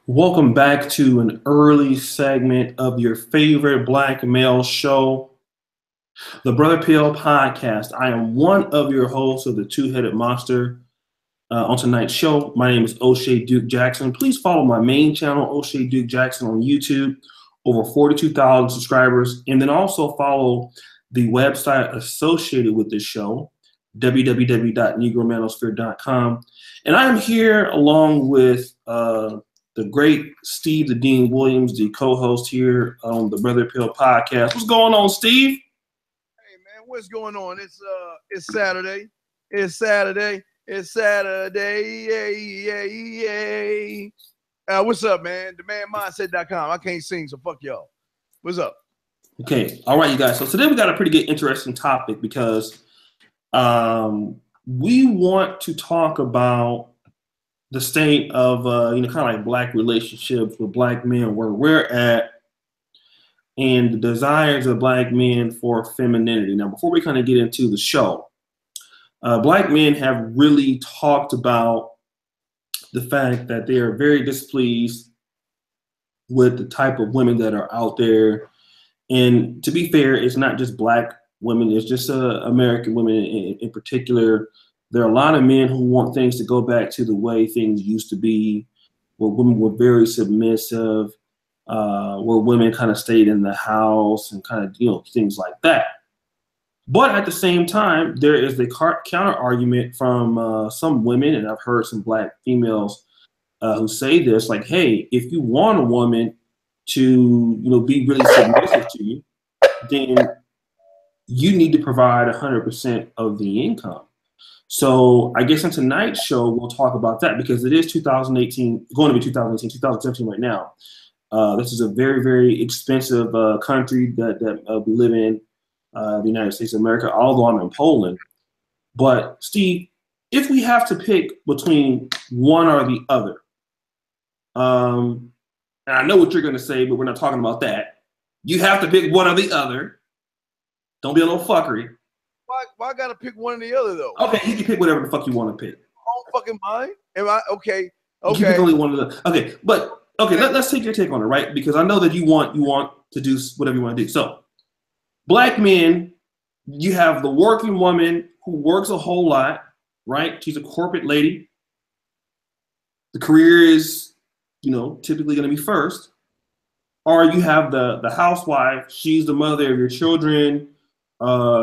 Welcome back to an early segment of your favorite black male show, the Brother Pill Podcast. I am one of your hosts of the Two-Headed Monster. On tonight's show, my name is O'Shea Duke Jackson. Please follow my main channel, O'Shea Duke Jackson, on YouTube, over 42,000 subscribers, and then also follow the website associated with this show, www.negromanosphere.com. And I am here along with the great Steve the Dean Williams, the co-host here on the Brother Pill Podcast. What's going on, Steve? Hey man, what's going on? It's Saturday. It's Saturday. It's Saturday. Yay. What's up, man? TheManMindset.com. I can't sing, so fuck y'all. What's up? Okay, all right, you guys. So today we got a pretty good, interesting topic because we want to talk about the state of kind of like black relationships with black men, where we're at, and the desires of black men for femininity. Now, before we kind of get into the show, black men have really talked about the fact that they are very displeased with the type of women that are out there. And to be fair, it's not just black women, it's just American women in particular. There are a lot of men who want things to go back to the way things used to be, where women were very submissive, where women kind of stayed in the house and kind of, things like that. But at the same time, there is the counter argument from some women, and I've heard some black females who say this, like, hey, if you want a woman to, be really submissive to you, then you need to provide 100% of the income. So I guess in tonight's show, we'll talk about that because it is 2018, going to be 2018, 2017 right now. This is a very, very expensive country that we live in, the United States of America, although I'm in Poland. But Steve, if we have to pick between one or the other, and I know what you're going to say, but we're not talking about that. You have to pick one or the other. Don't be a little fuckery. Why I gotta pick one or the other though? Okay, you can pick whatever the fuck you want to pick. Oh fucking mind? Am I okay? You can pick only one of the. Okay, but okay, let's take your take on it, right? Because I know that you want to do whatever you want to do. So, black men, you have the working woman who works a whole lot, right? She's a corporate lady. The career is, typically going to be first. Or you have the housewife. She's the mother of your children.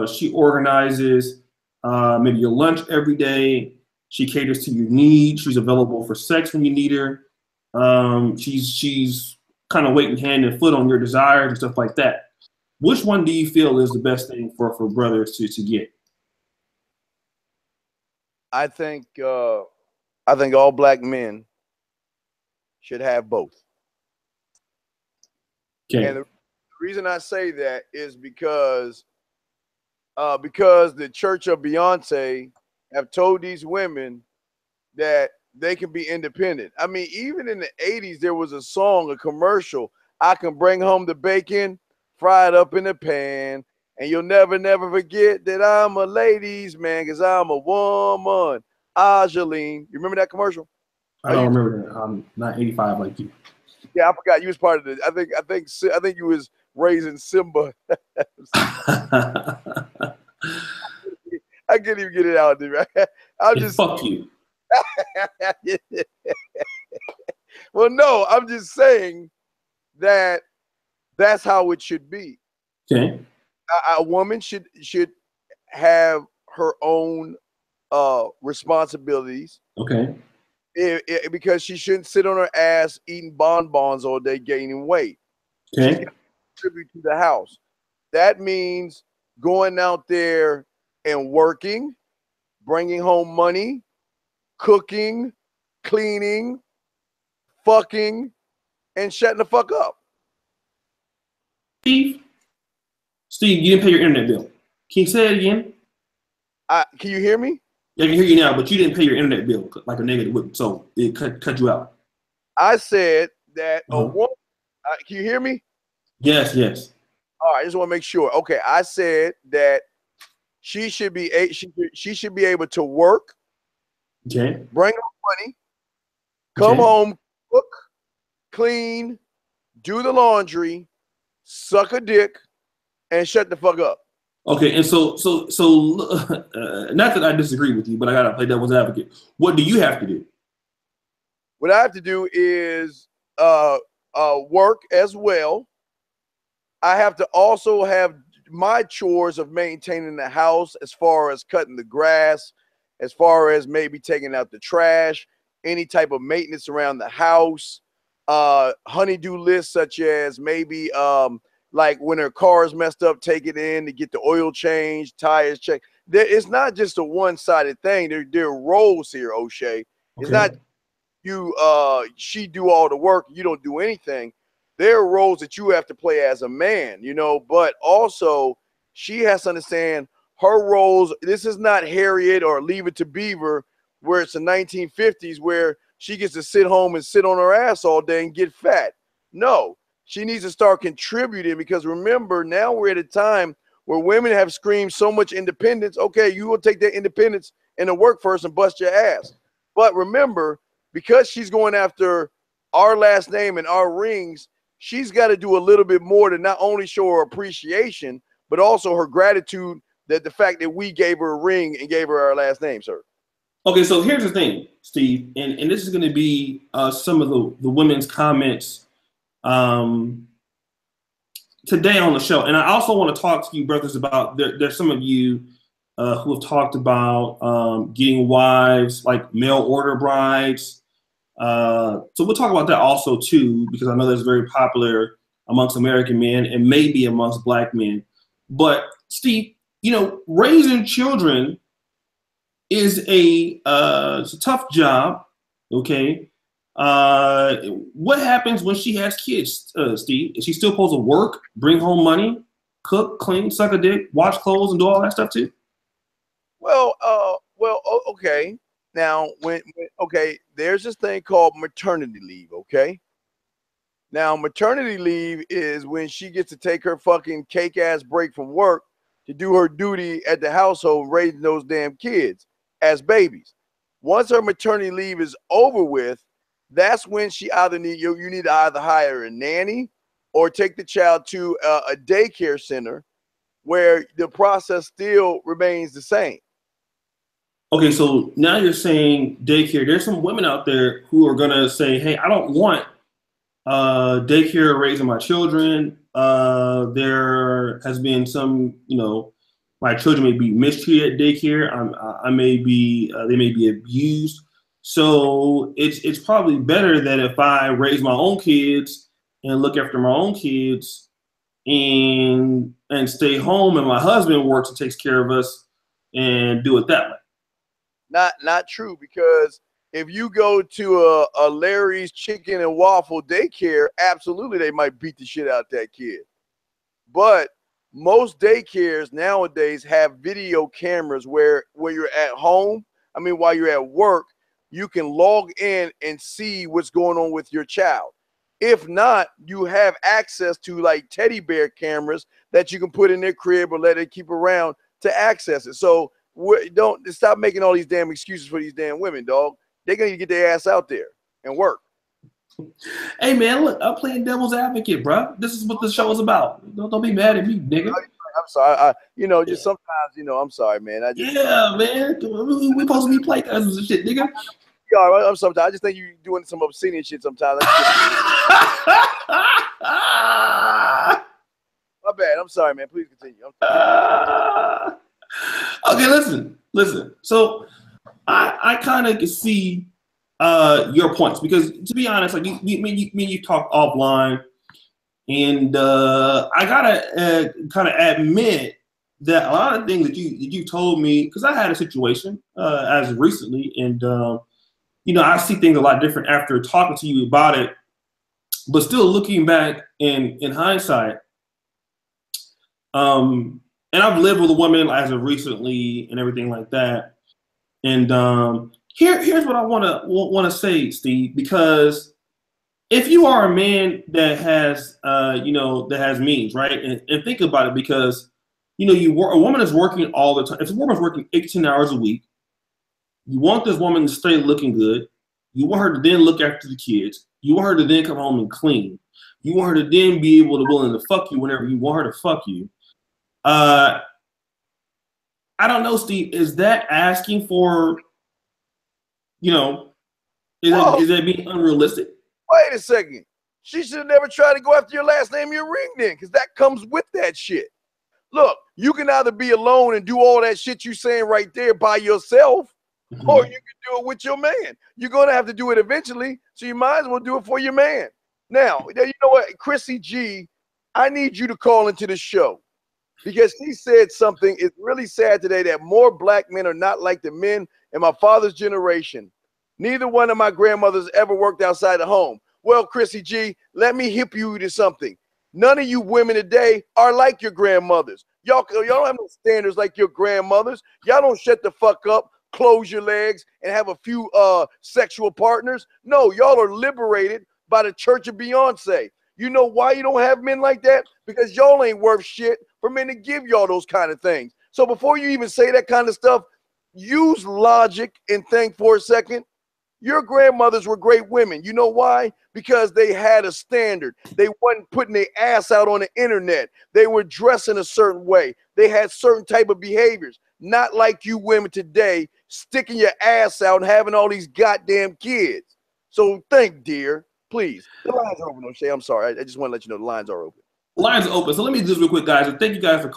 She organizes maybe your lunch every day. She caters to your needs. She's available for sex when you need her. She's kind of waiting hand and foot on your desires and stuff like that. Which one do you feel is the best thing for brothers to get? I think all black men should have both. Okay. And the reason I say that is because the Church of Beyonce have told these women that they can be independent. I mean, even in the 80s, there was a song, a commercial, I can bring home the bacon, fry it up in the pan, and you'll never, never forget that I'm a ladies' man because I'm a woman. Angeline. You remember that commercial? I don't remember that. I'm not 85 like you. Yeah, I forgot you was part of it. I think you was raising Simba. I can't even get it out there, right? Fuck you. Well, no, I'm just saying that that's how it should be. Okay. A woman should have her own responsibilities. Okay. Because she shouldn't sit on her ass eating bonbons all day, gaining weight. Okay. She's got to contribute to the house. That means going out there and working, bringing home money, cooking, cleaning, fucking, and shutting the fuck up. Steve, you didn't pay your internet bill. Can you say it again? Can you hear me? Yeah, I can hear you now, but you didn't pay your internet bill like a negative would, so it cut you out. I said that a woman. Can you hear me? Yes. All right, I just want to make sure. Okay, I said that she should be able to work. Okay. Bring home money. Come home, cook, clean, do the laundry, suck a dick, and shut the fuck up. Okay, and so not that I disagree with you, but I gotta play devil's advocate. What do you have to do? What I have to do is work as well. I have to also have my chores of maintaining the house, as far as cutting the grass, as far as maybe taking out the trash, any type of maintenance around the house, honeydew lists, such as maybe like when her car is messed up, take it in to get the oil changed, tires checked. It's not just a one-sided thing. There are roles here, O'Shea. It's Okay. not you she do all the work, you don't do anything. There are roles that you have to play as a man, you know, but also she has to understand her roles. This is not Harriet or Leave It to Beaver, where it's the 1950s, where she gets to sit home and sit on her ass all day and get fat. No, she needs to start contributing, because remember, now we're at a time where women have screamed so much independence. Okay, you will take that independence in the workforce and bust your ass. But remember, because she's going after our last name and our rings, she's got to do a little bit more to not only show her appreciation, but also her gratitude, that the fact that we gave her a ring and gave her our last name, sir. Okay, so here's the thing, Steve, and this is going to be some of the women's comments today on the show. And I also want to talk to you, brothers, about there's some of you who have talked about getting wives, like mail order brides. So we'll talk about that also too, because I know that's very popular amongst American men and maybe amongst black men. But Steve, you know, raising children is it's a tough job. Okay. What happens when she has kids, Steve? Is she still supposed to work, bring home money, cook, clean, suck a dick, wash clothes, and do all that stuff too? Well, okay. Now, okay, there's this thing called maternity leave, okay? Now, maternity leave is when she gets to take her fucking cake-ass break from work to do her duty at the household, raising those damn kids as babies. Once her maternity leave is over with, that's when she either you need to either hire a nanny or take the child to a daycare center, where the process still remains the same. Okay, so now you're saying daycare. There's some women out there who are gonna say, "Hey, I don't want daycare raising my children. There has been some, you know, my children may be mistreated at daycare. I may be, they may be abused. So it's probably better that if I raise my own kids and look after my own kids and stay home, and my husband works and takes care of us and do it that way." Not true, because if you go to a Larry's Chicken and Waffle daycare, absolutely they might beat the shit out that kid. But most daycares nowadays have video cameras where you're at home. I mean, while you're at work, you can log in and see what's going on with your child. If not, you have access to like teddy bear cameras that you can put in their crib or let it keep around to access it. So don't stop making all these damn excuses for these damn women, dog. They're gonna need to get their ass out there and work. Hey man, look, I'm playing devil's advocate, bro. This is what the show is about. Don't be mad at me, nigga. I'm sorry. Just sometimes, I'm sorry, man. Yeah, man. We supposed to be playcousins and shit, nigga. Yeah, I'm sorry. I just think you doing some obscene shit sometimes. My bad. I'm sorry, man. Please continue. Okay, listen. So I kind of can see your points, because to be honest, like you talk offline, and I gotta kind of admit that a lot of things that you told me, because I had a situation as of recently, and I see things a lot different after talking to you about it, but still looking back in hindsight. And I've lived with a woman as of recently and everything like that. And here's what I want to say, Steve, because if you are a man that has that has means, right, and think about it, because a woman is working all the time. If a woman's working 18 hours a week, you want this woman to stay looking good. You want her to then look after the kids. You want her to then come home and clean. You want her to then be able to willing to fuck you whenever you want her to fuck you. I don't know, Steve. Is that asking for, is that being unrealistic? Wait a second. She should have never tried to go after your last name, your ring then, because that comes with that shit. Look, you can either be alone and do all that shit you saying right there by yourself, or you can do it with your man. You're going to have to do it eventually, so you might as well do it for your man. Now, you know what, Chrissy G, I need you to call into the show because she said something. It's really sad today that more black men are not like the men in my father's generation. Neither one of my grandmothers ever worked outside the home. Well, Chrissy G, let me hip you to something. None of you women today are like your grandmothers. Y'all don't have no standards like your grandmothers. Y'all don't shut the fuck up, close your legs, and have a few sexual partners. No, y'all are liberated by the Church of Beyonce. You know why you don't have men like that? Because y'all ain't worth shit for men to give y'all those kind of things. So before you even say that kind of stuff, use logic and think for a second. Your grandmothers were great women. You know why? Because they had a standard. They wasn't putting their ass out on the internet. They were dressing a certain way. They had certain type of behaviors. Not like you women today, sticking your ass out and having all these goddamn kids. So think, dear, please. The lines are open, O'Shea. I'm sorry. I just want to let you know the lines are open. Lines are open. So let me do this real quick, guys. And thank you guys for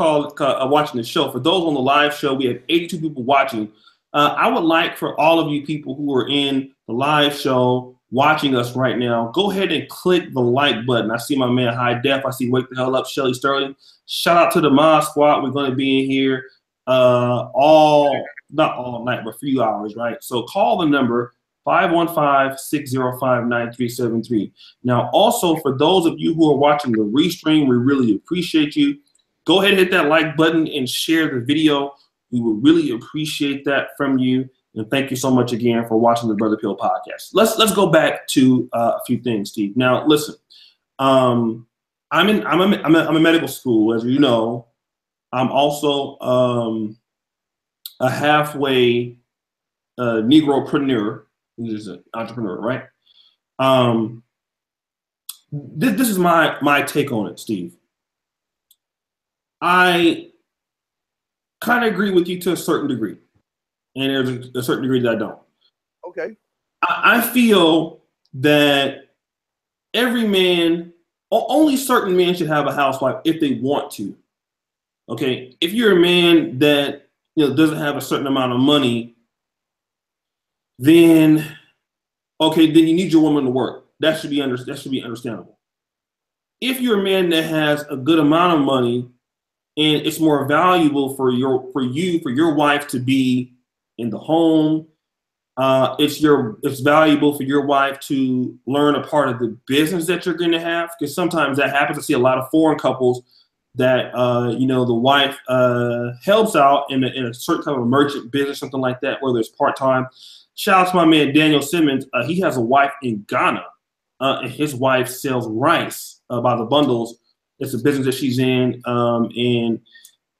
watching the show. For those on the live show, we have 82 people watching. I would like for all of you people who are in the live show watching us right now, go ahead and click the like button. I see my man High Def. I see Wake the Hell Up, Shelly Sterling. Shout out to the Mod Squad. We're going to be in here not all night, but a few hours, right? So call the number 515-605-9373. Now, also for those of you who are watching the restream, we really appreciate you. Go ahead and hit that like button and share the video. We would really appreciate that from you. And thank you so much again for watching the Brother Pill podcast. Let's go back to a few things, Steve. Now, listen, I'm a medical school, as you know. I'm also a halfway Negropreneur, which is an entrepreneur, right? This is my take on it, Steve. I kind of agree with you to a certain degree. And there's a certain degree that I don't. Okay. I feel that every man, only certain men should have a housewife if they want to. Okay. If you're a man that doesn't have a certain amount of money, then you need your woman to work. That should be understandable. If you're a man that has a good amount of money and it's more valuable for your wife to be in the home, it's valuable for your wife to learn a part of the business that you're going to have, because sometimes that happens. I see a lot of foreign couples that the wife helps out in a certain kind of merchant business, something like that, whether it's part-time. Shout out to my man Daniel Simmons. He has a wife in Ghana, and his wife sells rice by the bundles. It's a business that she's in, and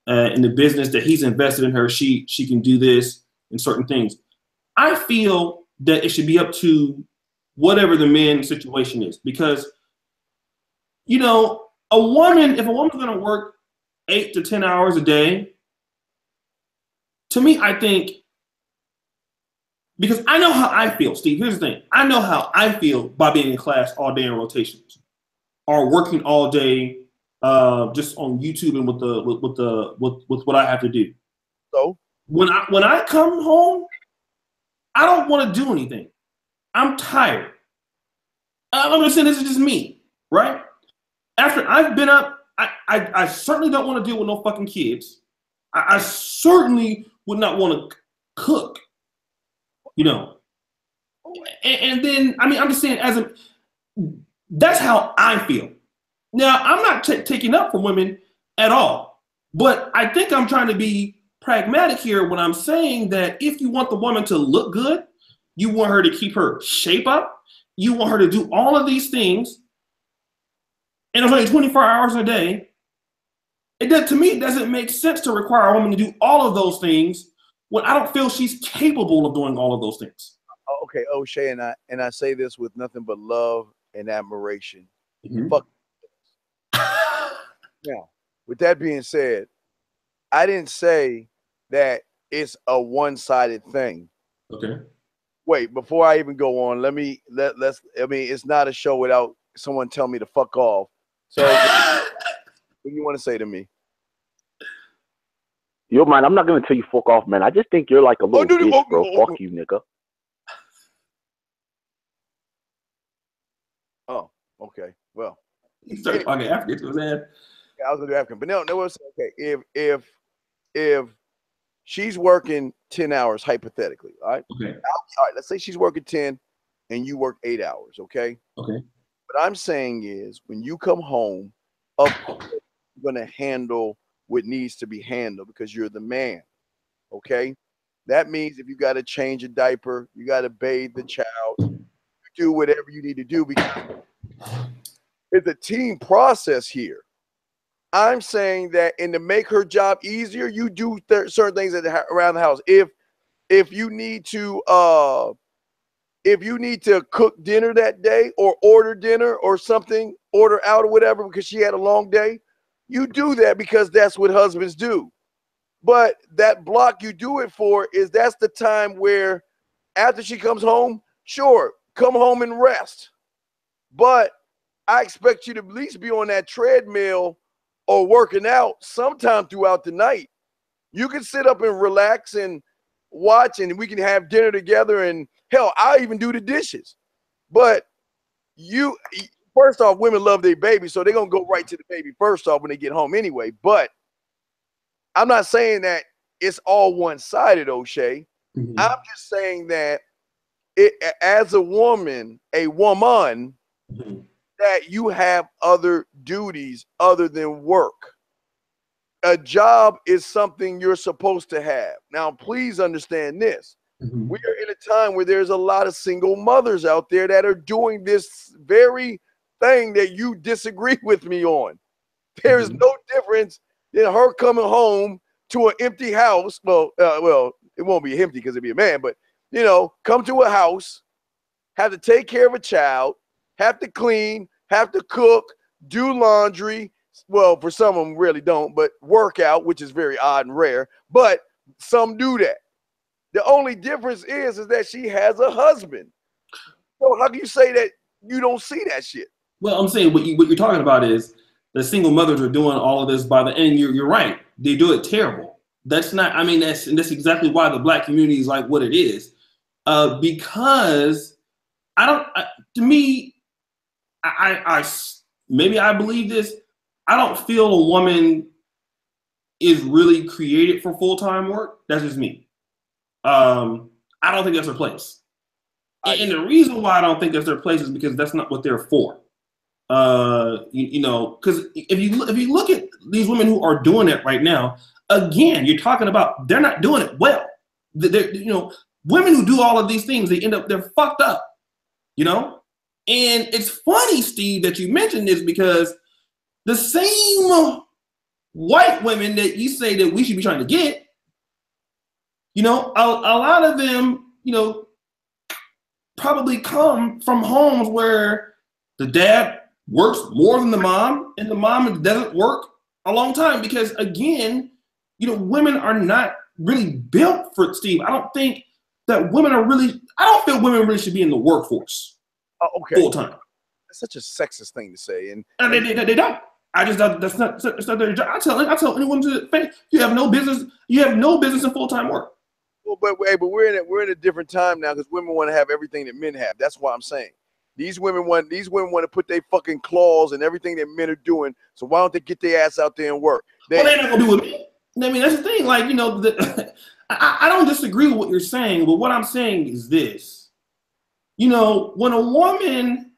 in the business that he's invested in her, she can do this and certain things. I feel that it should be up to whatever the man's situation is, because if a woman's going to work 8 to 10 hours a day, to me, I think, because I know how I feel, Steve. Here's the thing: I know how I feel by being in class all day in rotations, or working all day just on YouTube and with what I have to do. So when I come home, I don't want to do anything. I'm tired. I'm gonna say this is just me, right? After I've been up, I certainly don't want to deal with no fucking kids. I certainly would not want to cook, And then, I'm just saying, that's how I feel. Now, I'm not taking up for women at all, but I think I'm trying to be pragmatic here when I'm saying that if you want the woman to look good, you want her to keep her shape up, you want her to do all of these things, and it's only 24 hours a day, to me, it doesn't make sense to require a woman to do all of those things when I don't feel she's capable of doing all of those things. okay, O'Shea, and I say this with nothing but love and admiration. Mm-hmm. Fuck. Now, with that being said, I didn't say that it's a one-sided thing. Okay. Wait, before I even go on, let's. I mean, it's not a show without someone telling me to fuck off. So, what do you want to say to me? Yo, man, I'm not gonna tell you fuck off, man. I just think you're like a little bitch, bro. Fuck you, nigga. Oh, okay. Well, He started talking African to his ass. I was gonna do African, but no, okay. If she's working 10 hours hypothetically, all right. Okay. All right. Let's say she's working 10, and you work 8 hours. Okay. Okay. What I'm saying is, when you come home, of course, you're gonna handle what needs to be handled because you're the man. Okay. That means if you got to change a diaper, you got to bathe the child, you do whatever you need to do because it's a team process here. I'm saying that, and to make her job easier, you do certain things around the house. If you need to cook dinner that day or order dinner or something, order out or whatever because she had a long day, you do that because that's what husbands do. But that block you do it for that's the time where after she comes home, sure, come home and rest. But I expect you to at least be on that treadmill or working out sometime throughout the night. You can sit up and relax and watch, and we can have dinner together. And hell, I even do the dishes. But first off, women love their baby, so they're going to go right to the baby first off when they get home anyway. But I'm not saying that it's all one-sided, O'Shea. Mm-hmm. I'm just saying that as a woman, Mm-hmm. that you have other duties other than work. A job is something you're supposed to have. Now, please understand this. Mm-hmm. We are in a time where there's a lot of single mothers out there that are doing this very thing that you disagree with me on. There is no difference than her coming home to an empty house. Well, it won't be empty because it'd be a man, but come to a house, have to take care of a child, have to clean, have to cook, do laundry. Well, for some of them really don't, but work out, which is very odd and rare, but some do that. The only difference is that she has a husband. So how can you say that you don't see that shit? Well, I'm saying what you're talking about is the single mothers are doing all of this by the end. You're right. They do it terrible. That's not. I mean, that's exactly why the black community is like what it is. Because to me, maybe I believe this. I don't feel a woman is really created for full-time work. That's just me. I don't think that's her place. And the reason why I don't think that's their place is because that's not what they're for. Because if you look at these women who are doing it right now, again, you're talking about they're not doing it well. Women who do all of these things, they're fucked up. And it's funny, Steve, that you mentioned this because the same white women that you say that we should be trying to get, a lot of them, probably come from homes where the dad works more than the mom and the mom doesn't work a long time because, again, women are not really built for Steve. I don't feel women really should be in the workforce full time. That's such a sexist thing to say. And they don't. That's not their job. I tell any woman to the face, you have no business in full-time work. Well, but we're in a different time now because women want to have everything that men have. That's why I'm saying. These women want to put their fucking claws in everything that men are doing. So why don't they get their ass out there and work? They're not gonna do it with me. I mean, that's the thing. Like, I don't disagree with what you're saying, but what I'm saying is this. When a woman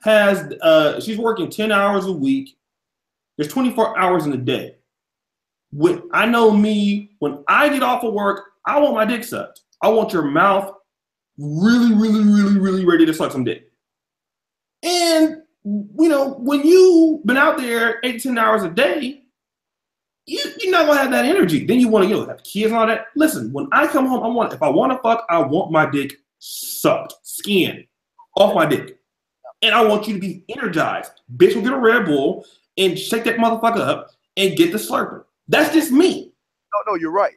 she's working 10 hours a week, there's 24 hours in a day. I know me, when I get off of work, I want my dick sucked. I want your mouth really, really, really, really ready to suck some dick. And, when you've been out there 8-10 hours a day, you're not gonna have that energy. Then you want to, have kids and all that. Listen, when I come home, if I want to fuck, I want my dick sucked. skin off my dick. And I want you to be energized. Bitch will get a Red Bull and shake that motherfucker up and get the slurping. That's just me. No, you're right.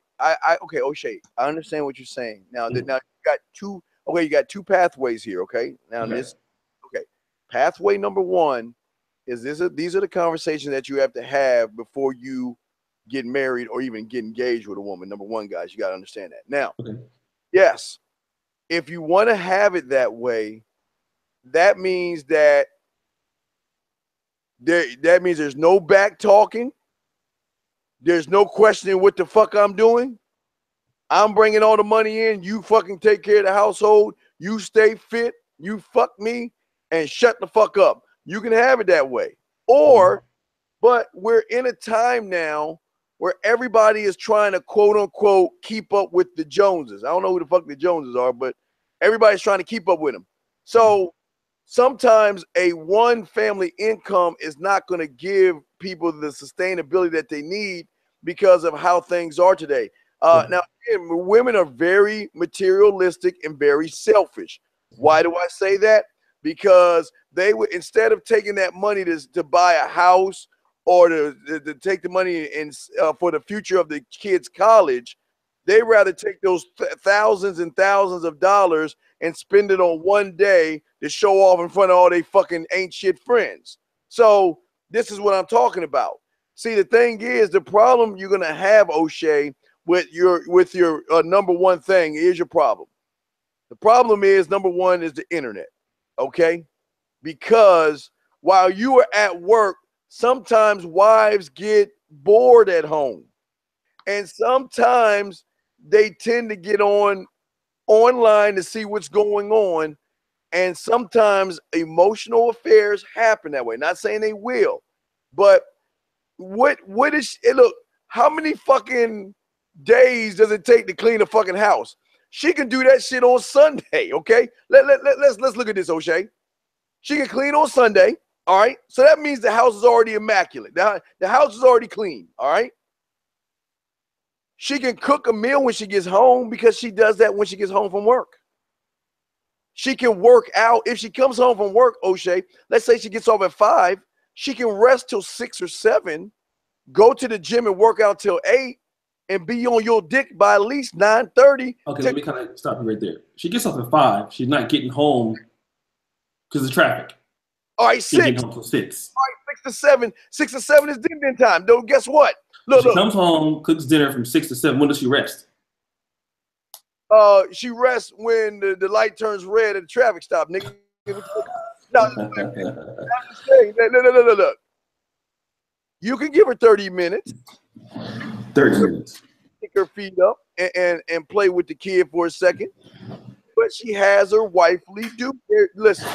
Okay, O'Shea, I understand what you're saying. Now, now you got two. Okay, you got two pathways here. Okay, now pathway number one is these are the conversations that you have to have before you get married or even get engaged with a woman. Number one, guys, you got to understand that. Now, yes, if you want to have it that way, that means that there's no back talking. There's no questioning what the fuck I'm doing. I'm bringing all the money in. You fucking take care of the household. You stay fit. You fuck me and shut the fuck up. You can have it that way. But we're in a time now where everybody is trying to quote unquote keep up with the Joneses. I don't know who the fuck the Joneses are, but everybody's trying to keep up with them. So sometimes a one family income is not going to give people the sustainability that they need because of how things are today. Now, again, women are very materialistic and very selfish. Why do I say that? Because they would, instead of taking that money to buy a house or to take the money in for the future of the kids' college, they rather take those thousands and thousands of dollars and spend it on one day to show off in front of all they fucking ain't shit friends. So this is what I'm talking about. See, the thing is, the problem you're gonna have, O'Shea, with your number one thing is your problem. The problem is, number one is the internet, okay? Because while you are at work, sometimes wives get bored at home. And sometimes they tend to get online to see what's going on. And sometimes emotional affairs happen that way. Not saying they will, but what is it? Look, how many fucking days does it take to clean a fucking house? She can do that shit on Sunday, okay? Let's look at this, O'Shea. She can clean on Sunday, all right? So that means the house is already immaculate. The house is already clean, all right? She can cook a meal when she gets home because she does that when she gets home from work. She can work out. If she comes home from work, O'Shea, let's say she gets off at 5, she can rest till 6 or 7, go to the gym and work out till 8, and be on your dick by at least 9:30. Okay, let me kind of stop you right there. She gets off at 5. She's not getting home because of traffic. All right, 6. She's getting home till 6. All right, 6 to 7. 6 to 7 is dinner time. Though, guess what? Look, she comes home, cooks dinner from 6 to 7. When does she rest? She rests when the light turns red at the traffic stop, nigga. No, look. You can give her 30 minutes. 30 minutes. Pick her feet up and play with the kid for a second. But she has her wifely duty. Listen,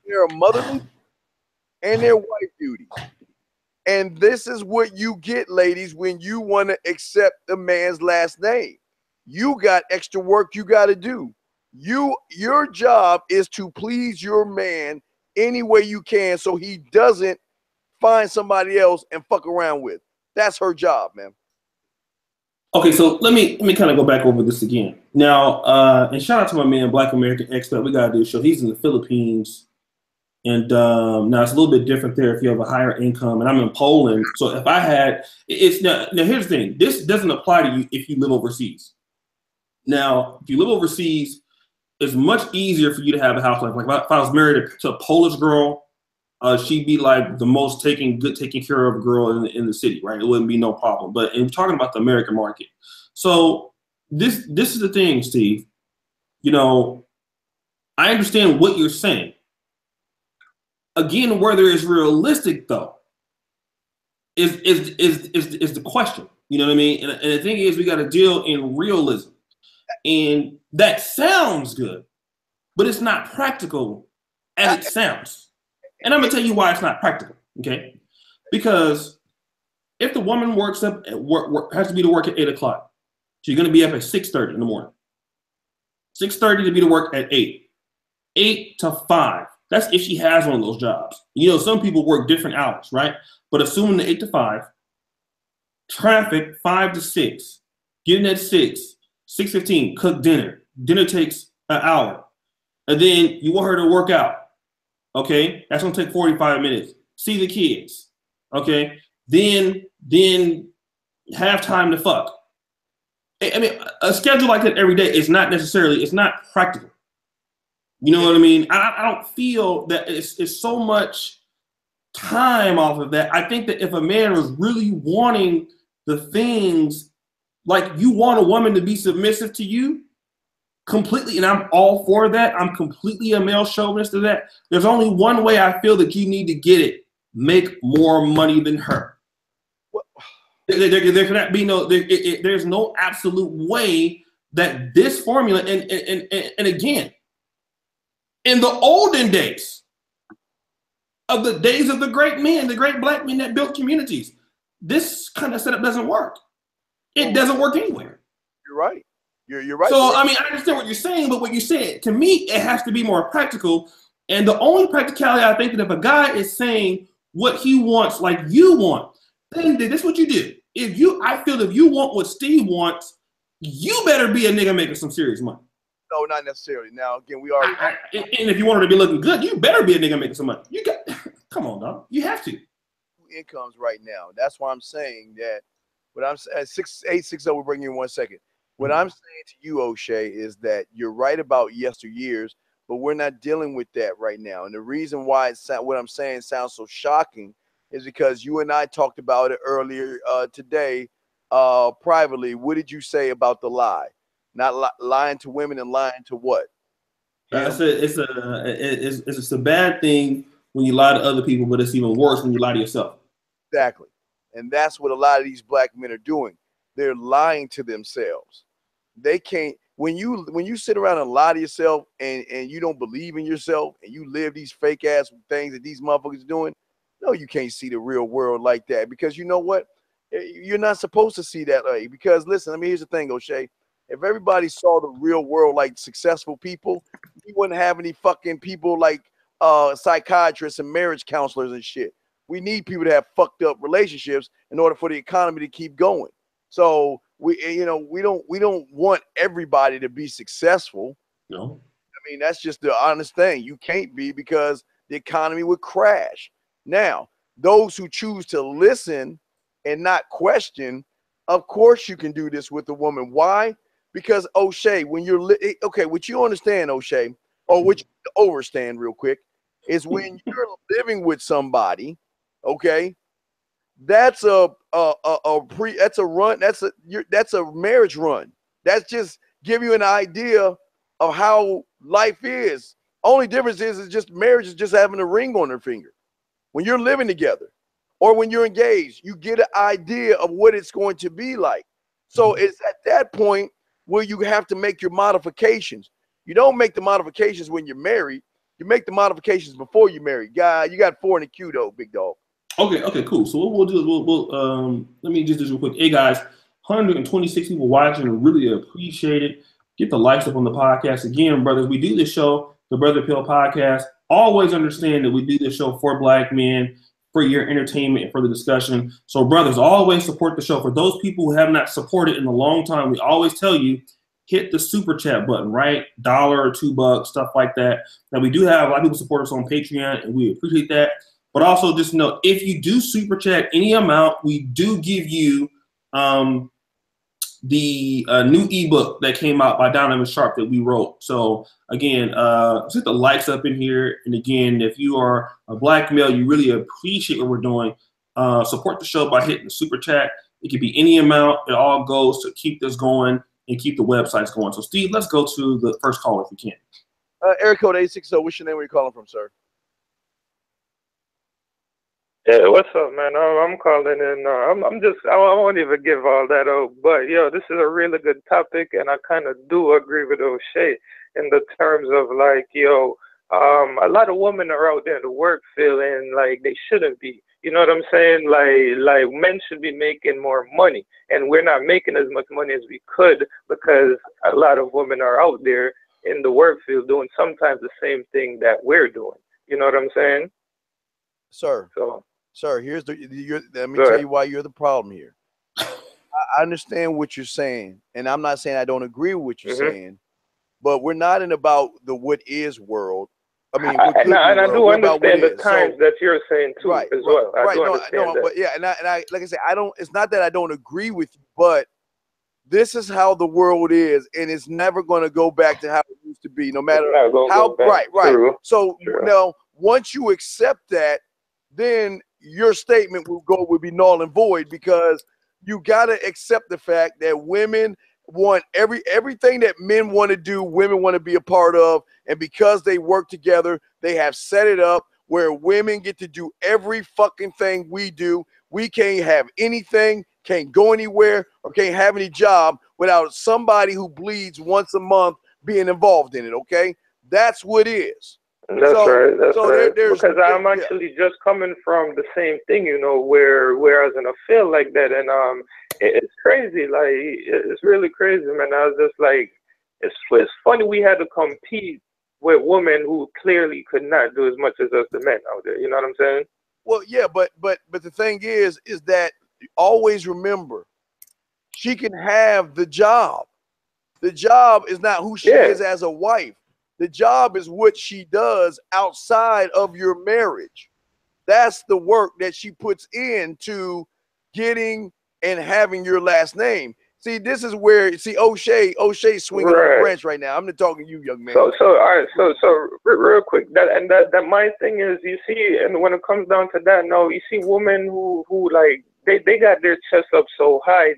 there are motherly and their wife duties. And this is what you get, ladies, when you want to accept a man's last name. You got extra work you got to do. Your job is to please your man any way you can so he doesn't find somebody else and fuck around with. That's her job, man. Okay, so let me kind of go back over this again. Now, and shout out to my man, Black American Expat. We got to do a show. He's in the Philippines. And now it's a little bit different there if you have a higher income. And I'm in Poland. So if I had, now here's the thing. This doesn't apply to you if you live overseas. Now, if you live overseas, it's much easier for you to have a housewife. Like if I was married to a Polish girl, she'd be like the most taken care of girl in the city, right? It wouldn't be no problem. But we're talking about the American market. So this is the thing, Steve. You know, I understand what you're saying. Again, whether it's realistic though, is the question. You know what I mean? And the thing is, we got to deal in realism. And that sounds good, but it's not practical as it sounds. And I'm going to tell you why it's not practical, okay? Because if the woman works up at work has to be to work at 8 o'clock, she's going to be up at 6:30 in the morning. 6:30 to be to work at 8. 8 to 5. That's if she has one of those jobs. You know, some people work different hours, right? But assuming the 8 to 5, traffic 5 to 6, getting at 6, 6:15, cook dinner. Dinner takes an hour. And then you want her to work out. Okay, that's gonna take 45 minutes. See the kids. Okay, then have time to fuck. I mean, a schedule like that every day is not necessarily, it's not practical. You know what I mean? I don't feel that it's so much time off of that. I think that if a man was really wanting the things, like you want a woman to be submissive to you completely, and I'm all for that. I'm completely a male chauvinist to that. There's only one way I feel that you need to get it: make more money than her. There cannot be no. There's no absolute way that this formula. And again, in the olden days of the days of the great men, the great black men that built communities, this kind of setup doesn't work. It doesn't work anywhere. You're right. You're right. So, I mean, I understand what you're saying, but what you said, to me, it has to be more practical. And the only practicality, I think, that if a guy is saying what he wants like you want, then this is what you do. I feel if you want what Steve wants, you better be a nigga making some serious money. No, not necessarily. Now, again, we are. And if you want her to be looking good, you better be a nigga making some money. You got, come on, dog. You have to. Incomes right now. That's why I'm saying that. What I'm saying, 6860, we'll bring you in 1 second. What I'm saying to you, O'Shea, is that you're right about yesteryears, but we're not dealing with that right now. And the reason why what I'm saying sounds so shocking is because you and I talked about it earlier today privately. What did you say about the lie? Not lying to women and lying to what? It's a bad thing when you lie to other people, but it's even worse when you lie to yourself. Exactly. And that's what a lot of these black men are doing. They're lying to themselves. They can't, when you sit around and lie to yourself and you don't believe in yourself and you live these fake ass things that these motherfuckers are doing, no, you can't see the real world like that, because you know what? You're not supposed to see that way. Because listen, I mean, here's the thing, O'Shea. If everybody saw the real world like successful people, we wouldn't have any fucking people like psychiatrists and marriage counselors and shit. We need people to have fucked up relationships in order for the economy to keep going. So we don't want everybody to be successful. No. I mean, that's just the honest thing. You can't be, because the economy would crash. Now, those who choose to listen and not question, of course you can do this with a woman. Why? Because, O'Shea, when you're okay, what you understand, O'Shea, or what you overstand real quick, is when you're living with somebody, okay, that's a marriage run. That's just give you an idea of how life is. Only difference is just marriage is just having a ring on their finger. When you're living together or when you're engaged, you get an idea of what it's going to be like. So it's at that point where you have to make your modifications. You don't make the modifications when you're married. You make the modifications before you're married. Guy, you got 4 in the queue though, big dog. Okay, cool. So what we'll do is we'll let me just do this real quick. Hey guys, 126 people watching. I really appreciate it. Get the likes up on the podcast. Again, brothers, we do this show, the Brother Pill Podcast. Always understand that we do this show for black men, for your entertainment, and for the discussion. So brothers, always support the show. For those people who have not supported in a long time, we always tell you, hit the super chat button, right? $1 or $2, stuff like that. Now we do have a lot of people support us on Patreon, and we appreciate that. But also just know, if you do super chat any amount, we do give you the new ebook that came out by Donovan Sharp that we wrote. So again, just hit the likes up in here. And again, if you are a black male, you really appreciate what we're doing, support the show by hitting the super chat. It could be any amount. It all goes to keep this going and keep the websites going. So Steve, let's go to the first caller if we can. Area code 860. What's your name? Where you calling from, sir? Yeah, what's up, man? I'm calling in. I won't even give all that out, but yo, this is a really good topic, and I kind of do agree with O'Shea in the terms of like, yo, a lot of women are out there in the work feeling like they shouldn't be. You know what I'm saying? Like men should be making more money, and we're not making as much money as we could because a lot of women are out there in the work field doing sometimes the same thing that we're doing. You know what I'm saying? Sir. So. Sir, let me tell you why you're the problem here. I understand what you're saying, and I'm not saying I don't agree with what you're saying, but we're not in about the what is world. I mean, and I do understand the times that you're saying too, as well. I do understand that. But yeah, and I like I said, I don't. It's not that I don't agree with you, but this is how the world is, and it's never going to go back to how it used to be, no matter how. Right. True. So now, once you accept that, then your statement will be null and void, because you got to accept the fact that women want everything that men want to do, women want to be a part of, and because they work together, they have set it up where women get to do every fucking thing we do. We can't have anything, can't go anywhere, or can't have any job without somebody who bleeds once a month being involved in it. Okay, that's what it is. That's right. That's right. Because I'm actually just coming from the same thing, you know, whereas in a field like that, and it's crazy. Like, it's really crazy, man. I was just like, it's funny we had to compete with women who clearly could not do as much as us, the men out there. You know what I'm saying? Well, yeah, but the thing is that always remember, she can have the job. The job is not who she is as a wife. The job is what she does outside of your marriage. That's the work that she puts into getting and having your last name. See, this is where O'Shea swinging on the branch right now. I'm not talking to you, young man. So all right, so real quick, that my thing is, you see, and when it comes down to that, no, you see women who like they got their chest up so high,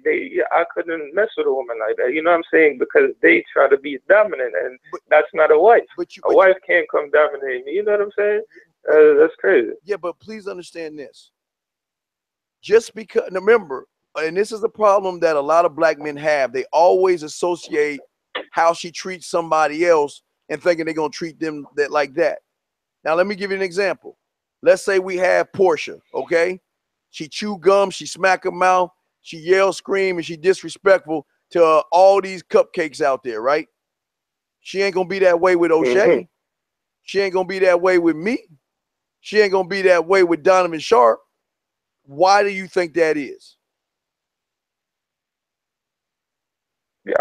I couldn't mess with a woman like that. You know what I'm saying? Because they try to be dominant, and that's not a wife. A wife can't come dominate me. You know what I'm saying? That's crazy. Yeah, but please understand this. Just because, remember, and this is the problem that a lot of black men have, they always associate how she treats somebody else and thinking they're going to treat them like that. Now, let me give you an example. Let's say we have Portia, okay? She chew gum, she smack her mouth, she yell, scream, and she disrespectful to all these cupcakes out there, right? She ain't going to be that way with O'Shea. She ain't going to be that way with me. She ain't going to be that way with Donovan Sharp. Why do you think that is? You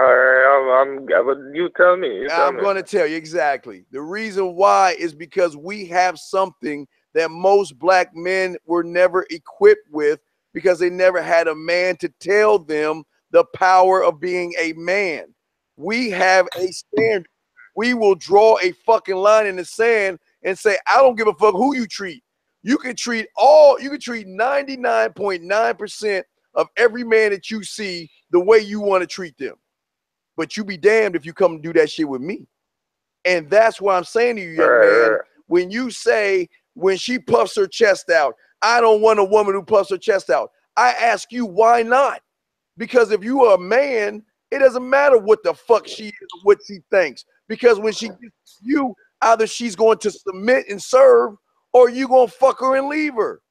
tell me. I'm going to tell you exactly. The reason why is because we have something that most black men were never equipped with, because they never had a man to tell them the power of being a man. We have a standard. We will draw a fucking line in the sand and say, I don't give a fuck who you treat. You can treat 99.9% of every man that you see the way you want to treat them. But you be damned if you come and do that shit with me. And that's why I'm saying to you, young man, when you say, when she puffs her chest out, I don't want a woman who puffs her chest out. I ask you, why not? Because if you are a man, it doesn't matter what the fuck she is or what she thinks. Because when she gets you, either she's going to submit and serve, or you going to fuck her and leave her.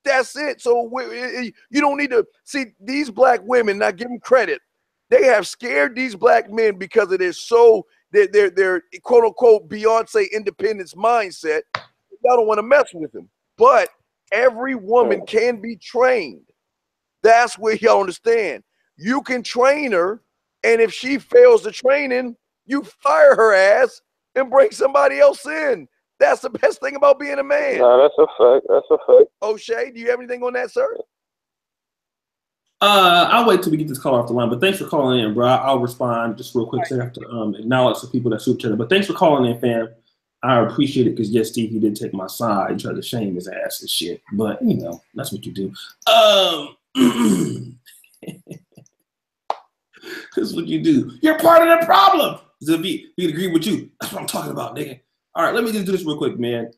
That's it. So you don't need to see these black women, not give them credit. They have scared these black men because of their quote unquote Beyonce independence mindset. Y'all don't want to mess with them. But every woman can be trained. That's where y'all understand. You can train her, and if she fails the training, you fire her ass and bring somebody else in. That's the best thing about being a man. No, that's a fact. That's a fact. O'Shea, do you have anything on that, sir? I'll wait till we get this call off the line, but thanks for calling in, bro. I'll respond just real quick. So I have to acknowledge the people that super chatted. But thanks for calling in, fam. I appreciate it, because yes, Steve, he did take my side and try to shame his ass and shit. But you know, that's what you do. This is what you do. You're part of the problem. Zavi, we agree with you. That's what I'm talking about, nigga. All right, let me just do this real quick, man.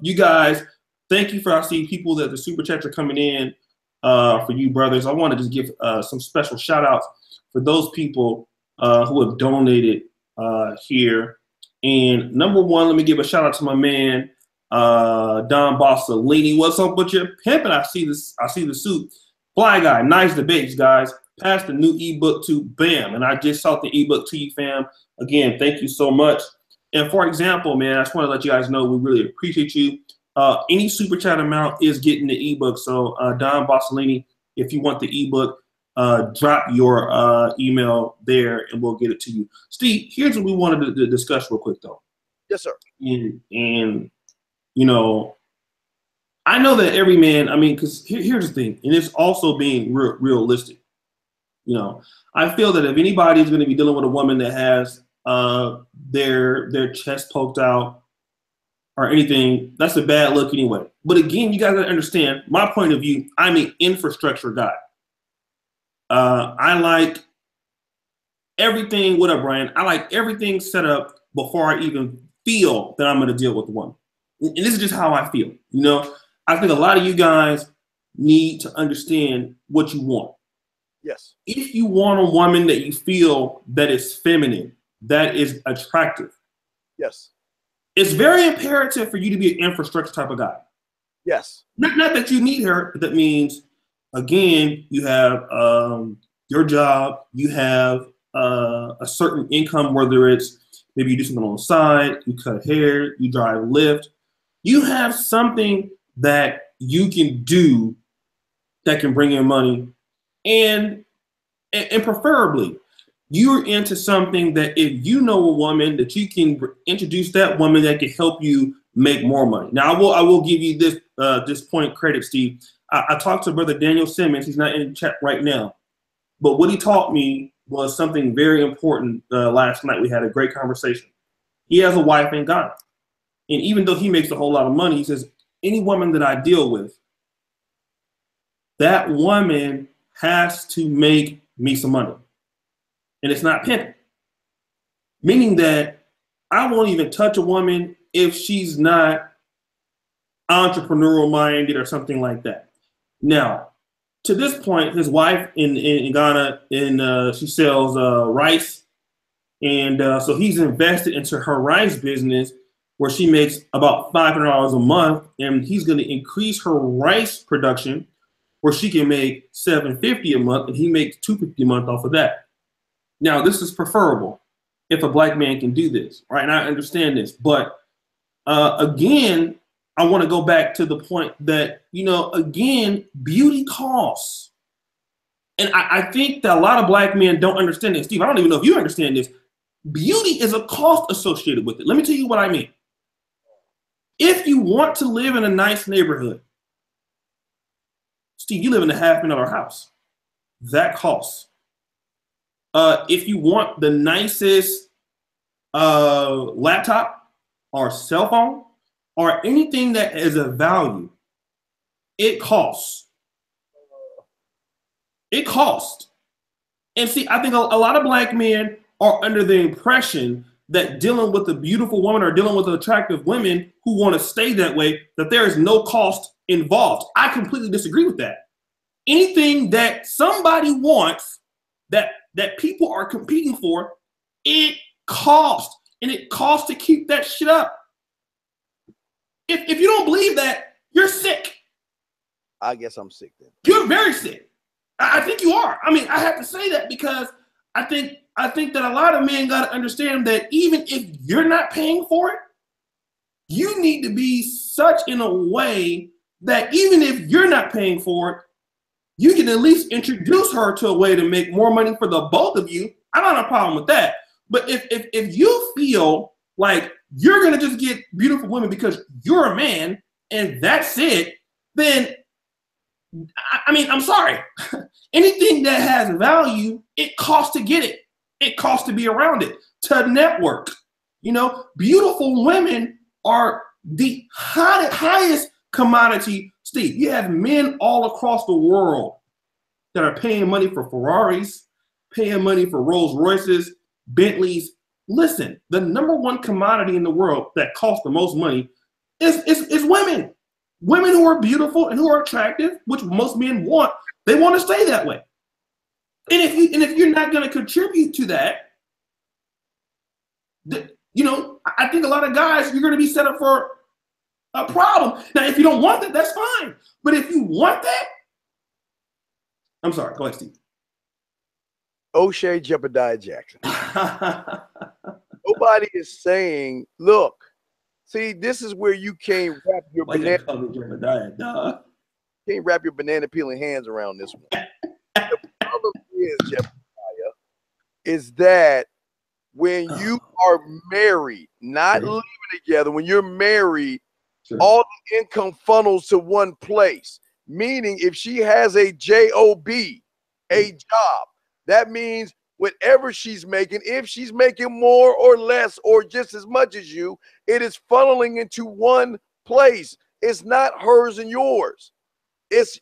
You guys, thank you for, I see people that the super chats are coming in. For you brothers, I want to just give some special shout outs for those people who have donated here. And number one, let me give a shout out to my man Don Bossolini. What's up with your pimping? I see the suit. Fly guy, nice debates, guys. Pass the new ebook to Bam, and I just saw the ebook to you, fam. Again, thank you so much. And for example, man, I just want to let you guys know we really appreciate you. Any super chat amount is getting the ebook. So Don Bossolini, if you want the ebook, drop your email there and we'll get it to you. Steve, here's what we wanted to discuss real quick though. Yes, sir. And you know, I know that every man, I mean, because here's the thing, and it's also being realistic. You know, I feel that if anybody is going to be dealing with a woman that has their chest poked out or anything, that's a bad look anyway. But again, you guys got to understand my point of view. I'm an infrastructure guy. I like everything. What up, Brian? I like everything set up before I even feel that I'm going to deal with the woman. And this is just how I feel. You know, I think a lot of you guys need to understand what you want. Yes. If you want a woman that you feel that is feminine, that is attractive. Yes. It's very imperative for you to be an infrastructure type of guy. Yes. Not that you need her, but that means, again, you have your job, you have a certain income, whether it's maybe you do something on the side, you cut hair, you drive Lyft. You have something that you can do that can bring in money. And preferably, you're into something that if you know a woman that you can introduce that woman that can help you make more money. Now, I will give you this point credit, Steve. I talked to Brother Daniel Simmons. He's not in the chat right now. But what he taught me was something very important last night. We had a great conversation. He has a wife in Ghana. And even though he makes a whole lot of money, he says, any woman that I deal with, that woman has to make me some money. And it's not pimping. Meaning that I won't even touch a woman if she's not entrepreneurial minded or something like that. Now, to this point, his wife in Ghana, she sells rice. And so he's invested into her rice business where she makes about $500 a month. And he's going to increase her rice production where she can make $750 a month, and he makes $250 a month off of that. Now, this is preferable if a black man can do this, right? And I understand this, but again, I want to go back to the point that, you know, again, beauty costs. And I think that a lot of black men don't understand this. Steve, I don't even know if you understand this. Beauty is a cost associated with it. Let me tell you what I mean. If you want to live in a nice neighborhood, Steve, you live in a $500,000 house. That costs. If you want the nicest laptop or cell phone or anything that is of value, it costs. It costs. And see, I think a lot of black men are under the impression that dealing with a beautiful woman or dealing with attractive women who want to stay that way, that there is no cost involved. I completely disagree with that. Anything that somebody wants that people are competing for, it costs. And it costs to keep that shit up. If you don't believe that, you're sick. I guess I'm sick then. You're very sick. I think you are. I mean, I have to say that because I think that a lot of men got to understand that even if you're not paying for it, you need to be such in a way that even if you're not paying for it, you can at least introduce her to a way to make more money for the both of you. I don't have a problem with that. But if you feel like you're going to just get beautiful women because you're a man and that's it, then, I mean, I'm sorry. Anything that has value, it costs to get it. It costs to be around it, to network. You know, beautiful women are the highest commodity. Steve, you have men all across the world that are paying money for Ferraris, paying money for Rolls Royces, Bentleys. Listen, the number one commodity in the world that costs the most money is women. Women who are beautiful and who are attractive, which most men want, they want to stay that way. And if you're not going to contribute to that, you know, I think a lot of guys, you're going to be set up for a problem. Now, if you don't want that, that's fine. But if you want that, I'm sorry. Go ahead, Steve. O'Shea Jebediah Jackson. Nobody is saying, look, see, this is where you can't wrap your banana peeling hands around this one. The is, Jebediah, is that when you are married, not living together, when you're married, all the income funnels to one place. Meaning, if she has a job, a job, that means whatever she's making, if she's making more or less or just as much as you, it is funneling into one place. It's not hers and yours. It's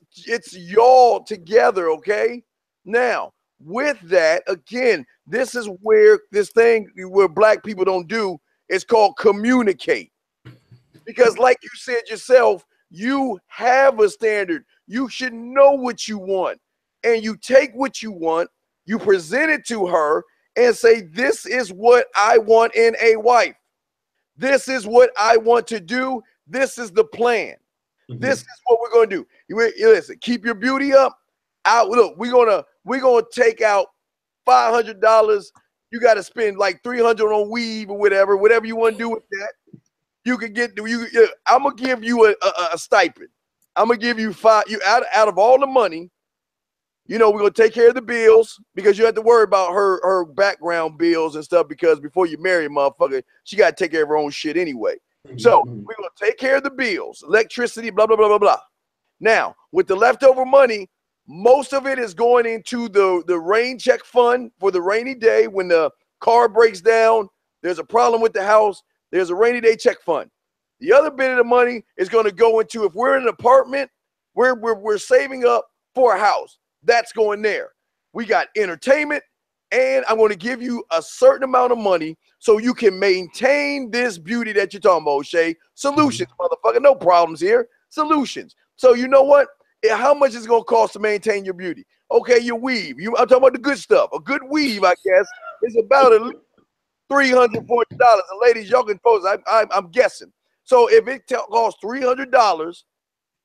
y'all together, okay? Now, with that, again, this is where this thing where black people don't do, it's called communicate. Because like you said yourself, you have a standard. You should know what you want. And you take what you want, you present it to her and say, this is what I want in a wife. This is what I want to do. This is the plan. This is what we're going to do. You listen, keep your beauty up. Look, we're gonna take out $500. You got to spend like $300 on weave or whatever you want to do with that. You can get I'm gonna give you a stipend. I'm gonna give you out of all the money. You know, we're gonna take care of the bills because you have to worry about her background bills and stuff because before you marry a motherfucker, she gotta take care of her own shit anyway. So we're gonna take care of the bills, electricity, blah blah blah blah blah. Now, with the leftover money, most of it is going into the rain check fund for the rainy day when the car breaks down. There's a problem with the house. There's a rainy day check fund. The other bit of the money is going to go into, if we're in an apartment, we're saving up for a house. That's going there. We got entertainment, and I'm going to give you a certain amount of money so you can maintain this beauty that you're talking about, Shay. Solutions, motherfucker. No problems here. Solutions. So you know what? How much is it going to cost to maintain your beauty? Okay, your weave. I'm talking about the good stuff. A good weave, I guess, is about at least $340. And ladies, y'all can post. I'm guessing. So if it costs $300,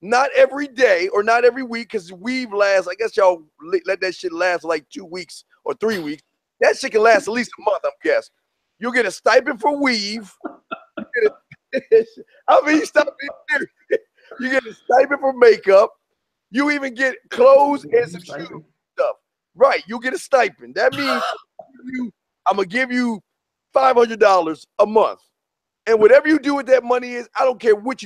not every day or not every week, because weave lasts, I guess y'all let that shit last like 2 weeks or 3 weeks. That shit can last at least a month, I'm guessing. You'll get a stipend for weave. I mean, stop being serious. You get a stipend for makeup. You even get clothes and some shoe stuff. Right, you get a stipend. That means I'm going to give you $500 a month. And whatever you do with that money is, I don't care what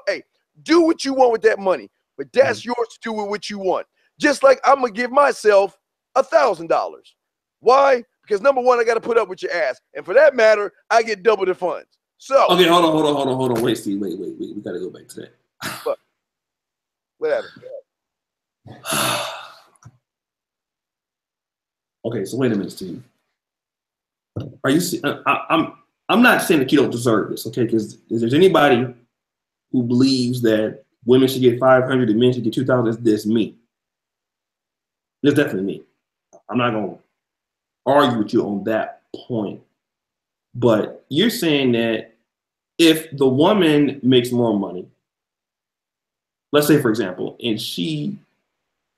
hey, do what you want with that money. But that's yours to do with what you want. Just like I'm going to give myself $1,000. Why? Because number one, I got to put up with your ass. And for that matter, I get double the funds. So. Okay, hold on. Wait, Steve. Wait. We got to go back to that. What happened? Okay, so wait a minute, Steve. Are you? I'm not saying that you don't deserve this, okay? Because if there's anybody who believes that women should get 500 and men should get 2,000, that's me. That's definitely me. I'm not gonna argue with you on that point. But you're saying that if the woman makes more money, let's say for example, and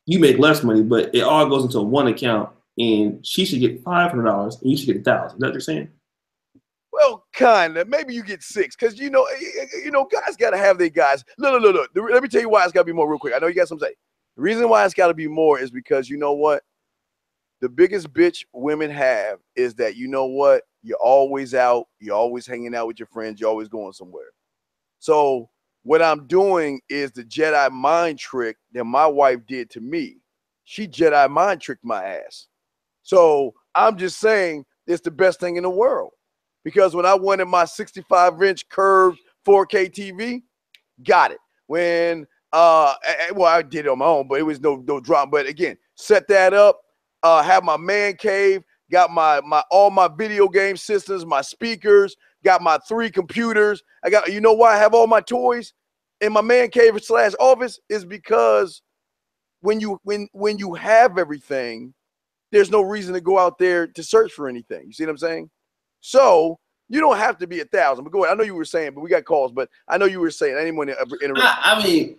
you make less money, but it all goes into one account, and she should get $500 and you should get 1,000. Is that what you're saying? Well, kind of. Maybe you get 6, because you know, guys got to have their guys. Look. Let me tell you why it's got to be more real quick. I know you got something to say. The reason why it's got to be more is because you know what? The biggest bitch women have is that you know what? You're always out. You're always hanging out with your friends. You're always going somewhere. So what I'm doing is the Jedi mind trick that my wife did to me. She Jedi mind tricked my ass. So I'm just saying it's the best thing in the world. Because when I wanted my 65-inch curved 4K TV, got it. When well, I did it on my own, but it was no drama. But again, set that up, have my man cave, got all my video game systems, my speakers, got my 3 computers. I got, you know why I have all my toys in my man cave / office is because when you have everything, there's no reason to go out there to search for anything. You see what I'm saying? So you don't have to be 1,000. But go ahead. I know you were saying, but we got calls. But I know you were saying. I didn't want to interrupt. I mean,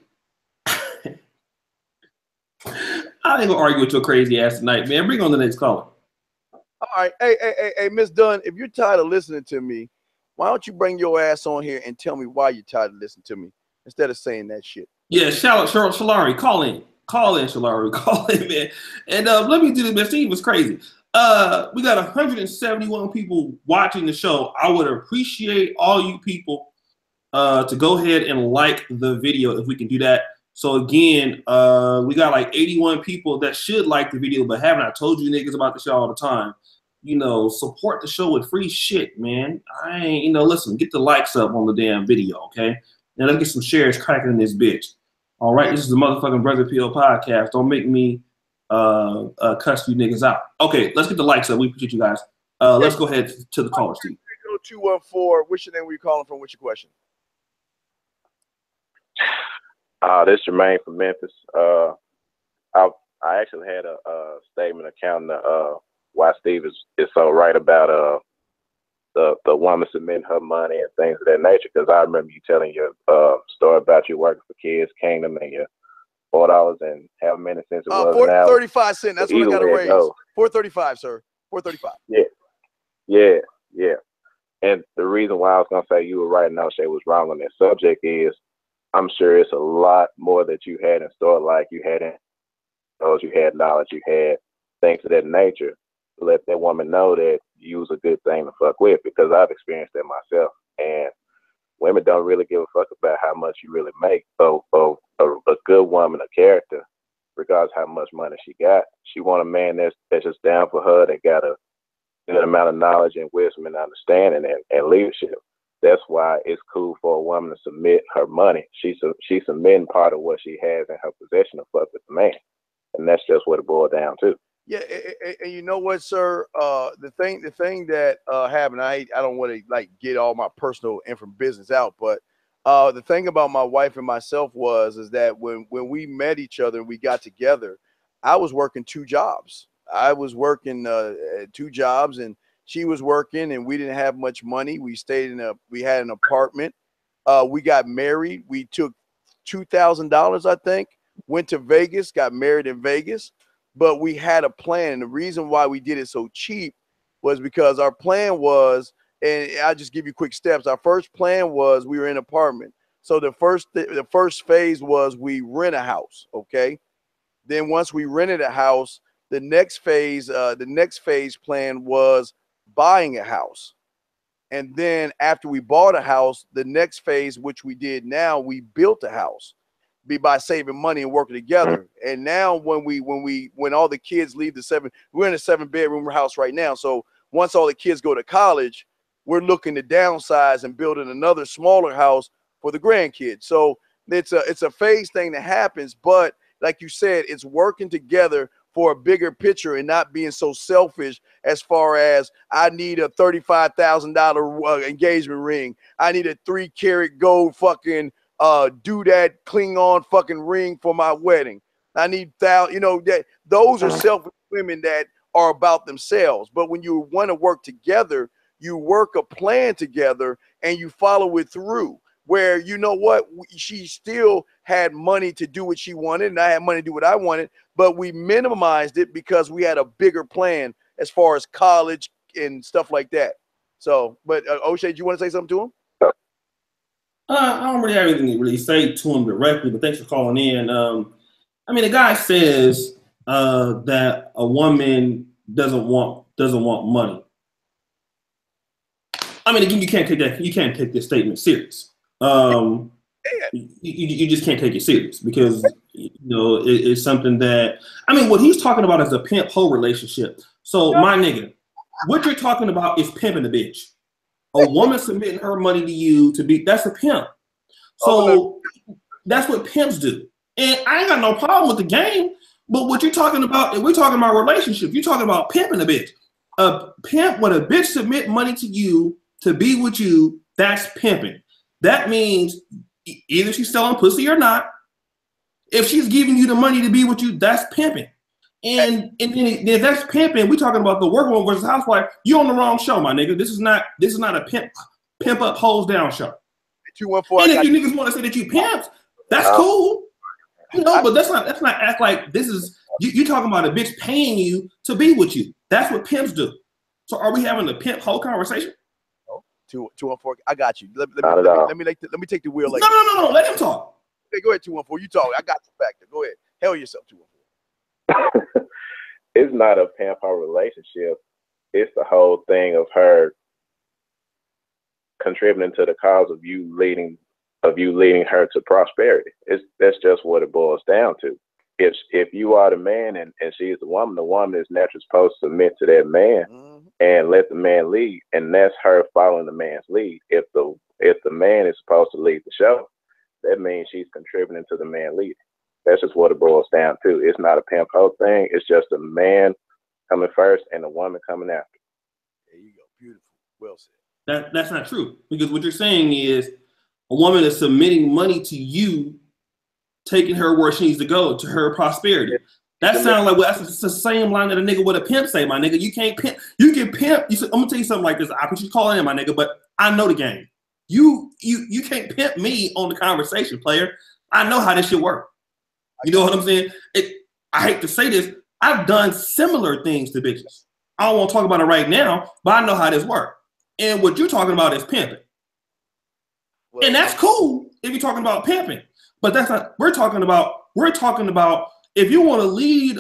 I ain't gonna argue with your crazy ass tonight, man. Bring on the next caller. All right. Hey, Miss Dunn, if you're tired of listening to me, why don't you bring your ass on here and tell me why you're tired of listening to me instead of saying that shit? Yeah, Shalari, call in. Call in, Shalari. Call in, man. And let me do this, man. Steve was crazy. We got 171 people watching the show. I would appreciate all you people to go ahead and like the video if we can do that. So again, we got like 81 people that should like the video, but haven't. I told you niggas about the show all the time. You know, support the show with free shit, man. I ain't, you know, listen, get the likes up on the damn video, okay? Now let's get some shares cracking in this bitch. All right, this is the motherfucking Brother P.O. podcast. Don't make me cuss you niggas out. Okay, let's get the likes up. We appreciate you guys. Let's go ahead to the caller, Steve. 214. What's your name? Where you calling from? What's your question? This is Jermaine from Memphis. I actually had a statement accounting why Steve is so right about the woman submitting her money and things of that nature. Because I remember you telling your story about you working for Kids Kingdom and your $4 and however many cents it was. 4.35 cents. That's what I got to raise. 4.35, sir. 4.35. Yeah. And the reason why I was gonna say you were right and O'Shea was wrong on that subject is I'm sure it's a lot more that you had in store, like you had you had knowledge, you had things of that nature to let that woman know that you was a good thing to fuck with, because I've experienced that myself. And women don't really give a fuck about how much you really make. So a good woman, a character, regardless how much money she got, she want a man that's just down for her, that got a good amount of knowledge and wisdom and understanding and leadership. That's why it's cool for a woman to submit her money. She's submitting part of what she has in her possession to fuck with the man. And that's just what it boiled down to. Yeah, and you know what, sir? The thing that happened, I don't want to like get all my personal business out, but the thing about my wife and myself is that when we met each other and we got together, I was working 2 jobs. I was working 2 jobs, and she was working, and we didn't have much money. We had an apartment. We got married. We took $2,000, I think, went to Vegas, got married in Vegas. But we had a plan. And the reason why we did it so cheap was because our plan was, and I'll just give you quick steps. Our first plan was we were in an apartment. So the first phase was we rent a house. Okay. Then once we rented a house, the next phase plan was buying a house. And then after we bought a house, the next phase, which we did now, we built a house by saving money and working together. And now when all the kids leave we're in a 7-bedroom house right now. So once all the kids go to college, we're looking to downsize and building another smaller house for the grandkids. So it's a phase thing that happens, but like you said, it's working together for a bigger picture and not being so selfish as far as I need a $35,000 engagement ring. I need a 3-carat gold fucking do that Klingon fucking ring for my wedding. I need that those are selfish women that are about themselves. But when you want to work together, you work a plan together and you follow it through. Where you know what, she still had money to do what she wanted, and I had money to do what I wanted, but we minimized it because we had a bigger plan as far as college and stuff like that. So, but O'Shea, do you want to say something to him? I don't really have anything to really say to him directly, but thanks for calling in. I mean, the guy says that a woman doesn't want money. I mean, again, you can't take this statement serious. You just can't take it serious because it's something that, I mean, what he's talking about is a pimp hoe relationship. So my nigga, what you're talking about is pimping a bitch. A woman submitting her money to you that's a pimp. So that's what pimps do. And I ain't got no problem with the game, but what you're talking about, if we're talking about relationships, you're talking about pimping a bitch. A pimp, when a bitch submit money to you to be with you, that's pimping. That means either she's selling pussy or not. If she's giving you the money to be with you, that's pimping. And then if that's pimping, we're talking about the workwoman versus housewife. You're on the wrong show, my nigga. This is not a pimp up, hoes down show. 214. And if you niggas want to say that you pimps, that's cool. But let's not act like this is you talking about a bitch paying you to be with you. That's what pimps do. So are we having a pimp hoe conversation? 214. I got you. Let me take the wheel. No. Let him talk. Hey, go ahead, 214. You talk. I got you back there. Go ahead. Hell yourself to her. It's not a pimp her relationship. It's the whole thing of her contributing to the cause of you leading her to prosperity. That's just what it boils down to. If you are the man and she's the woman is naturally supposed to submit to that man and let the man lead, and that's her following the man's lead. If the man is supposed to lead the show, that means she's contributing to the man leading. That's just what it boils down to. It's not a pimp hoe thing. It's just a man coming first and a woman coming after. There you go. Beautiful. Well said. That's not true, because what you're saying is a woman is submitting money to you, taking her where she needs to go, to her prosperity. That sounds like, well, that's the same line that a nigga with a pimp say, my nigga. You can't pimp. You can pimp. I'm gonna tell you something like this. I put you calling in, my nigga, but I know the game. You can't pimp me on the conversation, player. I know how this shit work. You know what I'm saying? I hate to say this. I've done similar things to bitches. I don't want to talk about it right now, but I know how this works. And what you're talking about is pimping. Well, and that's cool if you're talking about pimping. But that's not, we're talking about if you want to lead,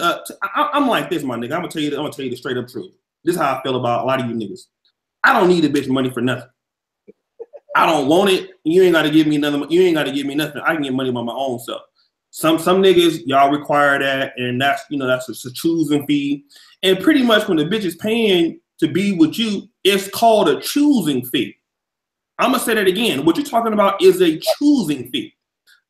I'm like this, my nigga. I'm gonna tell you the straight up truth. This is how I feel about a lot of you niggas. I don't need a bitch money for nothing. I don't want it. You ain't gotta give me nothing. You ain't gotta give me nothing. I can get money by my own self. Some niggas, y'all require that, and that's a choosing fee. And pretty much when the bitch is paying to be with you, it's called a choosing fee. I'm gonna say that again. What you're talking about is a choosing fee.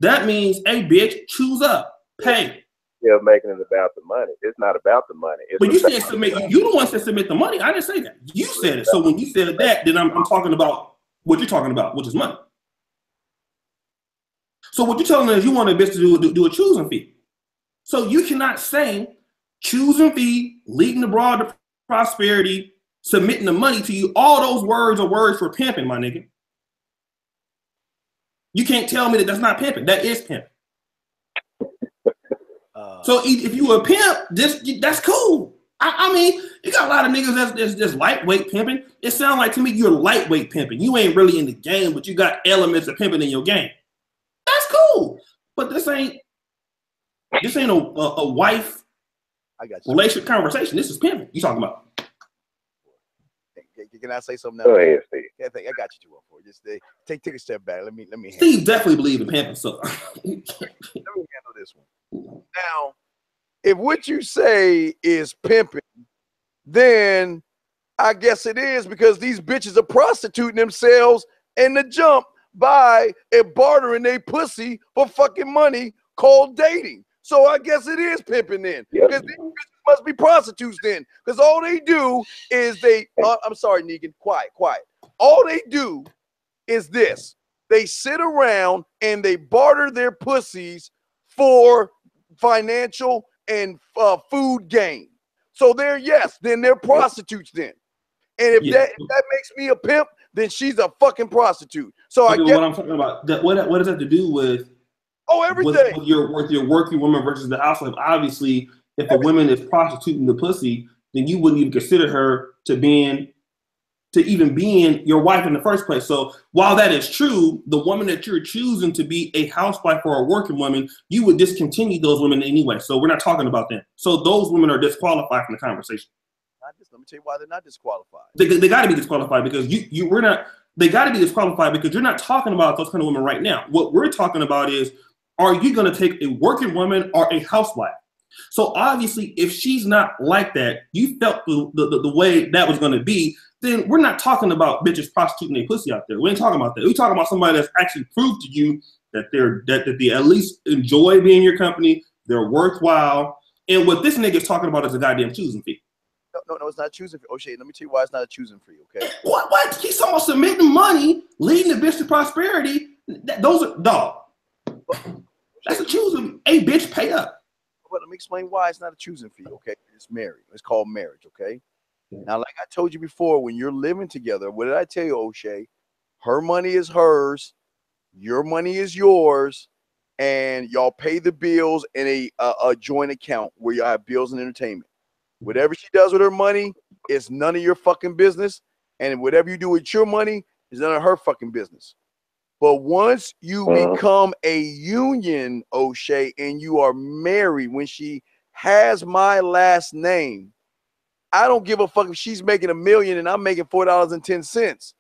That means, hey, bitch, choose up, pay. Yeah, making it about the money. It's not about the money. But you said submit. You the one that submit the money. I didn't say that. You said it. So when you said that, then I'm talking about what you're talking about, which is money. So what you're telling us, you want a bitch to do a choosing fee. So you cannot say choosing fee, leading the broad to prosperity, submitting the money to you. All those words are words for pimping, my nigga. You can't tell me that that's not pimping. That is pimping. So if you a pimp, that's cool. I mean, you got a lot of niggas that's just lightweight pimping. It sounds like to me you're lightweight pimping. You ain't really in the game, but you got elements of pimping in your game. That's cool. But this ain't a wife relationship conversation. This is pimping. You talking about? Can I say something now? Go ahead, Steve. I got you 214. Just take a step back. Let me. Steve definitely believes in pimping. So let me handle this one. Now, if what you say is pimping, then I guess it is, because these bitches are prostituting themselves in the jump by bartering their pussy for fucking money called dating. So I guess it is pimping then, because these bitches must be prostitutes then, because all they do is I'm sorry, Negan, quiet. All they do is this: they sit around and they barter their pussies for financial and food gain. So then they're prostitutes then. And if that makes me a pimp, then she's a fucking prostitute. So I get what I'm talking about. What does that have to do with? Everything. With your working woman versus the housewife. Obviously, if a woman is prostituting the pussy, then you wouldn't even consider her to even being your wife in the first place. So while that is true, the woman that you're choosing to be a housewife or a working woman, you would discontinue those women anyway. So we're not talking about them. So those women are disqualified from the conversation. Let me tell you why they're not disqualified. They got to be disqualified because we're not. They got to be disqualified because you're not talking about those kind of women right now. What we're talking about is, are you going to take a working woman or a housewife? So obviously, if she's not like that, you felt the way that was going to be, then we're not talking about bitches prostituting their pussy out there. We ain't talking about that. We're talking about somebody that's actually proved to you that they at least enjoy being in your company, they're worthwhile. And what this nigga is talking about is a goddamn choosing fee. No, it's not choosing fee. O'Shea, let me tell you why it's not a choosing fee, okay? What? He's talking about submitting money, leading the bitch to prosperity. Those are, dog. That's a choosing. Hey, bitch, pay up. But let me explain why it's not a choosing fee, okay? It's marriage. It's called marriage, okay? Now, like I told you before, when you're living together, what did I tell you, O'Shea? Her money is hers, your money is yours, and y'all pay the bills in a joint account where y'all have bills and entertainment. Whatever she does with her money is none of your fucking business, and whatever you do with your money is none of her fucking business. But once you become a union, O'Shea, and you are married, when she has my last name, I don't give a fuck if she's making $1 million and I'm making $4.10.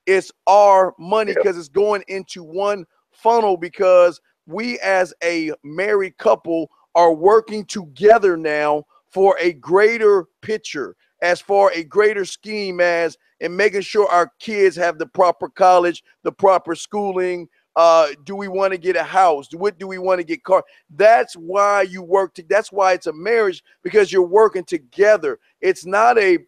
It's our money because it's going into one funnel, because we as a married couple are working together now for a greater picture, as for a greater scheme, as in making sure our kids have the proper college, the proper schooling. Do we want to get a house? What do we want to get car? That's why you work. That's why it's a marriage, because you're working together. It's not a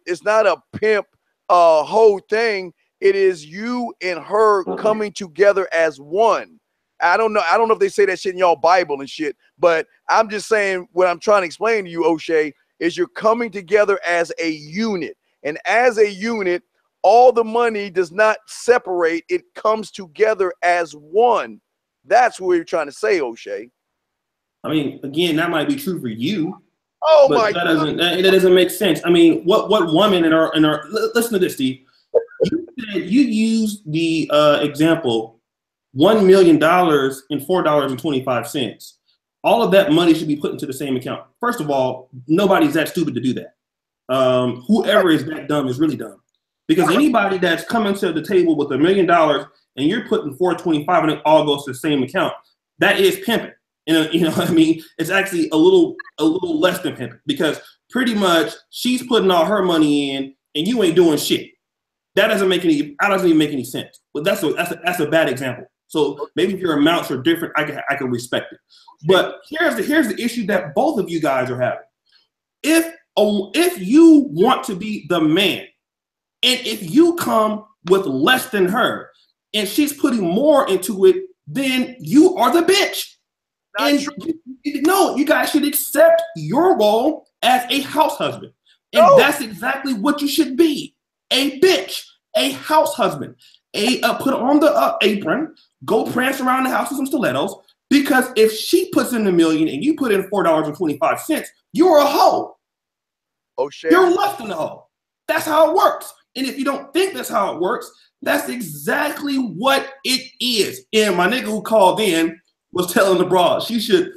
pimp whole thing. It is you and her coming together as one. I don't know if they say that shit in y'all Bible and shit, but I'm just saying what I'm trying to explain to you, O'Shea, is you're coming together as a unit. And as a unit, all the money does not separate. It comes together as one. That's what you're trying to say, O'Shea. I mean, again, that might be true for you. Oh but my that God. that doesn't make sense. I mean, what woman in our listen to this, Steve. You used the example $1 million and $4.25. All of that money should be put into the same account. First of all, nobody's that stupid to do that. Whoever is that dumb is really dumb. Because anybody that's coming to the table with $1 million and you're putting $4.25 and it all goes to the same account, that is pimping. And you know what I mean? It's actually a little less than pimping, because pretty much she's putting all her money in and you ain't doing shit. That doesn't even make any sense. But that's a bad example. So maybe if your amounts are different, I can respect it. But here's the issue that both of you guys are having. If you want to be the man, and if you come with less than her, and she's putting more into it, then you are the bitch. And you guys should accept your role as a house husband. And that's exactly what you should be. A bitch, a house husband, put on the apron, go prance around the house with some stilettos, because if she puts in $1 million and you put in $4.25, you're a hoe. O'Shea. You're less than a hoe. That's how it works. And if you don't think that's how it works, that's exactly what it is. And my nigga who called in was telling the broad she should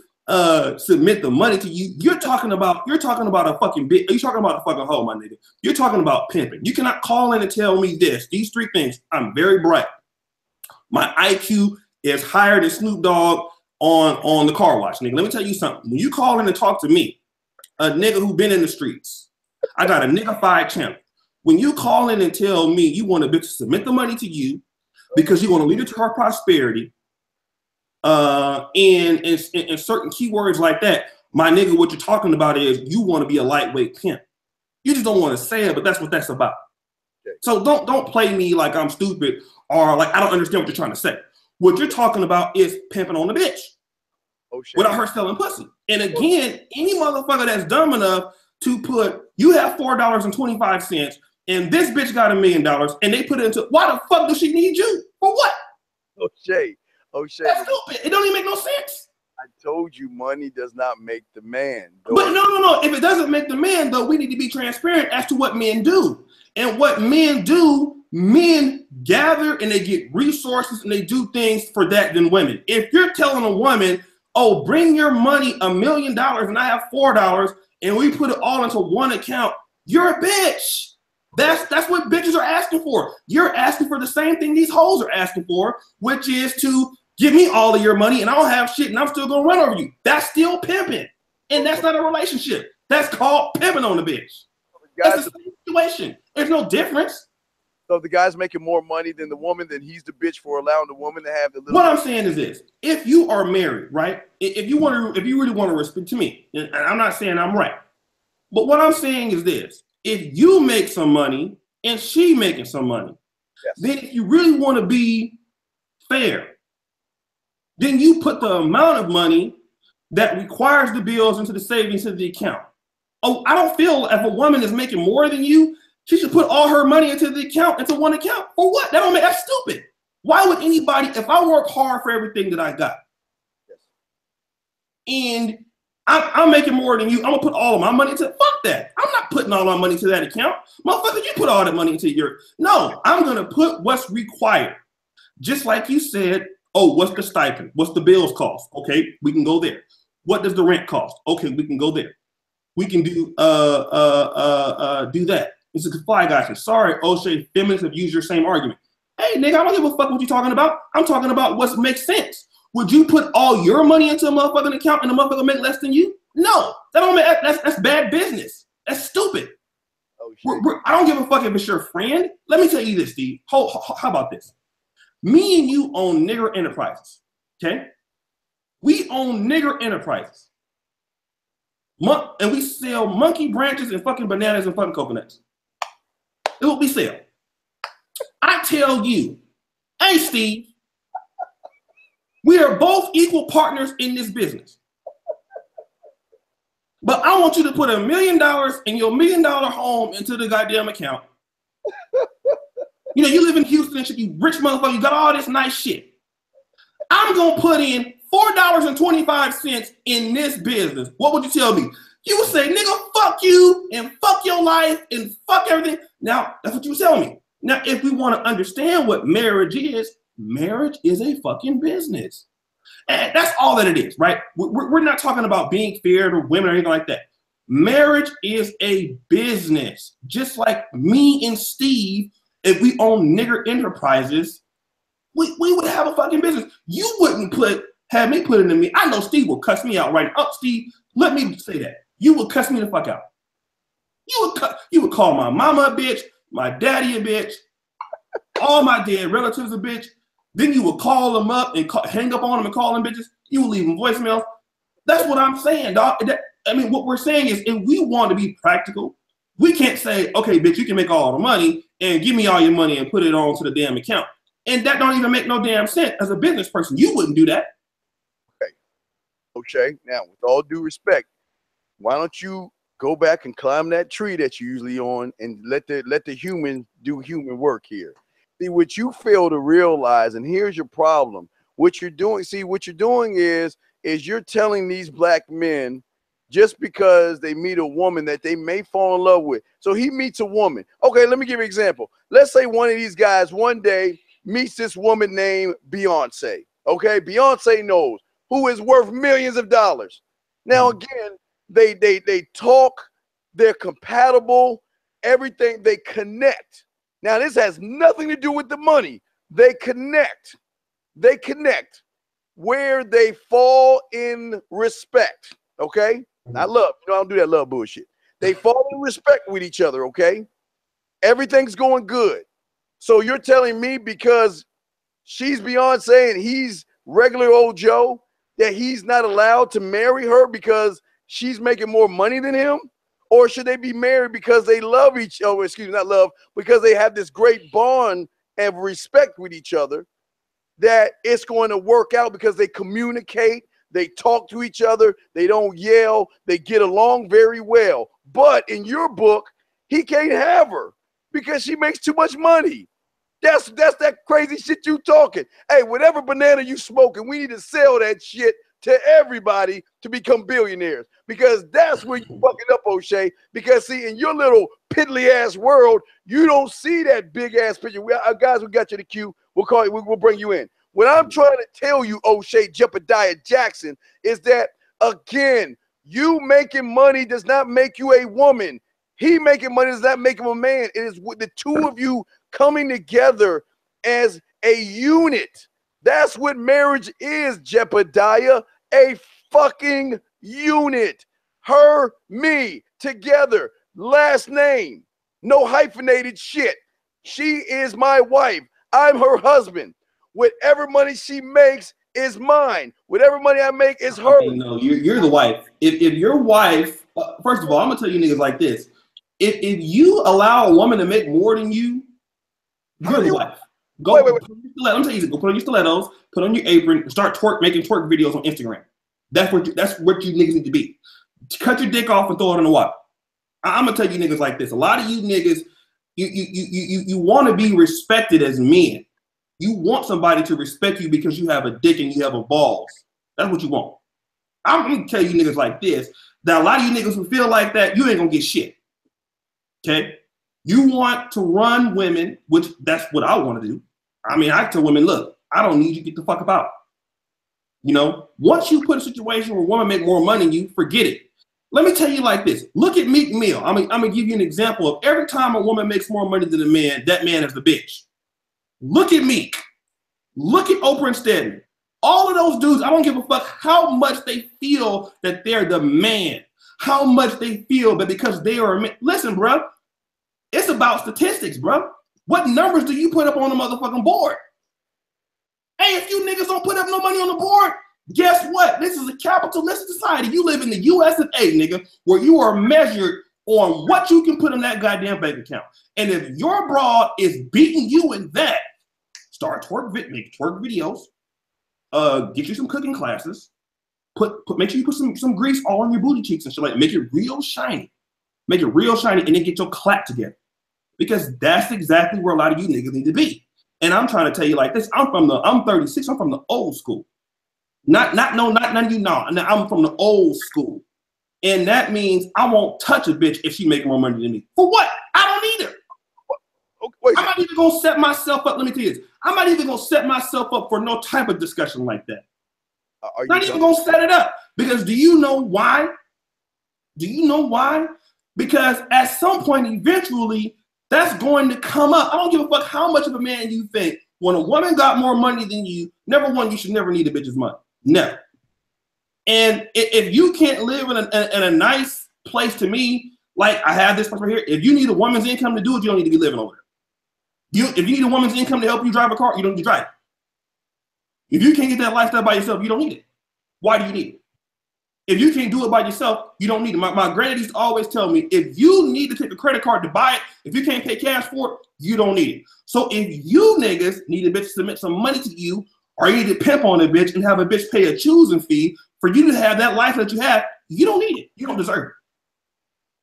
submit the money to you. You're talking about a fucking bitch. You're talking about a fucking hoe, my nigga. You're talking about pimping. You cannot call in and tell me these three things. I'm very bright. My IQ is higher than Snoop Dogg on the car wash, nigga. Let me tell you something. When you call in and talk to me, a nigga who been in the streets, I got a nigga-fied channel. When you call in and tell me you want a bitch to submit the money to you because you want to lead it to her prosperity, and certain keywords like that, my nigga, what you're talking about is you want to be a lightweight pimp. You just don't want to say it, but that's what that's about. Okay. So don't play me like I'm stupid or like I don't understand what you're trying to say. What you're talking about is pimping on the bitch without her selling pussy. And again, any motherfucker that's dumb enough to put, you have $4.25 and this bitch got $1 million and they put it into, why the fuck does she need you? For what? O'Shea. That's stupid. It don't even make no sense. I told you money does not make the man. But no. If it doesn't make the man, though, we need to be transparent as to what men do. And what men do, men gather and they get resources and they do things for that than women. If you're telling a woman, oh, bring your money $1 million and I have $4 and we put it all into one account, you're a bitch. That's what bitches are asking for. You're asking for the same thing these hoes are asking for, which is to give me all of your money and I don't have shit and I'm still gonna run over you. That's still pimping. And that's not a relationship. That's called pimping on the bitch. That's the same situation. There's no difference. So if the guy's making more money than the woman, then he's the bitch for allowing the woman to have the little. What I'm saying is this: if you are married, right? If you really want to respect to me, and I'm not saying I'm right, but what I'm saying is this: if you make some money and she making some money, then if you really want to be fair, then you put the amount of money that requires the bills into the savings into the account. Oh, I don't feel if a woman is making more than you, she should put all her money into the account, into one account. For what? That's stupid. Why would anybody, if I work hard for everything that I got, and I'm making more than you, I'm gonna put all of my money into, fuck that. I'm not putting all my money to that account. Motherfucker, you put all that money into your, no, I'm gonna put what's required. Just like you said, oh, what's the stipend? What's the bills cost? Okay, we can go there. What does the rent cost? Okay, we can go there. We can do that. It's a fly guy. Sorry, O'Shea, feminists have used your same argument. Hey, nigga, I don't give a fuck what you're talking about. I'm talking about what makes sense. Would you put all your money into a motherfucking account and the motherfucker make less than you? No, that don't make, that's bad business. That's stupid. I don't give a fuck if it's your friend. Let me tell you this, Steve. How about this? Me and you own nigger enterprises, okay? We own nigger enterprises. And we sell monkey branches and fucking bananas and fucking coconuts. It what we sell. I tell you, hey, Steve, we are both equal partners in this business. But I want you to put $1 million in your $1 million home into the goddamn account. You know, you live in Houston and shit, you rich motherfucker, you got all this nice shit. I'm going to put in $4.25 in this business. What would you tell me? You would say, nigga, fuck you and fuck your life and fuck everything. Now, that's what you would tell me. Now, if we want to understand what marriage is a fucking business. And that's all that it is, right? We're not talking about being fair to women or anything like that. Marriage is a business. Just like me and Steve, if we own nigger enterprises, we would have a fucking business. You wouldn't have me put into me. I know Steve will cuss me out right up. Steve, let me say that. You would cuss me the fuck out. You would call my mama a bitch, my daddy a bitch, all my dead relatives a bitch. Then you would call them up and hang up on them and call them bitches. You would leave them voicemails. That's what I'm saying, dog. I mean, what we're saying is if we want to be practical, we can't say, okay, bitch, you can make all the money and give me all your money and put it on to the damn account. And that don't even make no damn sense. As a business person, you wouldn't do that. Okay. Now, with all due respect, why don't you go back and climb that tree that you're usually on and let the human do human work here? See, what you fail to realize, and here's your problem. What you're doing is you're telling these black men just because they meet a woman that they may fall in love with. So he meets a woman. Okay, let me give you an example. Let's say one of these guys one day meets this woman named Beyonce. Okay, Beyonce knows who is worth millions of dollars. Now, again, they talk, they're compatible, everything, they connect. Now, this has nothing to do with the money. They connect. They connect where they fall in respect, okay? Not love. You know, I don't do that love bullshit. They fall in respect with each other, okay? Everything's going good. So you're telling me because she's Beyonce and he's regular old Joe that he's not allowed to marry her because she's making more money than him? Or should they be married because they love each other? Excuse me, not love, because they have this great bond and respect with each other that it's going to work out because they communicate, they talk to each other, they don't yell, they get along very well. But in your book, he can't have her because she makes too much money. That's that crazy shit you talking. Hey, whatever banana you smoking, we need to sell that shit to everybody to become billionaires, because that's where you fucking up, O'Shea. Because see, in your little piddly ass world, you don't see that big ass picture. Guys, we got you the queue. We'll call you. We'll bring you in. What I'm trying to tell you, O'Shea Jebediah Jackson, is that again, you making money does not make you a woman. He making money does not make him a man. It is with the two of you coming together as a unit. That's what marriage is, Jebediah. A fucking unit. Her, me, together. Last name. No hyphenated shit. She is my wife. I'm her husband. Whatever money she makes is mine. Whatever money I make is hers. No, you're the wife. If your wife, first of all, I'm going to tell you niggas like this. If you allow a woman to make more than you, you're the wife. Go, wait. Let me tell you, go put on your stilettos, put on your apron, and start making twerk videos on Instagram. That's what you niggas need to be. Cut your dick off and throw it in the water. I'm gonna tell you niggas like this. A lot of you niggas, you want to be respected as men. You want somebody to respect you because you have a dick and you have a balls. That's what you want. I'm gonna tell you niggas like this. That a lot of you niggas who feel like that, you ain't gonna get shit. Okay? You want to run women, which that's what I want to do. I mean, I tell women, look, I don't need you, get the fuck about. You know, once you put a situation where a woman make more money than you, forget it. Let me tell you like this. Look at Meek Mill. I'm gonna give you an example of every time a woman makes more money than a man, that man is the bitch. Look at Meek. Look at Oprah and Stedman. All of those dudes, I don't give a fuck how much they feel that they're the man, how much they feel that because they are a man. Listen, bro, it's about statistics, bro. What numbers do you put up on the motherfucking board? Hey, if you niggas don't put up no money on the board, guess what? This is a capitalistic society. You live in the US of A, nigga, where you are measured on what you can put in that goddamn bank account. And if your broad is beating you in that, start make twerk videos, get you some cooking classes, make sure you put some grease all on your booty cheeks and shit like that. Make it real shiny. Make it real shiny and then get your clap together. Because that's exactly where a lot of you niggas need to be. And I'm trying to tell you like this, I'm 36, I'm from the old school. Not none of you know. I'm from the old school. And that means I won't touch a bitch if she make more money than me. For what? I don't either. I'm not even gonna set myself up. Let me tell you this. I'm not even gonna set myself up for no type of discussion like that. Not even gonna set it up. Because do you know why? Do you know why? Because at some point, eventually, that's going to come up. I don't give a fuck how much of a man you think. When a woman got more money than you, number one, you should never need a bitch's money. Never. And if you can't live in a nice place, to me, like I have this place right here, if you need a woman's income to do it, you don't need to be living over there. If you need a woman's income to help you drive a car, you don't need to drive it. If you can't get that lifestyle by yourself, you don't need it. Why do you need it? If you can't do it by yourself, you don't need it. My granddad used to always tell me, if you need to take a credit card to buy it, if you can't pay cash for it, you don't need it. So if you niggas need a bitch to submit some money to you, or you need to pimp on a bitch and have a bitch pay a choosing fee for you to have that life that you have, you don't need it. You don't deserve it.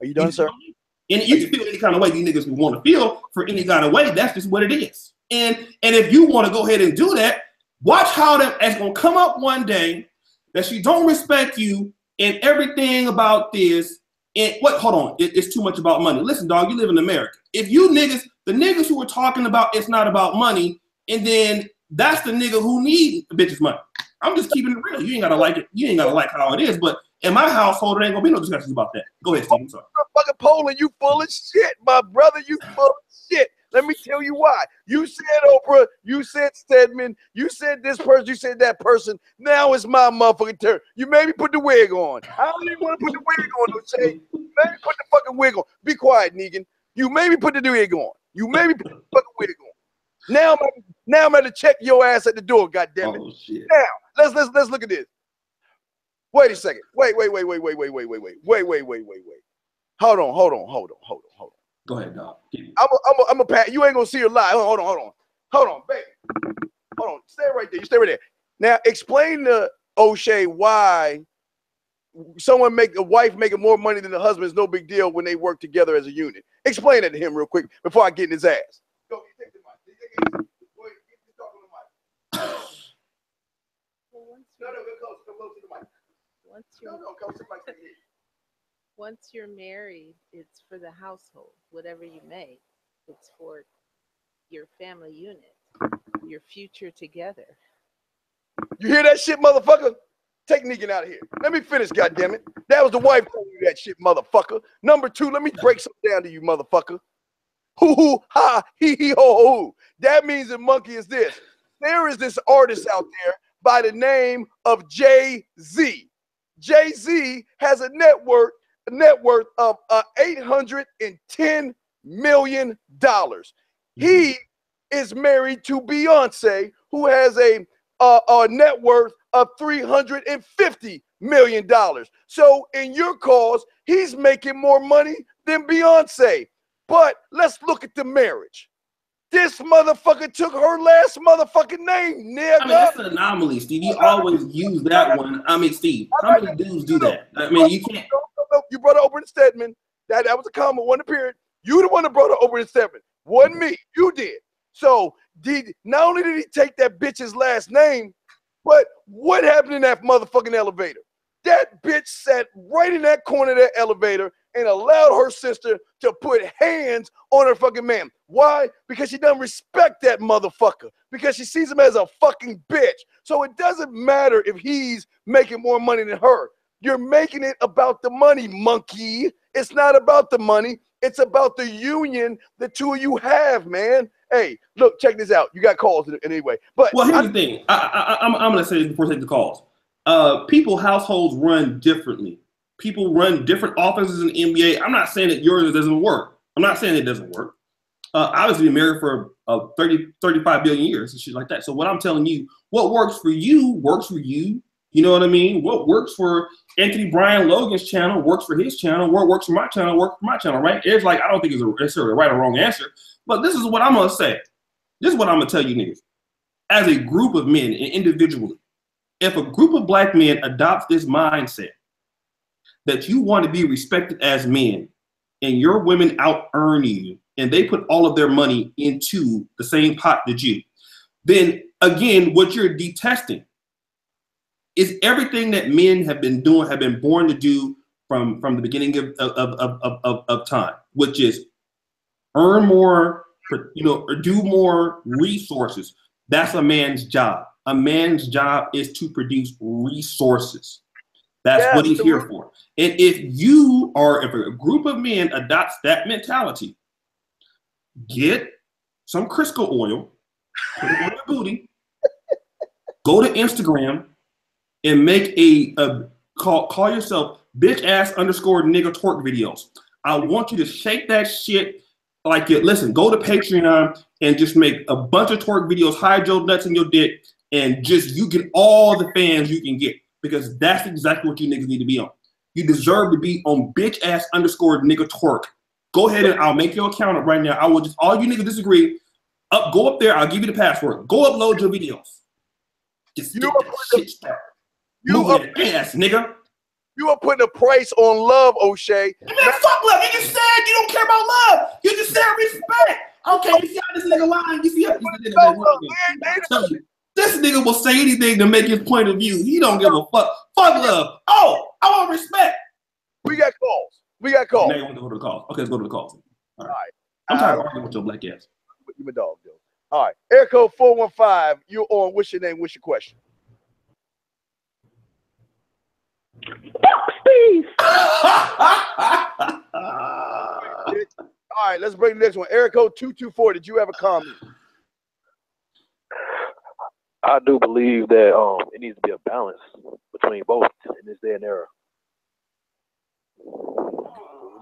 Are you done, sir? And you can feel any kind of way you niggas want to feel for any kind of way. That's just what it is. And if you want to go ahead and do that, watch how that's going to come up one day that she don't respect you and everything about this. And hold on, it's too much about money. Listen, dog, you live in America. If you niggas, the niggas who were talking about it's not about money, and then that's the nigga who need the bitch's money. I'm just keeping it real. You ain't gotta like it. You ain't gotta like how it is. But in my household, there ain't gonna be no discussions about that. Go ahead, Steve. Fucking Poland, you full of shit, my brother. You full of shit. Let me tell you why. You said Oprah, you said Stedman, you said this person, you said that person. Now it's my motherfucking turn. You made me put the wig on. I don't even want to put the wig on, no shade. You made me put the fucking wig on. Be quiet, Negan. You made me put the wig on. You made me put the fucking wig on. Now I'm gonna check your ass at the door, goddammit. Oh, shit. Now, let's look at this. Wait a second. Wait. Hold on. Go ahead, dog. I'm a pat. You ain't gonna see her live. Hold on, baby. Hold on. Stay right there. You stay right there. Now explain to O'Shea why a wife making more money than the husband is no big deal when they work together as a unit. Explain that to him real quick before I get in his ass. Go, take the mic. Go ahead, get talk on the mic. No, come close to the mic. Come to the mic. Once you're married, it's for the household. Whatever you make, it's for your family unit, your future together. You hear that shit, motherfucker? Take Negan out of here. Let me finish, goddammit. That was the wife telling you that shit, motherfucker. Number two, let me break something down to you, motherfucker. Hoo, ha, hee, ho, ho. That means the monkey is this. There is this artist out there by the name of Jay-Z. Jay-Z has a net worth of $810 million. He is married to Beyonce, who has a net worth of $350 million. So in your cause, he's making more money than Beyonce. But let's look at the marriage. This motherfucker took her last motherfucking name, nigga. I mean, that's an anomaly, Steve. You always use that one. I mean, Steve, how many dudes do that? I mean, you can't. No, you brought up Oprah and Stedman. That was a comment, one period. You the one that brought up Oprah and Stedman. Wasn't me. You did. So not only did he take that bitch's last name, but what happened in that motherfucking elevator? That bitch sat right in that corner of that elevator and allowed her sister to put hands on her fucking man. Why? Because she doesn't respect that motherfucker. Because she sees him as a fucking bitch. So it doesn't matter if he's making more money than her. You're making it about the money, monkey. It's not about the money. It's about the union the two of you have, man. Hey, look, check this out. You got calls anyway. But well, here's the thing. I'm going to say this before I take the calls. People, households run differently. People run different offices in the NBA. I'm not saying that yours doesn't work. I'm not saying it doesn't work. Obviously, been married for 35 billion years and shit like that. So what I'm telling you, what works for you works for you. You know what I mean? What works for Anthony Brian Logan's channel works for his channel. What works for my channel works for my channel, right? It's like, I don't think it's necessarily a right or wrong answer, but this is what I'm going to say. This is what I'm going to tell you niggas. As a group of men and individually, if a group of black men adopts this mindset that you want to be respected as men and your women out earn you and they put all of their money into the same pot that you, then again, what you're detesting is everything that men have been doing, have been born to do from the beginning of time, which is earn more, you know, or do more resources. That's a man's job. A man's job is to produce resources. That's what he's here for. And if a group of men adopts that mentality, get some Crisco oil, put it on your booty, go to Instagram, and make call yourself bitch ass underscore nigga twerk videos. I want you to shake that shit like it. Listen, go to Patreon and just make a bunch of twerk videos, hide your nuts in your dick, and just you get all the fans you can get, because that's exactly what you niggas need to be on. You deserve to be on bitch ass underscore nigga twerk. Go ahead and I'll make your account up right now. I will just, all you niggas disagree, go up there, I'll give you the password. Go upload your videos. Just get that shit started. Move your ass, nigga. You are putting a price on love, O'Shea. Man, fuck love. You just said you don't care about love. You just said respect. Okay, you see how this nigga lying? You see how this nigga this nigga will say anything to make his point of view. He don't give a fuck. Fuck love. Oh, I want respect. We got calls. We got calls. Now you want to go to the calls. Okay, let's go to the calls. All right. I'm tired of arguing with your black ass. You my dog, dude. All right. Air code 415. You're on. What's your name? What's your question? Steve. All right, let's bring the next one. Area code 224. Did you have a comment? I do believe that it needs to be a balance between both in this day and era.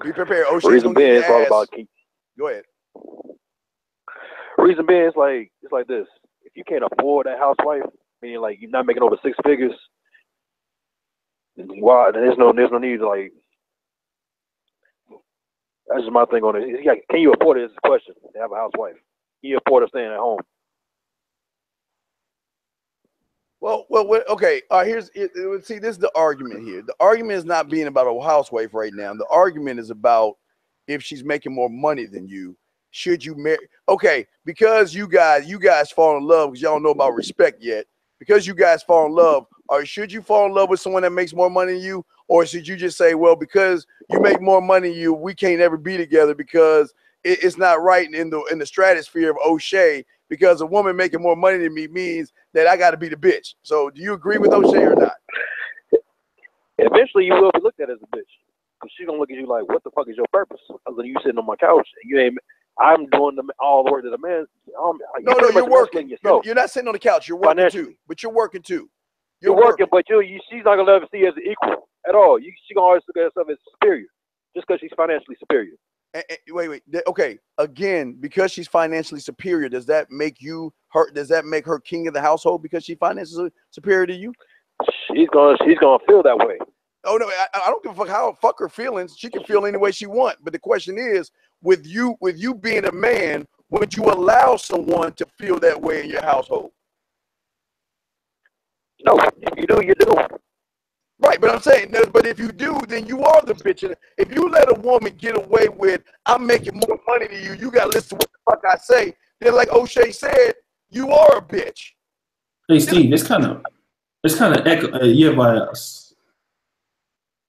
Be prepared. Reason being, it's all about keep. Go ahead. Reason being, it's like this. If you can't afford that housewife, meaning like you're not making over 6 figures, why? There's no need to like. That's just my thing on it. Yeah, can you afford it? Is the question. To have a housewife, can you afford to staying at home? Well, okay. See, this is the argument here. The argument is not being about a housewife right now. The argument is about if she's making more money than you, should you marry? Okay, because you guys fall in love because y'all don't know about respect yet. Because you guys fall in love, or should you fall in love with someone that makes more money than you, or should you just say, well, because you make more money than you, we can't ever be together because it's not right in the stratosphere of O'Shea? Because a woman making more money than me means that I got to be the bitch. So, do you agree with O'Shea or not? Eventually, you will be looked at as a bitch because she's gonna look at you like, "What the fuck is your purpose?" Other than you sitting on my couch, and you ain't. I'm doing all the work that a man. No, you're working. You're not sitting on the couch. You're working too. But you're working too. You're working, but she's not gonna ever see you as an equal at all. She gonna always look at herself as superior, just because she's financially superior. Wait. Okay. Again, because she's financially superior, does that make you her? Does that make her king of the household because she's financially superior to you? She's gonna feel that way. Oh no, I don't give a fuck fuck her feelings. She can feel any way she wants. But the question is, with you being a man, would you allow someone to feel that way in your household? No, if you do, you do. Right, but I'm saying, but if you do, then you are the bitch. If you let a woman get away with, I'm making more money than you, you got to listen to what the fuck I say, then like O'Shea said, you are a bitch. Hey, Steve, it's kind of echo.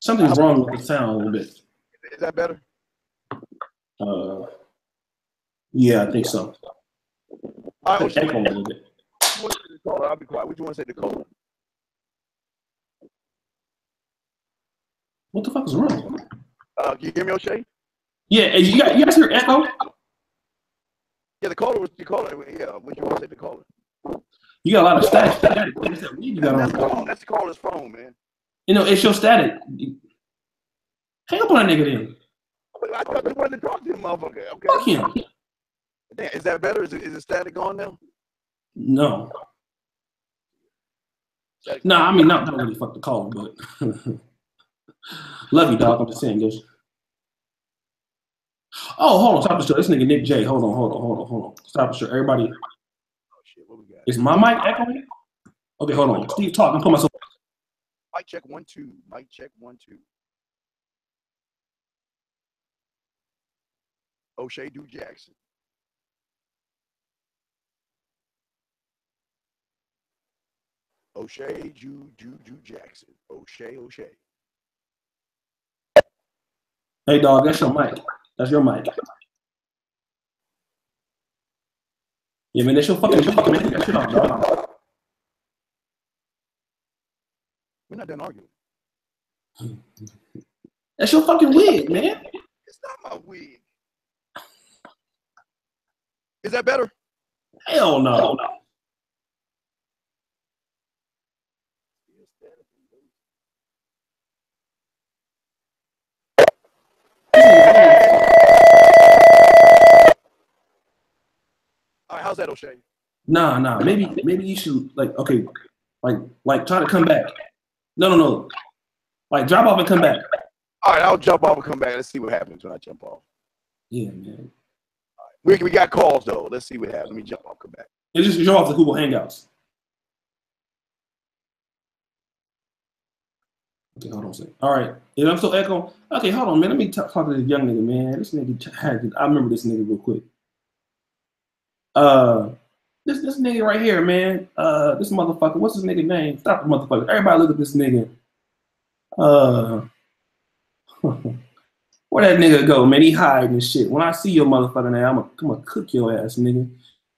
Something's wrong with the sound a little bit. Is that better? Yeah, I think so. All right, Echo a little bit. I'll be quiet. What you want to say to caller? What the fuck is wrong? Can you hear me, O'Shea? Yeah, you guys hear echo? Yeah, the caller was the caller. Yeah, what you want to say to caller? You got a lot of static. That's the caller's phone, man. You know, it's your static. Hang up on that nigga then. I thought you wanted to talk to him, motherfucker. Okay. Fuck him. Damn, is that better? Is it static gone now? No. No, I mean, not really fuck the caller, but love you, dog. I'm just saying, guys. Oh, hold on. Stop the show. This nigga Nick J. Hold on. Stop the show. Everybody. Oh, shit. What we got? Is my mic echoing? Okay, hold on. Steve, talk. I'm putting myself. Mic check 1 2. Mic check 1 2. O'Shea Do Jackson. O'Shea Do Jackson. O'Shea. Hey, dog. That's your mic. That's your mic. Yeah, man. That's your fucking mic, man. That shit on, dog. We're not done arguing. That's your fucking wig, man. It's not my wig. Is that better? Hell no. All right, how's that, O'Shea? Nah. Maybe you should like try to come back. No. Like drop off and come back. All right, I'll jump off and come back. Let's see what happens when I jump off. Yeah, man. All right. We got calls though. Let's see what happens. Let me jump off, come back. And just show off the Google Hangouts. Okay, hold on a second. All right. And I'm still echoing. Okay, hold on, man. Let me talk to this young nigga, man. This nigga had I remember this nigga real quick. This nigga right here, man. This motherfucker. What's his nigga name? Stop the motherfucker. Everybody look at this nigga. Where that nigga go, man? He hiding and shit. When I see your motherfucker now, I'm gonna cook your ass, nigga.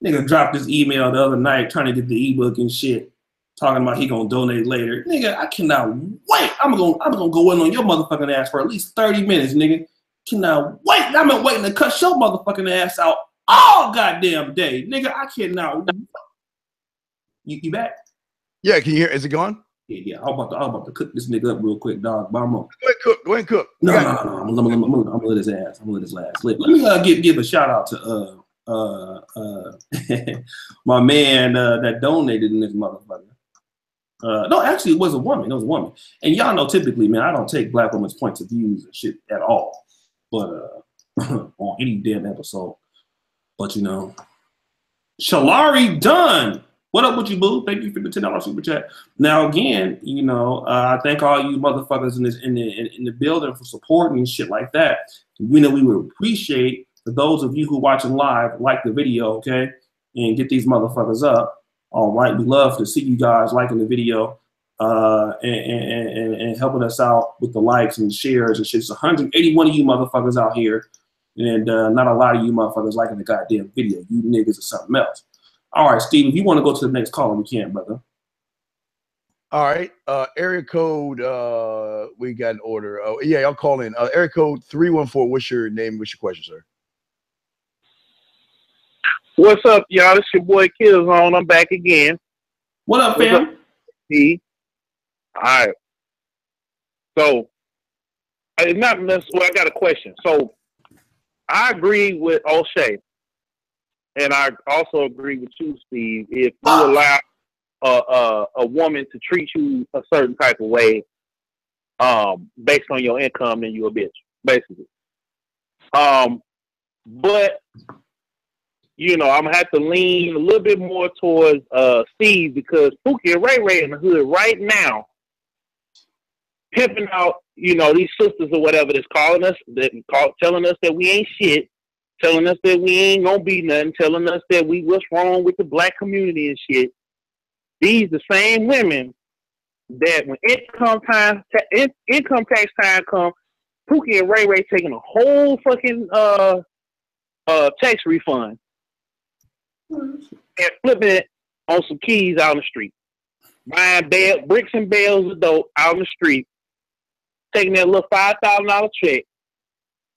Nigga dropped this email the other night trying to get the ebook and shit, talking about he gonna donate later. Nigga, I cannot wait. I'm gonna go in on your motherfucking ass for at least 30 minutes, nigga. Cannot wait. I've been waiting to cut your motherfucking ass out all goddamn day, nigga. I cannot. You back? Yeah, can you hear? Is it gone? Yeah. I'm about to cook this nigga up real quick, dog. But I'm gonna go ahead and cook. No. I'm gonna let his ass. Let me give a shout out to my man that donated in this motherfucker. No, actually, it was a woman. And y'all know typically, man, I don't take black women's points of views and shit at all. But on any damn episode. But you know, Shalari Dunn. What up with you, boo? Thank you for the $10 super chat. Now again, you know, I thank all you motherfuckers in the building for supporting and shit like that. You know, we would appreciate for those of you who watching live, like the video, okay, and get these motherfuckers up. All right, we love to see you guys liking the video and helping us out with the likes and shares and shit. It's 181 of you motherfuckers out here, and not a lot of you motherfuckers liking the goddamn video. You niggas are something else. All right, Steve, if you want to go to the next caller, we can, brother. All right. Area code, we got an order. Oh, yeah, I'll call in. Area code 314. What's your name? What's your question, sir? What's up, y'all? It's your boy Killzone. I'm back again. What up, fam? All right. So, it's not necessarily, I got a question. So, I agree with O'Shea. And I also agree with you, Steve. If you allow a woman to treat you a certain type of way, based on your income, then you a bitch, basically. But you know, I'm gonna have to lean a little bit more towards Steve because Pookie and Ray Ray in the hood right now, pimping out, you know, these sisters or whatever that's calling us, telling us that we ain't shit. Telling us that we ain't gonna be nothing, telling us that what's wrong with the black community and shit. These the same women that when income tax time come, Pookie and Ray Ray taking a whole fucking tax refund and flipping it on some keys out on the street. Buying bricks and bales of dope out on the street, taking that little $5,000 check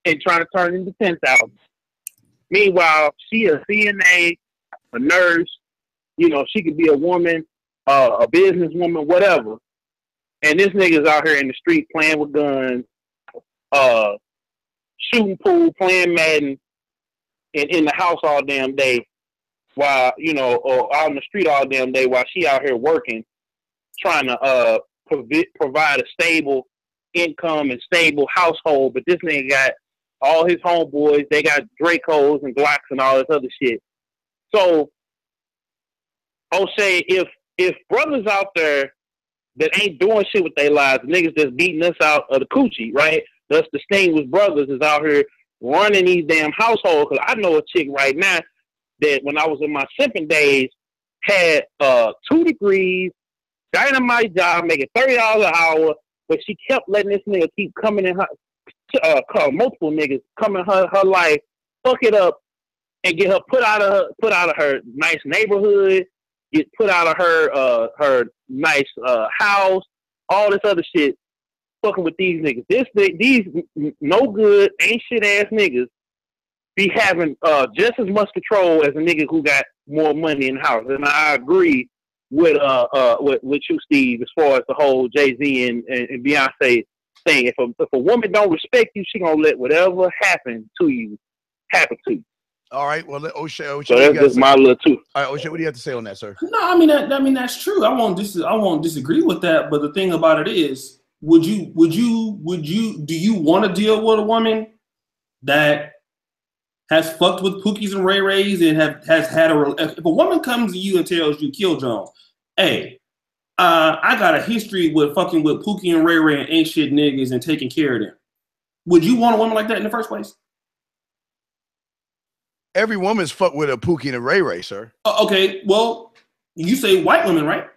and trying to turn it into $10,000. Meanwhile, she a CNA, a nurse, you know, she could be a woman, a businesswoman, whatever. And this nigga's out here in the street playing with guns, shooting pool, playing Madden, and in the house all damn day, while, you know, or out on the street all damn day while she out here working, trying to provide a stable income and stable household. But this nigga got all his homeboys, they got Dracos and Glocks and all this other shit. So, O'Shea, if brothers out there that ain't doing shit with their lives, niggas that's beating us out of the coochie, right? Thus distinguished brothers is out here running these damn households. Because I know a chick right now that when I was in my simping days had 2 degrees, dynamite job, making $30 an hour, but she kept letting this nigga keep coming in her, multiple niggas come in her life, fuck it up, and get her put out of her nice neighborhood, get put out of her nice house, all this other shit, fucking with these niggas. These no good, ain't shit ass niggas be having just as much control as a nigga who got more money in the house. And I agree with you, Steve, as far as the whole Jay-Z and Beyonce thing. If a woman don't respect you, she gonna let whatever happen to you happen to you. All right. Well, O'Shea. So that's just my little two. All right, O'Shea, what do you have to say on that, sir? No, I mean that's true. I won't disagree with that. But the thing about it is, do you want to deal with a woman that has fucked with Pookies and Ray Rays and has had if a woman comes to you and tells you, Kill Jones, hey, I got a history with fucking with Pookie and Ray Ray and ain't shit niggas and taking care of them. Would you want a woman like that in the first place? Every woman's fucked with a Pookie and a Ray Ray, sir. Okay, well, you say white women, right?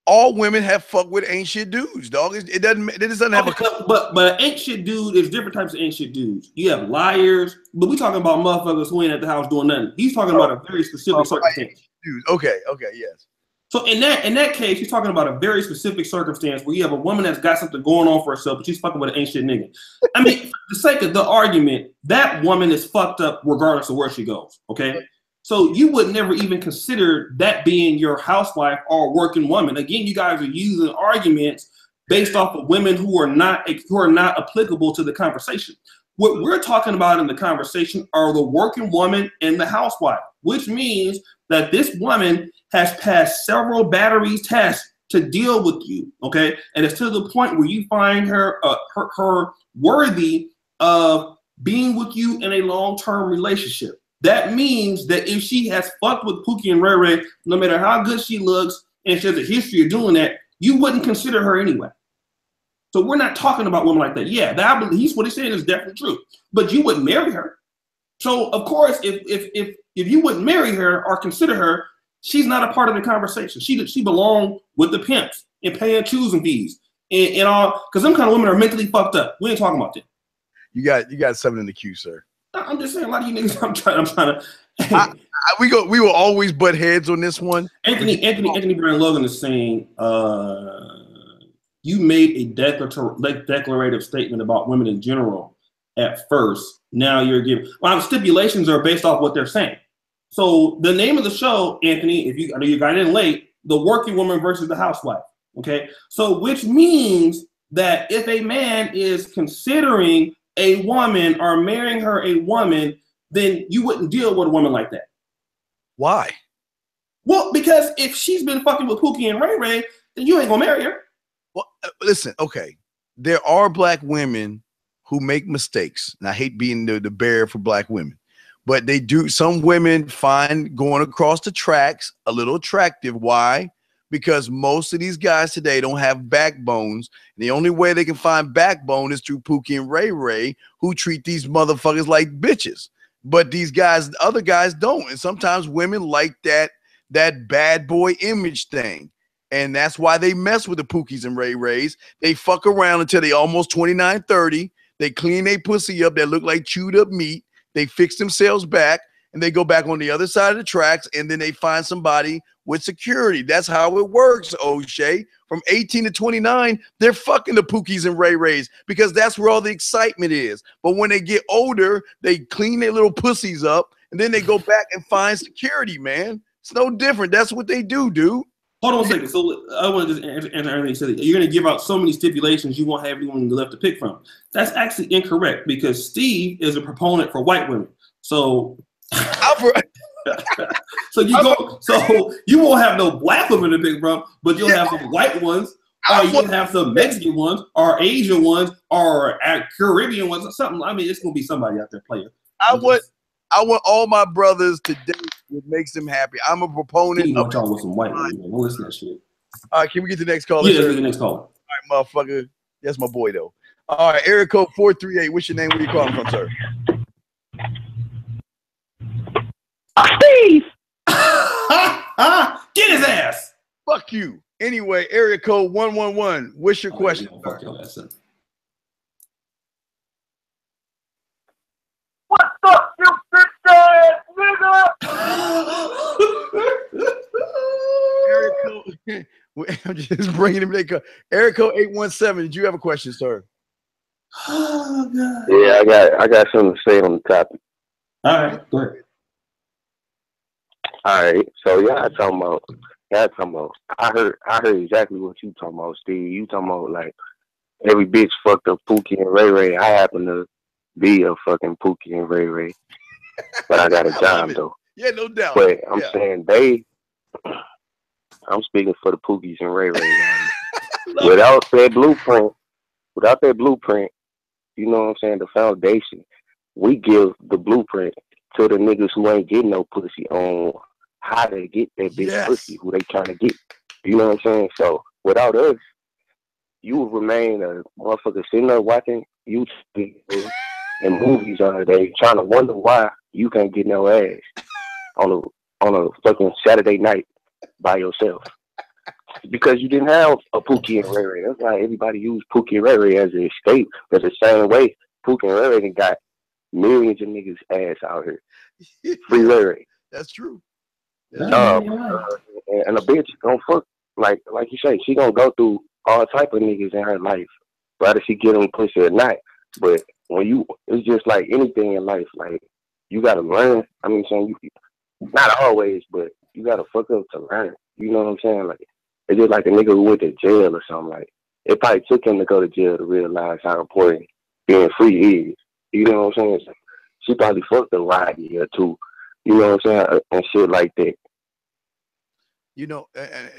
All women have fucked with ain't shit dudes, dog. It doesn't have a. But ain't shit dude is different types of ain't shit dudes. You have liars, but we talking about motherfuckers who ain't at the house doing nothing. He's talking about a very specific circumstance. Okay, yes. So in that case, he's talking about a very specific circumstance where you have a woman that's got something going on for herself, but she's fucking with an ain't shit nigga. I mean, for the sake of the argument, that woman is fucked up regardless of where she goes. Okay. So you would never even consider that being your housewife or working woman. Again, you guys are using arguments based off of women who are not applicable to the conversation. What we're talking about in the conversation are the working woman and the housewife, which means that this woman has passed several battery tests to deal with you, okay? And it's to the point where you find her worthy of being with you in a long-term relationship. That means that if she has fucked with Pookie and Ray Ray, no matter how good she looks, and she has a history of doing that, you wouldn't consider her anyway. So we're not talking about women like that. Yeah, what he's saying is definitely true. But you wouldn't marry her. So of course, if you wouldn't marry her or consider her, she's not a part of the conversation. She belongs with the pimps and paying choosing fees and all, because them kind of women are mentally fucked up. We ain't talking about that. You got something in the queue, sir. I'm just saying, a lot of you niggas. I'm trying to. We will always butt heads on this one. Anthony Brown Logan is saying, you made a declarative statement about women in general at first. Now you're giving. Well, stipulations are based off what they're saying. So the name of the show, Anthony, I know you got in late, the working woman versus the housewife. Okay, so which means that if a man is considering a woman or marrying her a woman, then you wouldn't deal with a woman like that. Why? Well, because if she's been fucking with Pookie and Ray Ray, then you ain't gonna marry her. Well, listen, okay. There are black women who make mistakes, and I hate being the bearer for black women, but they do. Some women find going across the tracks a little attractive. Why? Because most of these guys today don't have backbones. And the only way they can find backbone is through Pookie and Ray Ray, who treat these motherfuckers like bitches. But these guys, other guys don't. And sometimes women like that bad boy image thing. And that's why they mess with the Pookies and Ray Rays. They fuck around until they almost 29, 30. They clean their pussy up that look like chewed up meat. they fix themselves back, and they go back on the other side of the tracks, and then they find somebody with security. That's how it works, O'Shea. From 18 to 29, they're fucking the Pookies and Ray Rays because that's where all the excitement is. But when they get older, they clean their little pussies up, and then they go back and find security, man. It's no different. That's what they do, dude. Hold on a second. So I want to just answer everything you said. You're going to give out so many stipulations you won't have anyone left to pick from. That's actually incorrect because Steve is a proponent for white women. So so you won't have no black women to pick from, but you'll have some white ones, or you'll have some Mexican ones, or Asian ones, or Caribbean ones, or something. I mean, it's going to be somebody out there playing. I want all my brothers to date what makes them happy. I'm a proponent. You want y'all with some white women, man. Don't listen to that shit. All right, can we get the next caller? Yeah, let's get the next caller. All right, motherfucker. That's my boy, though. All right, area code 438. What's your name? Where you calling from, sir? Steve! Get his ass! Fuck you. Anyway, area code 111. What's your question? Fuck your ass up. What's up, you bitch ass nigga? I'm just bringing him. Area code 817. Did you have a question, sir? Oh, God. Yeah, I got something to say on the topic. All right, go ahead. All right, so y'all talking about. I heard exactly what you talking about, Steve. You talking about like every bitch fucked up Pookie and Ray Ray. I happen to be a fucking Pookie and Ray Ray, but I got a job though. Yeah, no doubt. But I'm saying I'm speaking for the Pookies and Ray Ray. Without that blueprint, you know what I'm saying, the foundation, we give the blueprint to the niggas who ain't getting no pussy on how to get that big pussy, who they trying to get. You know what I'm saying? So without us, you would remain a motherfucker sitting there watching YouTube and movies all day, trying to wonder why you can't get no ass on a fucking Saturday night by yourself. Because you didn't have a Pookie and Ray Ray. That's why everybody used Pookie and Ray Ray as an escape. Because the same way Pookie and Ray Ray got millions of niggas ass out here. Free Ray Ray. That's true. And a bitch gonna fuck like you say, she gonna go through all type of niggas in her life, whether she get them pussy or not. But when it's just like anything in life, like you gotta learn. I mean, saying you not always, but you gotta fuck up to learn. You know what I'm saying? Like it's just like a nigga who went to jail or something. Like it probably took him to go to jail to realize how important being free is. You know what I'm saying? So she probably fucked a ride or two. You know what I'm saying? And shit like that. You know,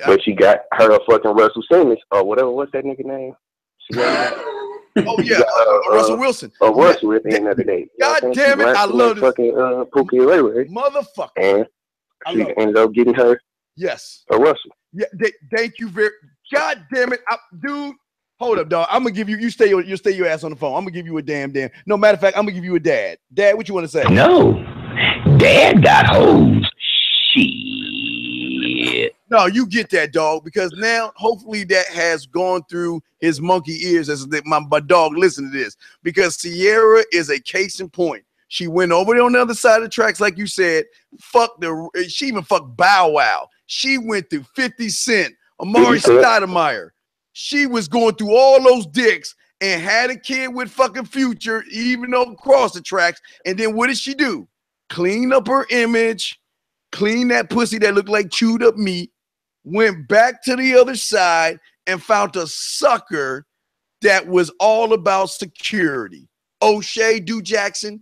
but she got her a fucking Russell Simmons or whatever. What's that nigga name? Oh yeah, Russell Wilson. Russell at the end of the day. God damn it, I love this fucking Pookie Ray Ray, motherfucker. And she ended up getting her. Yes. A Russell. Yeah. Thank you very. God damn it, dude. Hold up, dog. I'm gonna give you. You stay your ass on the phone. I'm gonna give you a damn. No, matter of fact, I'm gonna give you a dad. Dad, what you want to say? No, Dad got hoes. Shit. No, you get that, dog, because now hopefully that has gone through his monkey ears as my dog listen to this, because Sierra is a case in point. She went over there on the other side of the tracks, like you said. She even fucked Bow Wow. She went through 50 Cent, Amari Stoudemire. She was going through all those dicks and had a kid with fucking Future, even though across the tracks. And then what did she do? Clean up her image, clean that pussy that looked like chewed up meat, went back to the other side and found a sucker that was all about security. O'Shea, Duke Jackson,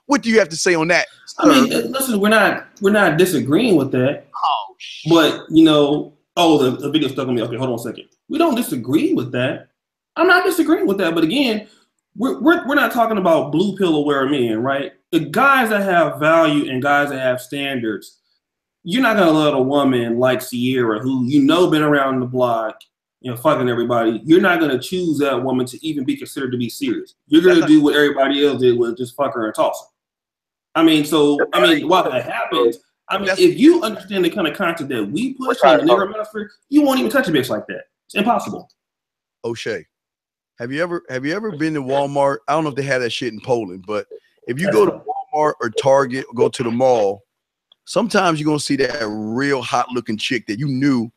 what do you have to say on that, sir? I mean, listen, we're not disagreeing with that. Oh, shit. But, you know, the video stuck on me. Okay, hold on a second. We don't disagree with that. I'm not disagreeing with that. But again, we're not talking about blue pill aware men, right? The guys that have value and guys that have standards, you're not gonna let a woman like Sierra, who been around the block, fucking everybody. You're not gonna choose that woman to even be considered to be serious. You're gonna do what everybody else did, with just fuck her and toss her. I mean, while that happens, if you understand the kind of content that we push on the nigger ministry, you won't even touch a bitch like that. It's impossible. O'Shea, have you ever been to Walmart? I don't know if they have that shit in Poland, but If you go to Walmart or Target or go to the mall, sometimes you're going to see that real hot looking chick that you knew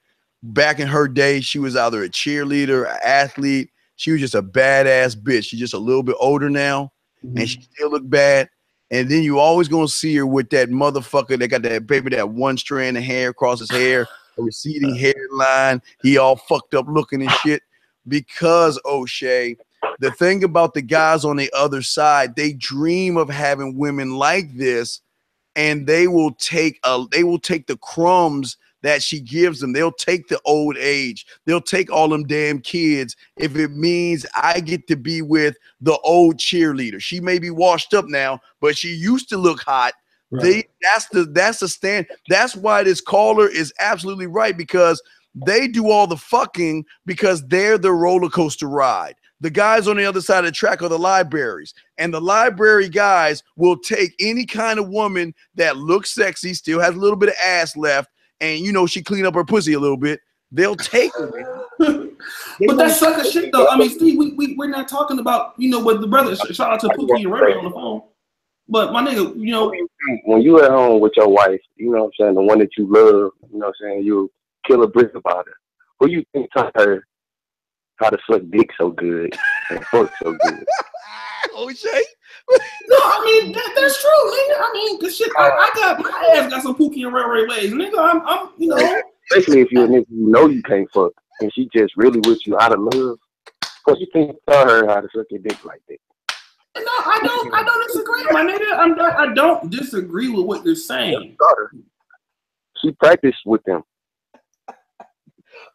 back in her day. She was either a cheerleader, an athlete. She was just a badass bitch. She's just a little bit older now, and she still look bad. And then you always going to see her with that motherfucker that got that baby, that one strand of hair across his hair, a receding hairline. He all fucked up looking and shit. Because, O'Shea, the thing about the guys on the other side, they dream of having women like this, and they will take the crumbs that she gives them. They'll take the old age. They'll take all them damn kids if it means I get to be with the old cheerleader. She may be washed up now, but she used to look hot. Right. That's the stand. That's why this caller is absolutely right, because they do all the fucking because they're the roller coaster ride. The guys on the other side of the track are the libraries, and the library guys will take any kind of woman that looks sexy, still has a little bit of ass left, and you know she cleaned up her pussy a little bit. They'll take her. But that's sucker shit, though. I mean, Steve, we're not talking about, you know, what the brother. Shout out to Pookie and Ray on the phone. But my nigga, you know, when you at home with your wife, you know what I'm saying, the one that you love, you know what I'm saying, you kill a brick about her. Who you think taught her how to suck dick so good and fuck so good? O'Shea? No, I mean that's true, nigga. I mean, cause shit, I got my ass got some Pookie and Ray ways, nigga. I'm you know. Especially if you're a nigga you know you can't fuck, and she just really with you out of love. Cause you can't tell her how to suck your dick like that. No, I don't disagree, my nigga. I don't disagree with what you're saying. She practiced with them.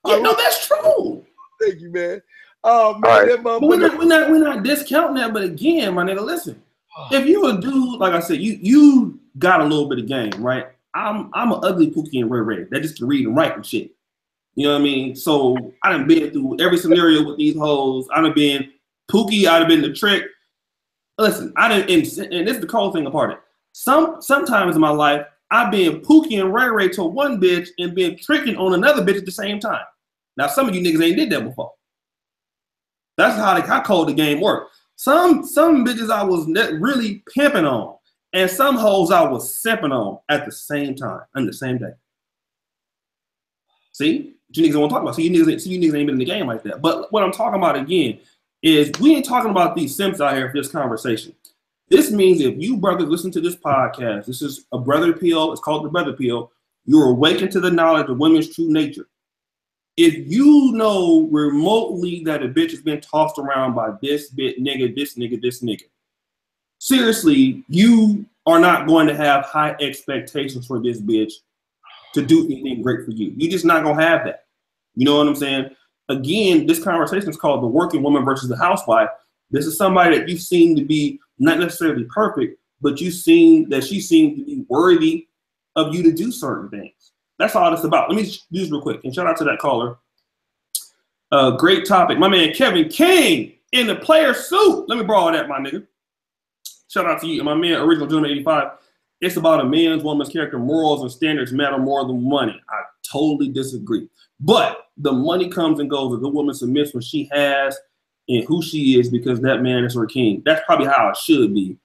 Yeah, no, that's true. Thank you, man. Oh man, right. But we're not discounting that. But again, my nigga, listen. If you a dude, like I said, you got a little bit of game, right? I'm an ugly Pookie and Ray. That just can read and write and shit. You know what I mean? So I done been through every scenario with these hoes. I done been Pookie. I done been the trick. Listen, I done, and this is the cold thing apart. Sometimes in my life, I've been Pookie and Ray to one bitch and been tricking on another bitch at the same time. Now, some of you niggas ain't did that before. That's how cold the game worked. Some bitches I was really pimping on, and some hoes I was simping on at the same time, on the same day. See? What you niggas don't want to talk about. So you niggas ain't been in the game like that. But what I'm talking about again is we ain't talking about these simps out here for this conversation. This means if you brothers listen to this podcast, this is a brother pill. It's called the brother pill. You're awakened to the knowledge of women's true nature. If you know remotely that a bitch has been tossed around by this bit nigga, this nigga, this nigga, seriously, you are not going to have high expectations for this bitch to do anything great for you. You're just not going to have that. You know what I'm saying? Again, this conversation is called the working woman versus the housewife. This is somebody that you seem to be not necessarily perfect, but you seen that she seems to be worthy of you to do certain things. That's all it's about. Let me do this real quick. And shout out to that caller. Great topic. My man Kevin King in the player suit. Let me borrow that, my nigga. Shout out to you. My man, Original Gentleman 85. It's about a man's, woman's character, morals, and standards matter more than money. I totally disagree. But the money comes and goes. A good woman submits what she has and who she is because that man is her king. That's probably how it should be.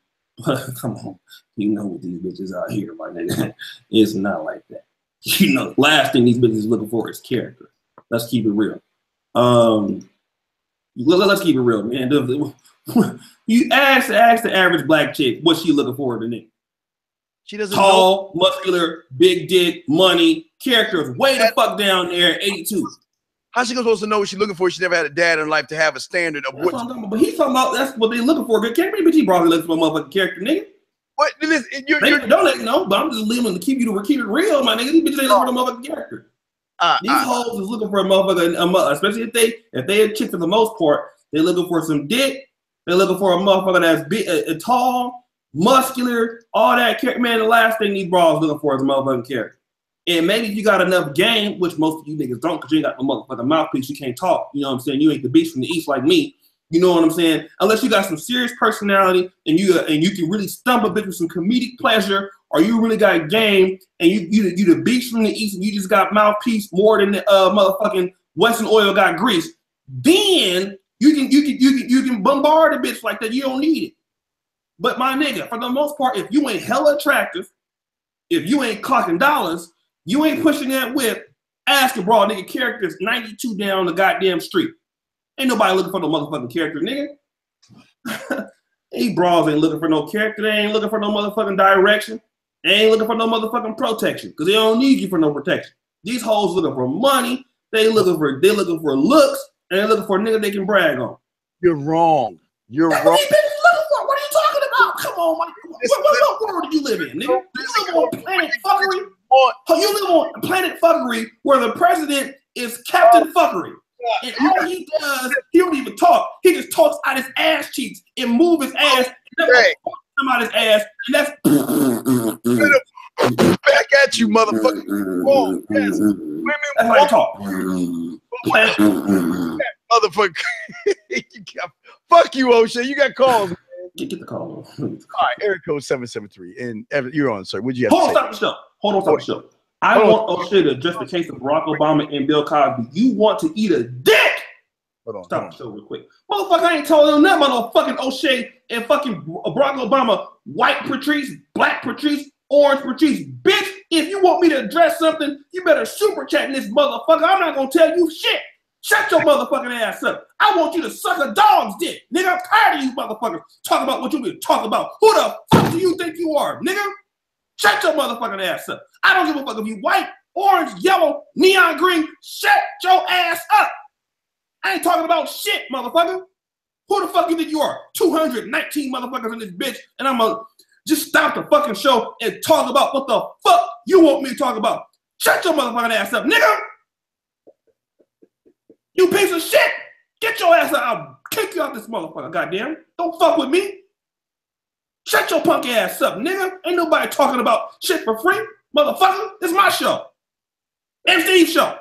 But come on. You know what these bitches out here, my nigga. It's not like that. You know, last thing these bitches are looking for is character. Let's keep it real. Let's keep it real, man. You ask the average black chick what she looking for in a nigga. She doesn't tall, muscular, big dick, money, character is way the fuck down there at 82. How's she supposed to know what she's looking for? She never had a dad in her life to have a standard of what. But he's talking about that's what they looking for. Good character, but he probably looking for a motherfucking character, nigga. What? Listen, don't let me know, but I'm just leaving to keep it real, my nigga. These bitches ain't looking for a motherfucking character. These hoes is looking for a motherfucker, especially if they a chick for the most part, they looking for some dick. They're looking for a motherfucker that's big, tall, muscular, all that character. Man, the last thing these bras looking for is a motherfucking character. And maybe if you got enough game, which most of you niggas don't, because you ain't got no motherfucking mouthpiece, you can't talk. You know what I'm saying? You ain't the beast from the east like me. You know what I'm saying? Unless you got some serious personality and you can really stump a bitch with some comedic pleasure, or you really got game and you the beast from the east and you just got mouthpiece more than the motherfucking Western Oil got grease, then you can bombard a bitch like that. You don't need it. But my nigga, for the most part, if you ain't hella attractive, if you ain't clocking dollars, you ain't pushing that whip, ask a broad nigga characters 92 down the goddamn street. Ain't nobody looking for no motherfucking character, nigga. These bras ain't looking for no character. They ain't looking for no motherfucking direction. They ain't looking for no motherfucking protection because they don't need you for no protection. These hoes looking for money. They looking for looks, and they looking for a nigga they can brag on. You're wrong. You're That's wrong. what these bitches looking for. What are you talking about? Come on, man. What world do you live in, nigga? You live on planet fuckery? You live on planet fuckery where the president is Captain Fuckery. And all he does, he don't even talk. He just talks out his ass cheeks and move his ass and come out his ass. And that's back at you, motherfucker. Whoa, yes. Women that's how you talk. Motherfucker. Fuck you, O'Shea. You got calls. Get the call. All right, area code 773. And Evan, you're on, sir. What'd you have to say? Hold on, stop the show. I want O'Shea to address the case of Barack Obama and Bill Cosby. You want to eat a dick? Stop the show real quick. Motherfucker, I ain't telling them nothing about no fucking O'Shea and fucking Barack Obama. White Patrice, black Patrice, orange Patrice. Bitch, if you want me to address something, you better super chat this motherfucker. I'm not going to tell you shit. Shut your motherfucking ass up. I want you to suck a dog's dick. Nigga, I'm tired of you motherfuckers talking about what you been talking about. Who the fuck do you think you are, nigga? Shut your motherfucking ass up. I don't give a fuck if you white, orange, yellow, neon green. Shut your ass up. I ain't talking about shit, motherfucker. Who the fuck you think you are? 219 motherfuckers in this bitch, and I'm gonna just stop the fucking show and talk about what the fuck you want me to talk about. Shut your motherfucking ass up, nigga. You piece of shit. Get your ass out. I'll kick you out this motherfucker, goddamn. Don't fuck with me. Shut your punk ass up, nigga. Ain't nobody talking about shit for free, motherfucker. It's my show. MC's show.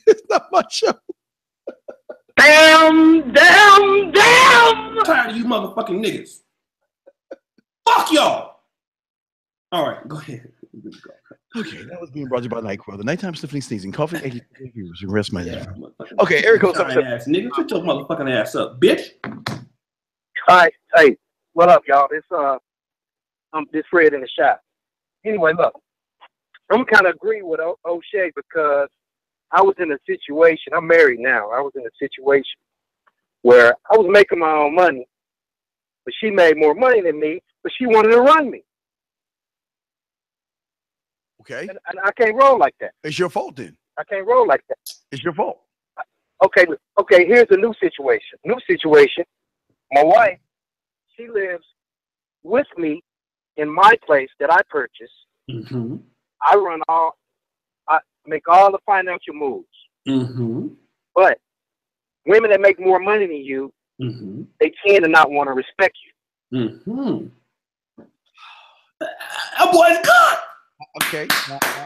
It's not my show. Damn! I'm tired of you motherfucking niggas. Fuck y'all. All right, go ahead. Okay, that was being brought to you by NyQuil. The nighttime sniffling, sneezing, coughing, viewers. Rest my life. Okay, Eric goes up. Ass nigga, shut your motherfucking ass up, bitch. All right, hey, what up, y'all? This Fred in the shop. Anyway, look, I'm kind of agree with O'Shea because I was in a situation. I'm married now. I was in a situation where I was making my own money, but she made more money than me, but she wanted to run me. Okay. And I can't roll like that. It's your fault then. I can't roll like that. It's your fault. Okay, here's a new situation. My wife, she lives with me in my place that I purchased. Mm-hmm. I make all the financial moves. Mm-hmm. But women that make more money than you, mm-hmm. they tend to not want to respect you. Mm-hmm. That boy's good. Okay.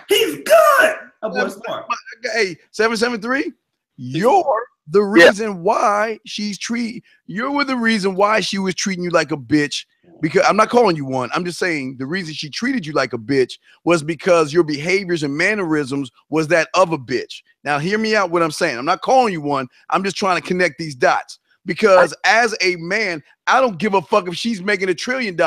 He's good. That boy's smart. Hey, 773, you're the reason why you're the reason why she was treating you like a bitch. Because I'm not calling you one. I'm just saying the reason she treated you like a bitch was because your behaviors and mannerisms was that of a bitch. Now, hear me out what I'm saying. I'm not calling you one. I'm just trying to connect these dots. Because as a man, I don't give a fuck if she's making $1 trillion.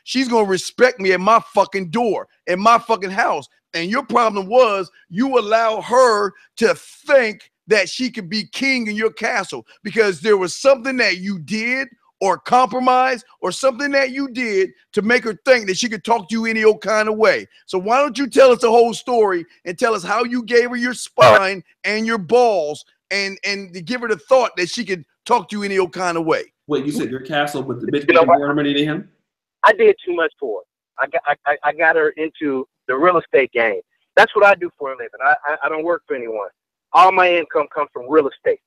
She's going to respect me at my fucking door, in my fucking house. And your problem was you allow her to think that she could be king in your castle because there was something that you did or compromise or something that you did to make her think that she could talk to you any old kind of way. So why don't you tell us the whole story and tell us how you gave her your spine and your balls and to give her the thought that she could talk to you any old kind of way. Wait, you said your castle, but the bitch making more money than him? I did too much for her. I got her into the real estate game. That's what I do for a living. I don't work for anyone. All my income comes from real estate.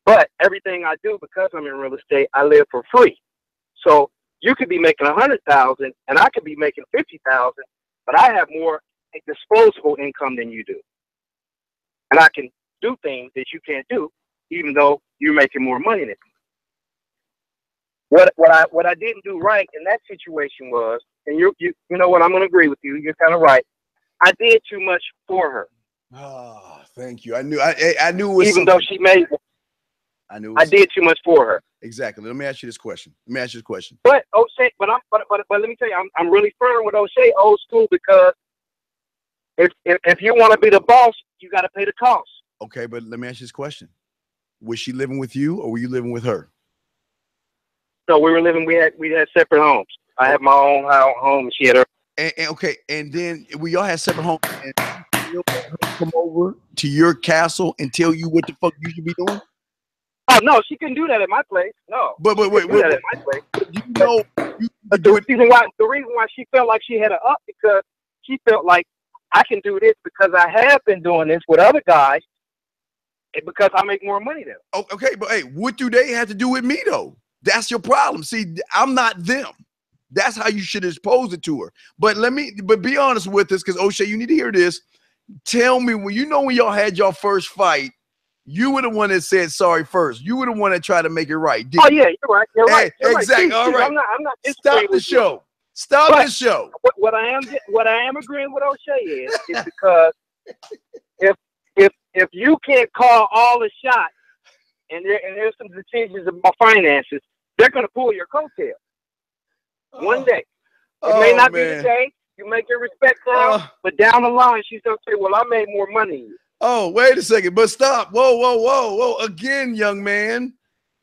But everything I do, because I'm in real estate, I live for free. So you could be making $100,000 and I could be making $50,000, but I have more disposable income than you do. And I can do things that you can't do, even though you're making more money than me. What I didn't do right in that situation was, and you know what, I'm going to agree with you. You're kind of right. I did too much for her. Oh, thank you. I knew it was even though she made. I did too much for her. Exactly. Let me ask you this question. But saying, but let me tell you, I'm really firm with O'Shea, old school, because if you want to be the boss, you got to pay the cost. Okay, but let me ask you this question: was she living with you, or were you living with her? So we were living. We had separate homes. I had my own home, and she had her. And okay, and then we all had separate homes. And you come over to your castle and tell you what the fuck you should be doing? Oh no, she couldn't do that at my place. No, but wait, that at my place. You know, the reason why she felt like she had an up, because she felt like I can do this because I have been doing this with other guys, and because I make more money than them. Oh, okay, but hey, what do they have to do with me though? That's your problem. See, I'm not them. That's how you should expose it to her. But be honest with us, because O'Shea, you need to hear this. Tell me, when y'all had your first fight, you were the one that said sorry first. You were the one that tried to make it right. Oh yeah, you're right. You're right. Exactly. Right. All right. I'm not Stop the show. Stop the show. What I am agreeing with O'Shea is because if you can't call all the shots and there's some decisions about finances, they're gonna pull your coattail. One day. It may not be the day. You make your respect now, but down the line, she's going to say, well, I made more money than you. Oh, wait a second. But stop. Whoa. Again, young man,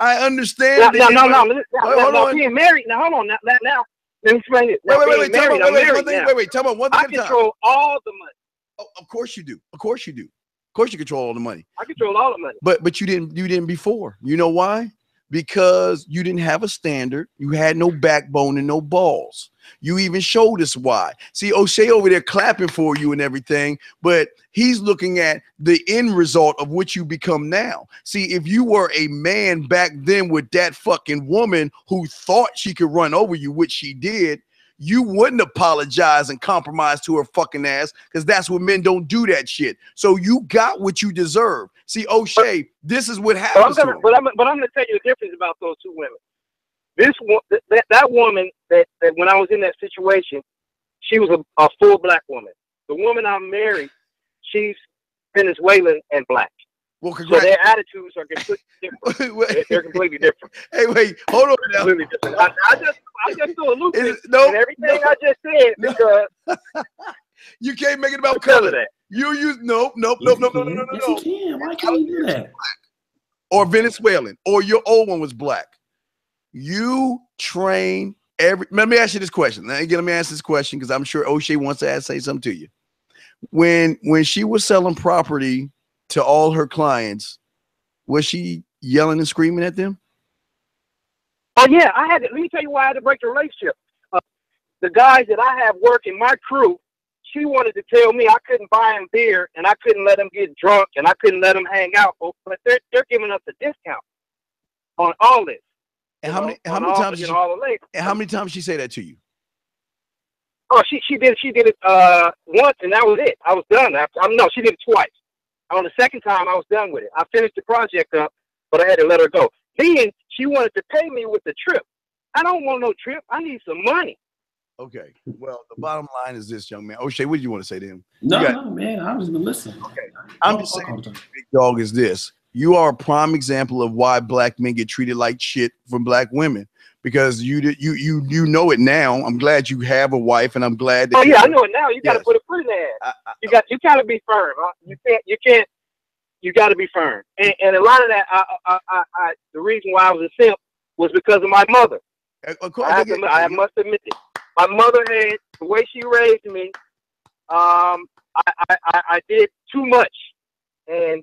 I understand. No. Hold on. Being married. Now, hold on. Now, let me explain it. Now, wait. Tell me one thing. I control all the money. Oh, of course you do. Of course you control all the money. I control all the money. But you didn't before. You know why? Because you didn't have a standard. You had no backbone and no balls. You even showed us why. See, O'Shea over there clapping for you and everything, but he's looking at the end result of what you become now. See, if you were a man back then with that fucking woman who thought she could run over you, which she did, you wouldn't apologize and compromise to her fucking ass, because that's what men don't do that shit. So you got what you deserve. See, O'Shea, this is what happens. But I'm going to tell you the difference about those two women. That woman that when I was in that situation, she was a full black woman. The woman I'm married, she's Venezuelan and black. Well, so their attitudes are completely different. They're completely different. Hey, wait, hold on now. Completely different. I just threw a loop in everything I just said because you can't make it about color. That. No. Yes, you can. Why can't you do that? Or Venezuelan, or your old one was black. You train let me ask you this question. Let me ask this question, because I'm sure O'Shea wants to say something to you. When she was selling property to all her clients, was she yelling and screaming at them? Oh yeah, let me tell you why I had to break the relationship. The guys that I have working my crew, she wanted to tell me I couldn't buy them beer and I couldn't let them get drunk and I couldn't let them hang out, but they're giving us a discount on all this. And how many times she say that to you? Oh, she did it once, and that was it. I was done. No, she did it twice. On the second time, I was done with it. I finished the project up, but I had to let her go. Then she wanted to pay me with the trip. I don't want no trip. I need some money. Okay. Well, the bottom line is this, young man. O'Shea, what do you want to say to him? No, man. I'm just listening. Okay. I'm just saying, big dog, is this. You are a prime example of why black men get treated like shit from black women, because you know it now. I'm glad you have a wife, and I'm glad that. Oh yeah, I know it now. You got to put a foot in there. You got to be firm. Huh? You got to be firm. And a lot of that, the reason why I was a simp was because of my mother. Of course, I must admit it. My mother had, the way she raised me. I did too much, and.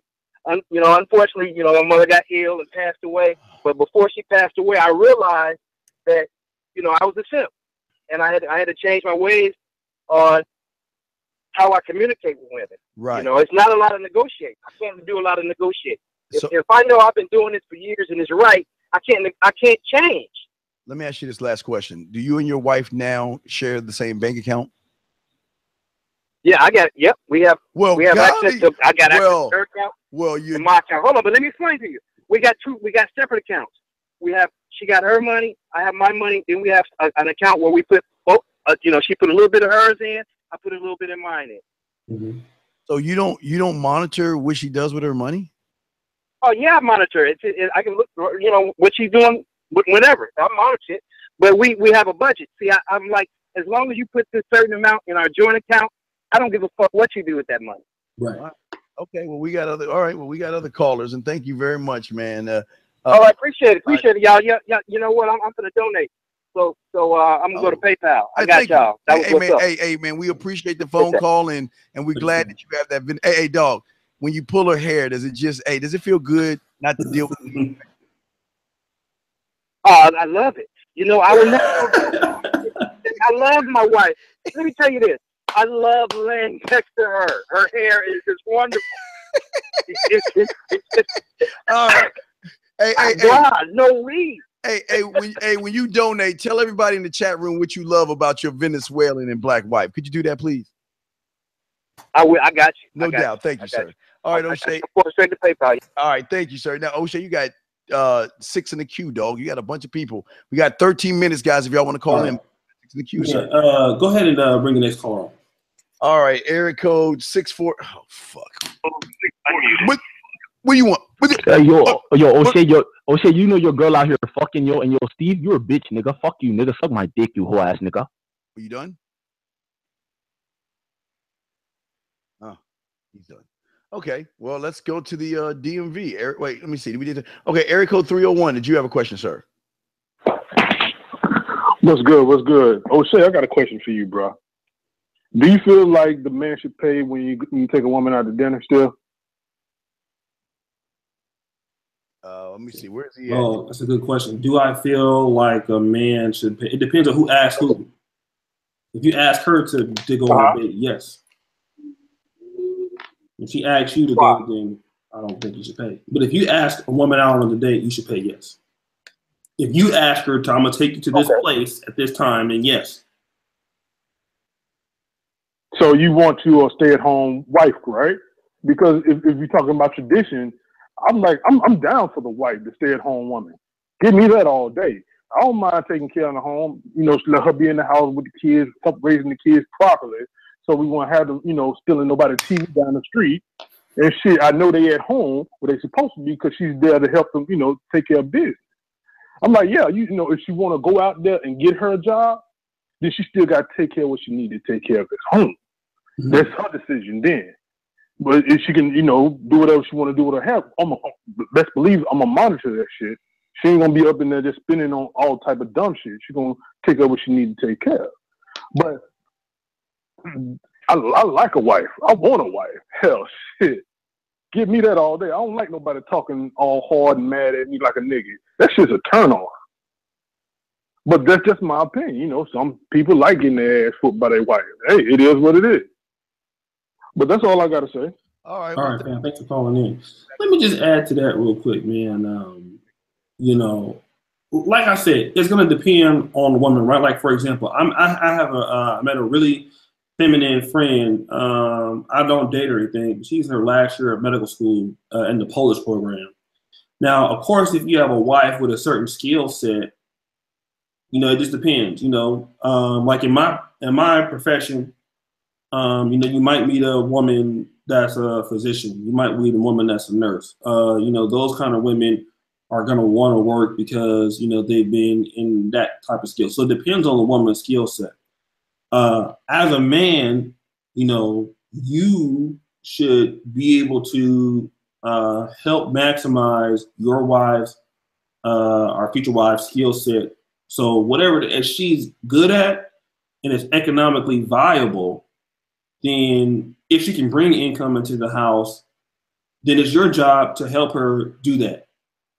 Unfortunately, my mother got ill and passed away. But before she passed away, I realized that, I was a simp, and I had to change my ways on how I communicate with women. Right. It's not a lot of negotiating. I can't do a lot of negotiating. If I know I've been doing this for years and it's right, I can't change. Let me ask you this last question: do you and your wife now share the same bank account? Yeah, I got it. Yep, we have. Well, we have access to. I got access to her account. Well, in my account. Hold on, but let me explain to you. We got separate accounts. She got her money. I have my money. Then we have an account where we put. She put a little bit of hers in. I put a little bit of mine in. Mm-hmm. So you don't monitor what she does with her money? Oh yeah, I monitor it. I can look. What she's doing. Whenever I monitor it. But we have a budget. See, I'm like, as long as you put this certain amount in our joint account, I don't give a fuck what you do with that money. Right. Okay. Well, we got other. All right. Well, we got other callers, and thank you very much, man. All right, appreciate it, y'all. Yeah, you know what? I'm gonna donate. So I'm gonna go to PayPal. I got y'all. That was what's up. Hey, man, we appreciate the phone call, and we're glad that you have that. Hey, dog, when you pull her hair, does it feel good not to deal with it? Oh, I love it. You know, I would never. I love my wife. Let me tell you this. I love laying next to her. Her hair is just wonderful. All right. Hey, no weed. When you donate, tell everybody in the chat room what you love about your Venezuelan and black wife. Could you do that, please? I will. I got you. No doubt. Thank you, sir. All right, O'Shea. Straight to PayPal. All right, thank you, sir. Now, O'Shea, you got 6 in the queue, dog. You got a bunch of people. We got 13 minutes, guys. If y'all want to call in, 6 in the queue, sir. Go ahead and bring the next caller on. All right, area code 64. Oh fuck. What do you want? O'Shea, you know your girl out here fucking yo, and yo, Steve, you're a bitch, nigga. Fuck you, nigga. Suck my dick, you whole ass nigga. Are you done? Oh, he's done. Okay, well, let's go to the DMV. Eric, wait, let me see. Okay, area code 301. Did you have a question, sir? What's good? O'Shea, I got a question for you, bro. Do you feel like the man should pay when you take a woman out to dinner still? Let me see. Where is he at? Oh, that's a good question. Do I feel like a man should pay? It depends on who asks who. If you ask her to go on a date, yes. If she asks you to go, then I don't think you should pay. But if you ask a woman out on a date, you should pay yes. If you ask her to, I'm going to take you to this place at this time, then yes. So you want to stay-at-home wife, right? Because if you're talking about tradition, I'm down for the wife, the stay-at-home woman. Give me that all day. I don't mind taking care of the home. You know, let her be in the house with the kids, raising the kids properly. So we won't have them, stealing nobody's TV down the street. And shit, I know they at home where they supposed to be because she's there to help them, take care of business. I'm like, yeah, if she want to go out there and get her a job, then she still got to take care of what she need to take care of at home. Mm-hmm. That's her decision then. But if she can, do whatever she want to do with her help, best believe I'm going to monitor that shit. She ain't going to be up in there just spending on all type of dumb shit. She's going to take care of what she need to take care of. But I like a wife. I want a wife. Hell, shit. Give me that all day. I don't like nobody talking all hard and mad at me like a nigga. That shit's a turn on. But that's just my opinion. Some people like getting their ass whooped by their wife. Hey, it is what it is. But that's all I got to say. All right, man. Thanks for calling in. Let me just add to that real quick, man. Like I said, it's going to depend on the woman, right? Like, for example, I met a really feminine friend. I don't date her or anything, but she's in her last year of medical school in the Polish program. Now, of course, if you have a wife with a certain skill set, it just depends. Like in my profession, you might meet a woman that's a physician. You might meet a woman that's a nurse. Those kind of women are going to want to work because, they've been in that type of skill. So it depends on the woman's skill set. As a man, you should be able to help maximize your wife's, our future wife's skill set. So whatever if she's good at and it's economically viable, then if she can bring income into the house, then it's your job to help her do that.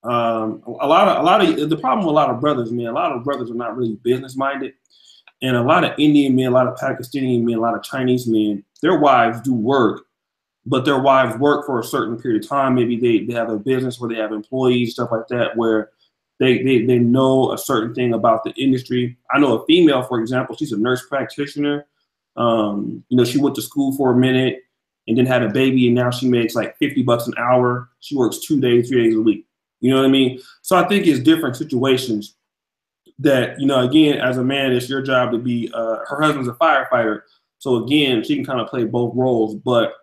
A lot of the problem with a lot of brothers, man, a lot of brothers are not really business minded. And a lot of Indian men, a lot of Pakistani men, a lot of Chinese men, their wives do work, but their wives work for a certain period of time. Maybe they have a business where they have employees, stuff like that, where they know a certain thing about the industry. I know a female, for example, she's a nurse practitioner. She went to school for a minute and then had a baby, and now she makes like $50 an hour. She works 3 days a week. You know what I mean? So I think it's different situations that, again, as a man, it's your job to be, her husband's a firefighter. So again, she can kind of play both roles. But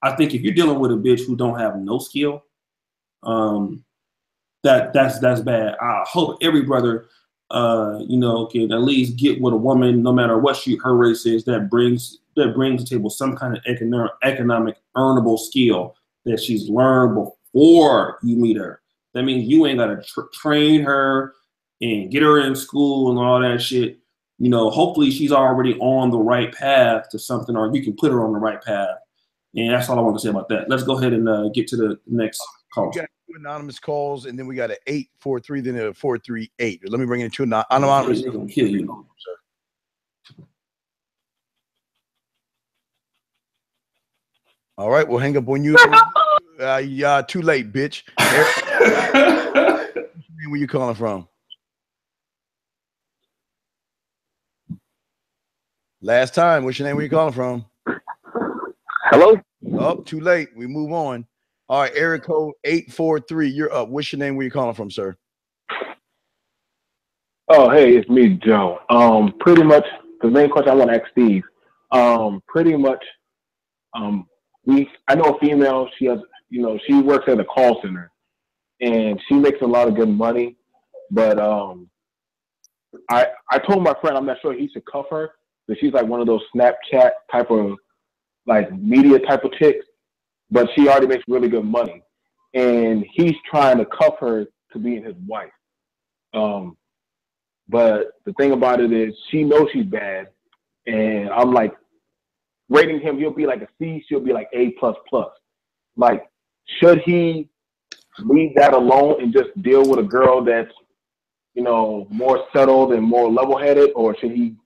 I think if you're dealing with a bitch who don't have no skill, that's bad. I hope every brother you know, can at least get with a woman, no matter what her race is, that brings to the table some kind of economic earnable skill that she's learned before you meet her. That means you ain't got to train her and get her in school and all that shit. You know, hopefully she's already on the right path to something, or you can put her on the right path. And that's all I want to say about that. Let's go ahead and get to the next call. We got 2 anonymous calls, and then we got an 843, then a 438. Let me bring in 2 anonymous. They're gonna kill you, sir. All right, we'll hang up on you. Yeah, too late, bitch. Where you calling from? Last time. What's your name? Where you calling from? Hello? Oh, too late. We move on. All right, area code 843. You're up. What's your name? Where you calling from, sir? Oh, hey, it's me, Joe. Pretty much the main question I want to ask Steve. Pretty much, I know a female. She has, you know, she works at a call center, and she makes a lot of good money. But I told my friend I'm not sure he should cuff her, but she's like one of those Snapchat type of like media type of chicks. But she already makes really good money, and he's trying to cuff her to being his wife. But the thing about it is she knows she's bad, and I'm like rating him. He'll be like a C. She'll be like A++. Like, should he leave that alone and just deal with a girl that's, you know, more settled and more level-headed, or should he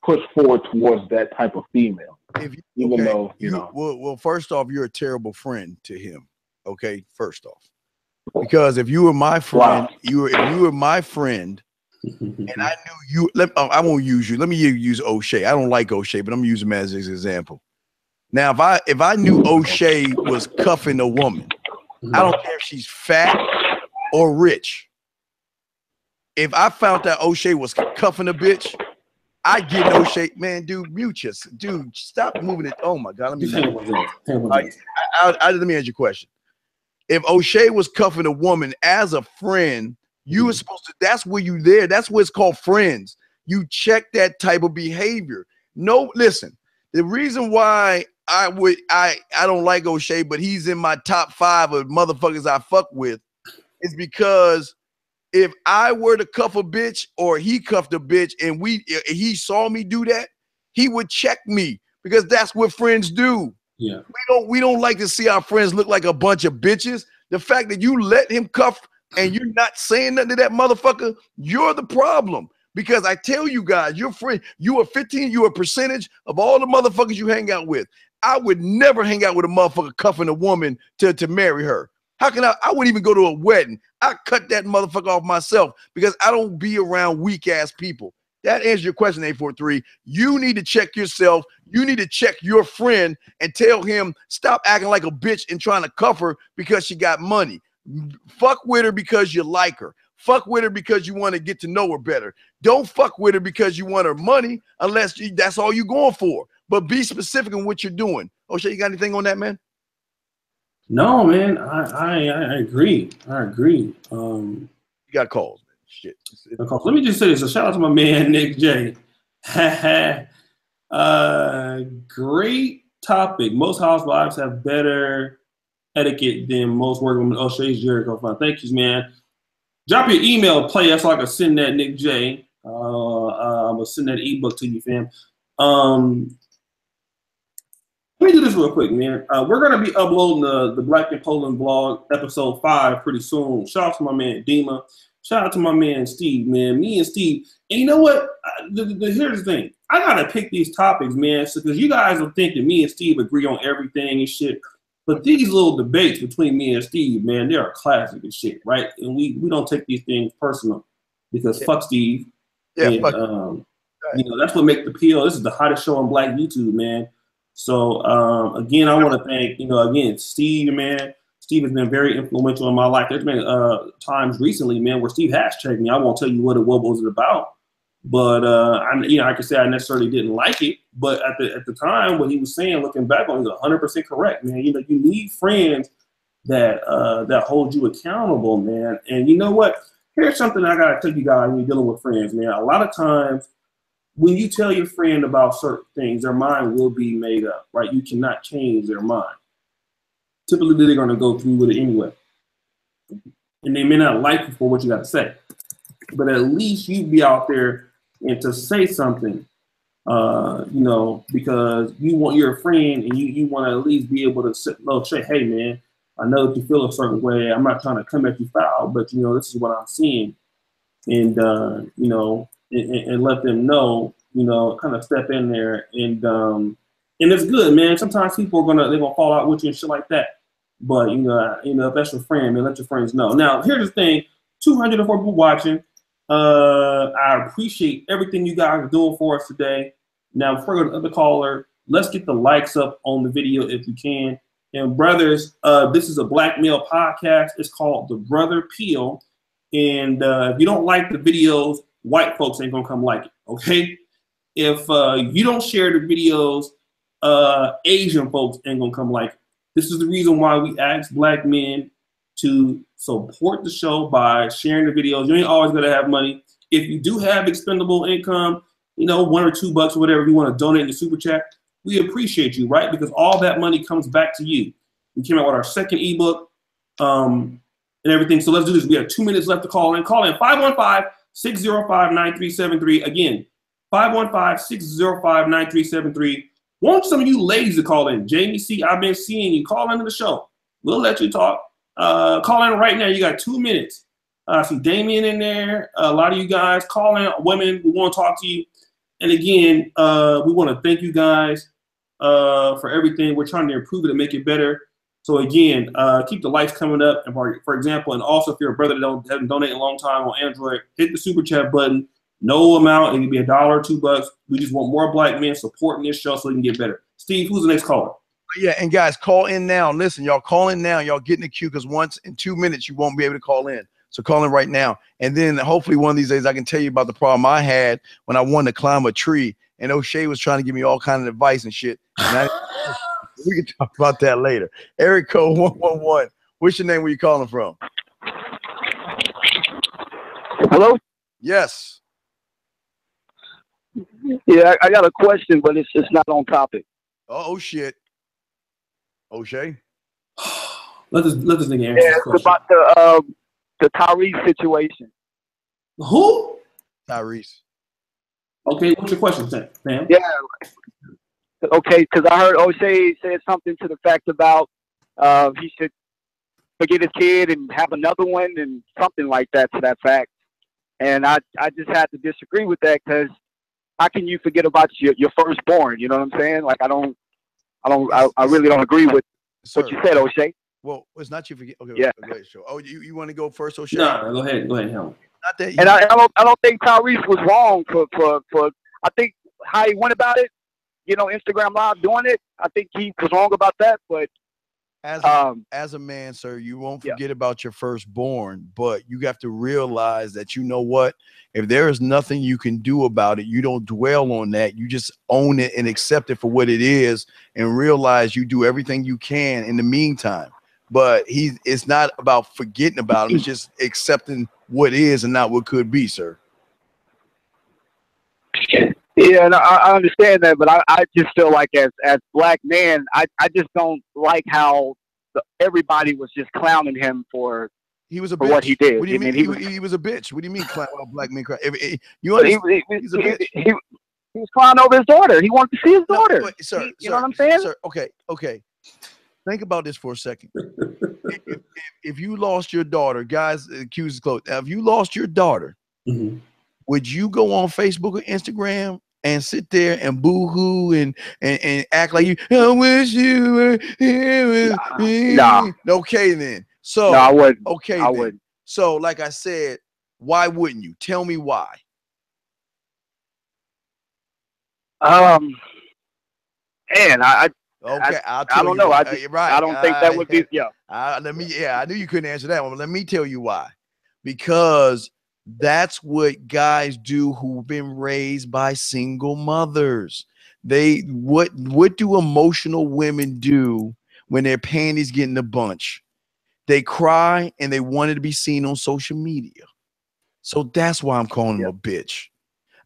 push forward towards that type of female? Even though, you know. Well, first off, you're a terrible friend to him. Okay, first off, because if you were my friend, if you were my friend, and I knew you. I won't use you. Let me use O'Shea. I don't like O'Shea, but I'm gonna use him as an example. Now, if I knew O'Shea was cuffing a woman, I don't care if she's fat or rich. If I found that O'Shea was cuffing a bitch, I get O'Shea, man, dude, mute us. Dude, stop moving it. Oh my God. Let me answer your question. If O'Shea was cuffing a woman as a friend, you were supposed to, that's where you there. That's what it's called friends. You check that type of behavior. No, listen, the reason why I don't like O'Shea, but he's in my top 5 of motherfuckers I fuck with, is because if I were to cuff a bitch or he cuffed a bitch and he saw me do that, he would check me, because that's what friends do. Yeah. We don't like to see our friends look like a bunch of bitches. The fact that you let him cuff and you're not saying nothing to that motherfucker, you're the problem. Because I tell you guys, your friend, you are 15, you are a percentage of all the motherfuckers you hang out with. I would never hang out with a motherfucker cuffing a woman to marry her. How can I wouldn't even go to a wedding. I cut that motherfucker off myself, because I don't be around weak ass people. That answers your question, 843. You need to check yourself. You need to check your friend and tell him, stop acting like a bitch and trying to cuff her because she got money. Fuck with her because you like her. Fuck with her because you want to get to know her better. Don't fuck with her because you want her money, unless that's all you're going for. But be specific in what you're doing. O'Shea, you got anything on that, man? No, man, I agree. I agree. You got calls, man. Shit. Let me just say this. A shout out to my man Nick J. Great topic. Most housewives have better etiquette than most working women. O'Shea's Jericho fun. Thank you, man. Drop your email, play us so I can send that Nick J. I'm gonna send that ebook to you, fam. Let me do this real quick, man. We're going to be uploading the Black in Poland blog, episode 5, pretty soon. Shout out to my man, Dima. Shout out to my man, Steve, man. Me and Steve. And you know what? Here's the thing. I got to pick these topics, man, because you guys will think that me and Steve agree on everything and shit. But these little debates between me and Steve, man, they are classic and shit, right? And we don't take these things personal, because fuck Steve. Yeah, and, fuck you know, that's what makes the appeal. This is the hottest show on Black YouTube, man. So, again, I want to thank, Steve, man. Steve has been very influential in my life. There's been times recently, man, where Steve has checked me. I won't tell you what was it about. But, I can say I necessarily didn't like it. But at the time, what he was saying, looking back on it, he's 100% correct, man. You know, you need friends that hold you accountable, man. And you know what? here's something I gotta tell you guys when you're dealing with friends, man. A lot of times when you tell your friend about certain things, their mind will be made up, right? You cannot change their mind. Typically, they're gonna go through with it anyway. And they may not like you for what you got to say, but at least you be out there and to say something, you know, because you're a friend and you want to at least be able to say, hey man, I know that you feel a certain way. I'm not trying to come at you foul, but you know, this is what I'm seeing, and you know, and let them know, you know, kind of step in there, and it's good, man. Sometimes people they're gonna fall out with you and shit like that. But you know, if that's your friend, man, let your friends know. Now, here's the thing: 204 people watching. I appreciate everything you guys are doing for us today. Now, before we go to the other caller, let's get the likes up on the video if you can. And brothers, this is a black male podcast. It's called The Brother Peel. And if you don't like the videos, white folks ain't gonna come like it. Okay? If you don't share the videos, Asian folks ain't gonna come like it. This is the reason why we ask black men to support the show by sharing the videos. You ain't always gonna have money. If you do have expendable income, you know, $1 or $2 or whatever you want to donate in the super chat, we appreciate you, right? Because all that money comes back to you. We came out with our second ebook and everything. So let's do this. We have 2 minutes left to call in. Call in 515-605-9373. Again, 515-605-9373. Want some of you ladies to call in. Jamie C., I've been seeing you. Call into the show. We'll let you talk. Call in right now. You got 2 minutes. I see Damien in there. A lot of you guys call in. Women, we want to talk to you. And again, we want to thank you guys for everything. We're trying to improve it and make it better. So again, keep the lights coming up. And for example, and also if you're a brother that hasn't donated in a long time on Android, hit the super chat button. No amount. It can be $1 or $2. We just want more black men supporting this show so we can get better. Steve, who's the next caller? Yeah, and guys, call in now. Listen, y'all call in now. Y'all get in the queue because once in 2 minutes you won't be able to call in. So call in right now. And then hopefully one of these days I can tell you about the problem I had when I wanted to climb a tree and O'Shea was trying to give me all kinds of advice and shit. And we can talk about that later. Area code 111. What's your name? Where you calling from? Hello? Yes. Yeah, I got a question, but it's not on topic. Oh shit. O'Shea? Let this nigga answer Yeah, this it's question. about the Tyrese situation. Who? Tyrese. Okay, what's your question, fam? Yeah. Okay, because I heard O'Shea said something to the fact about he should forget his kid and have another one and something like that to that fact. And I just had to disagree with that because how can you forget about your firstborn? You know what I'm saying? Like I really don't agree with what you said, O'Shea. Well, it's not you forget. Okay, yeah. Go ahead, sure. Oh, you want to go first, O'Shea? No, go ahead, Helen. Not that. And I don't think Tyrese was wrong for. I think how he went about it. You know, Instagram Live doing it. I think he was wrong about that, but. As a man, sir, you won't forget about your firstborn, but you have to realize that you know what? If there is nothing you can do about it, you don't dwell on that. You just own it and accept it for what it is and realize you do everything you can in the meantime. But it's not about forgetting about him. It's just accepting what is and not what could be, sir. Yeah, and I understand that, but I just feel like as black men, I just don't like how everybody was just clowning him for what he did. What do you mean? He was a bitch. What do you mean clown black men cry? You understand? He's a bitch. He was clowning over his daughter. He wanted to see his daughter. But, sir, you know what I'm saying? Sir, okay. Think about this for a second. if you lost your daughter, guys, accuse is closed. Now, if you lost your daughter, would you go on Facebook or Instagram and sit there and boo-hoo and act like I wish you were here with me? Nah. Okay, then. So, no, I wouldn't. Okay, I then. wouldn't. So, like I said, why wouldn't you? Tell me why. Man, I don't know. I don't think that would be. Yeah. I knew you couldn't answer that one, but let me tell you why. Because that's what guys do who've been raised by single mothers. What do emotional women do when their panties get in a bunch? They cry and they wanted to be seen on social media. So that's why I'm calling him a bitch.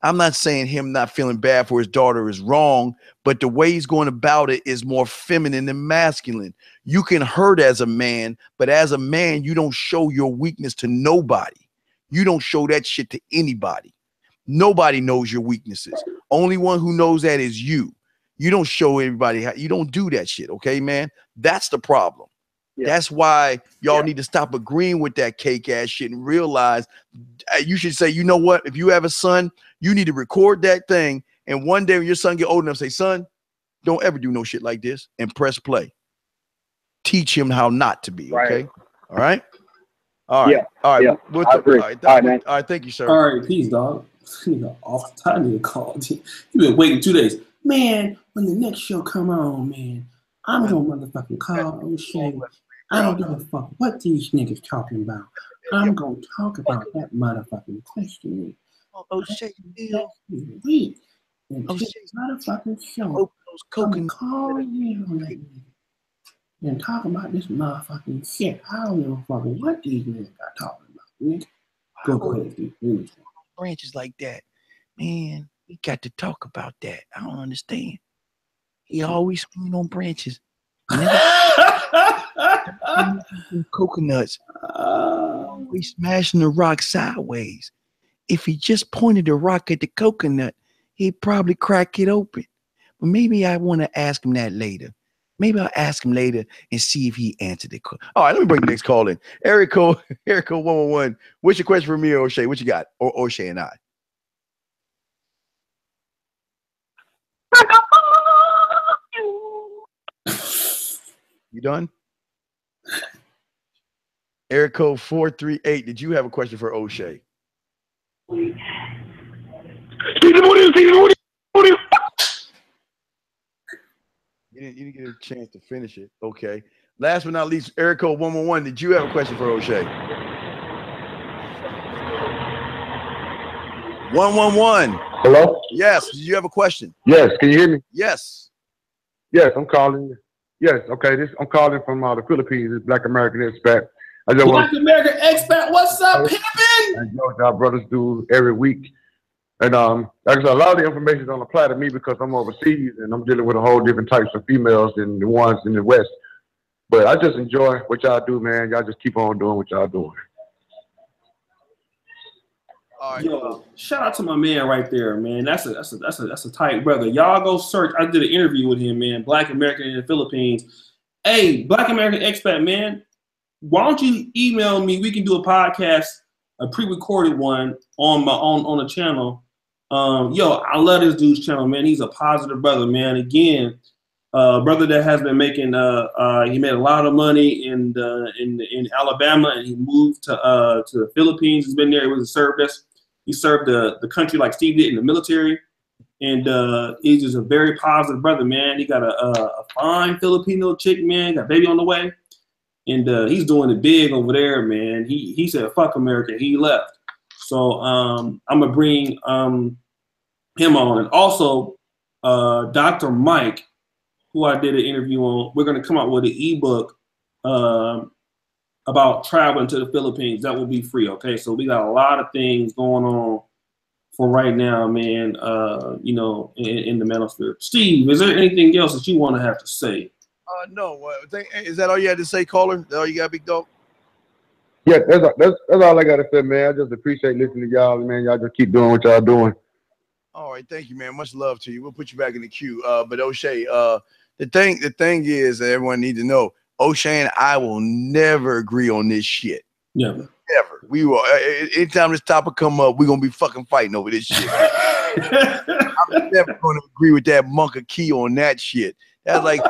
I'm not saying him not feeling bad for his daughter is wrong, but the way he's going about it is more feminine than masculine. You can hurt as a man, but as a man, you don't show your weakness to nobody. You don't show that shit to anybody. Nobody knows your weaknesses. Only one who knows that is you. You don't show everybody how you don't do that shit, okay, man? That's the problem. Yeah. That's why y'all need to stop agreeing with that cake ass shit and realize you should say, you know what? If you have a son, you need to record that thing. And one day when your son get old enough, say, son, don't ever do no shit like this, and press play. Teach him how not to be. Okay. Right. All right. All right. Yeah. All right. Yeah. All right. All right. Thank you, sir. All right. Peace, dog. Off the time you called. You've been waiting 2 days. Man, when the next show come on, man, I'm gonna motherfucking call O'Shea. I don't give a fuck what these niggas talking about. I'm gonna talk about that motherfucking question. O'Shea, wait. O'Shea's motherfucking show. I'm gonna call you on that nigga and talk about this motherfucking shit. I don't give a fuck what these niggas got talking about, nigga. Go ahead, dude. Branches like that, man. We got to talk about that. I don't understand. He always swinging on branches. Coconuts. We smashing the rock sideways. If he just pointed the rock at the coconut, he'd probably crack it open. But maybe I want to ask him that later. Maybe I'll ask him later and see if he answered it. All right, let me bring the next call in. Eric Code 111. What's your question for me or O'Shea? What you got? Or O'Shea and I. You done? Eric Code 438. Did you have a question for O'Shea? You didn't get a chance to finish it. Okay. Last but not least, Eric Code 111. Did you have a question for O'Shea? 111. Hello? Yes. Did you have a question? Yes. Can you hear me? Yes. Yes, I'm calling. Yes. Okay. I'm calling from the Philippines. It's Black American Expat. Black American Expat. What's up, pimpin'? And our brothers do every week. And like I said, a lot of the information don't apply to me because I'm overseas and I'm dealing with a whole different types of females than the ones in the West. But I just enjoy what y'all do, man. Y'all just keep on doing what y'all doing. All right. Yo, shout out to my man right there, man. That's a tight brother. Y'all go search. I did an interview with him, man. Black American in the Philippines. Hey, Black American Expat, man. Why don't you email me? We can do a podcast, a pre-recorded one on the channel. Yo, I love this dude's channel, man. He's a positive brother, man. Again, brother that has been making he made a lot of money in Alabama, and he moved to the Philippines. He's been there. He served the country like Steve did in the military, and he's just a very positive brother, man. He got a fine Filipino chick, man. Got a baby on the way, and he's doing it big over there, man. He said fuck America. He left, so I'm gonna bring him on, and also Dr. Mike, who I did an interview on. We're going to come out with an ebook about traveling to the Philippines. That will be free, okay? So we got a lot of things going on for right now, man, you know, in the manosphere. Steve, is there anything else that you want to have to say? No. Is that all you had to say, caller? Is that all you got, big dog? Yeah, that's all I got to say, man. I just appreciate listening to y'all, man. Y'all just keep doing what y'all doing. All right, thank you, man. Much love to you. We'll put you back in the queue. But O'Shea, the thing is that everyone needs to know, O'Shea and I will never agree on this shit. Never. Never. We will. Anytime this topic come up, we're gonna be fucking fighting over this shit. I'm never gonna agree with that Monka Key on that shit. That's like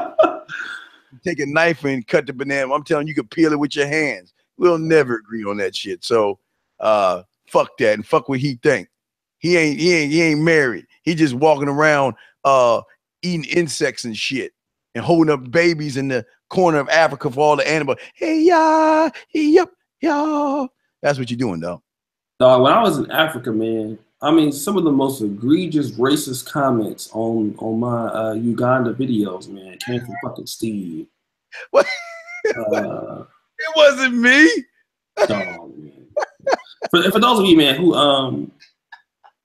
take a knife and cut the banana. I'm telling you, you can peel it with your hands. We'll never agree on that shit. So fuck that and fuck what he think. He ain't married. He just walking around eating insects and shit and holding up babies in the corner of Africa for all the animals. Hey, yeah, yep, yeah. That's what you're doing, though. Dog, when I was in Africa, man, I mean, some of the most egregious racist comments on my Uganda videos, man, came from fucking Steve. What? It wasn't me. Dog, man. For those of you, man,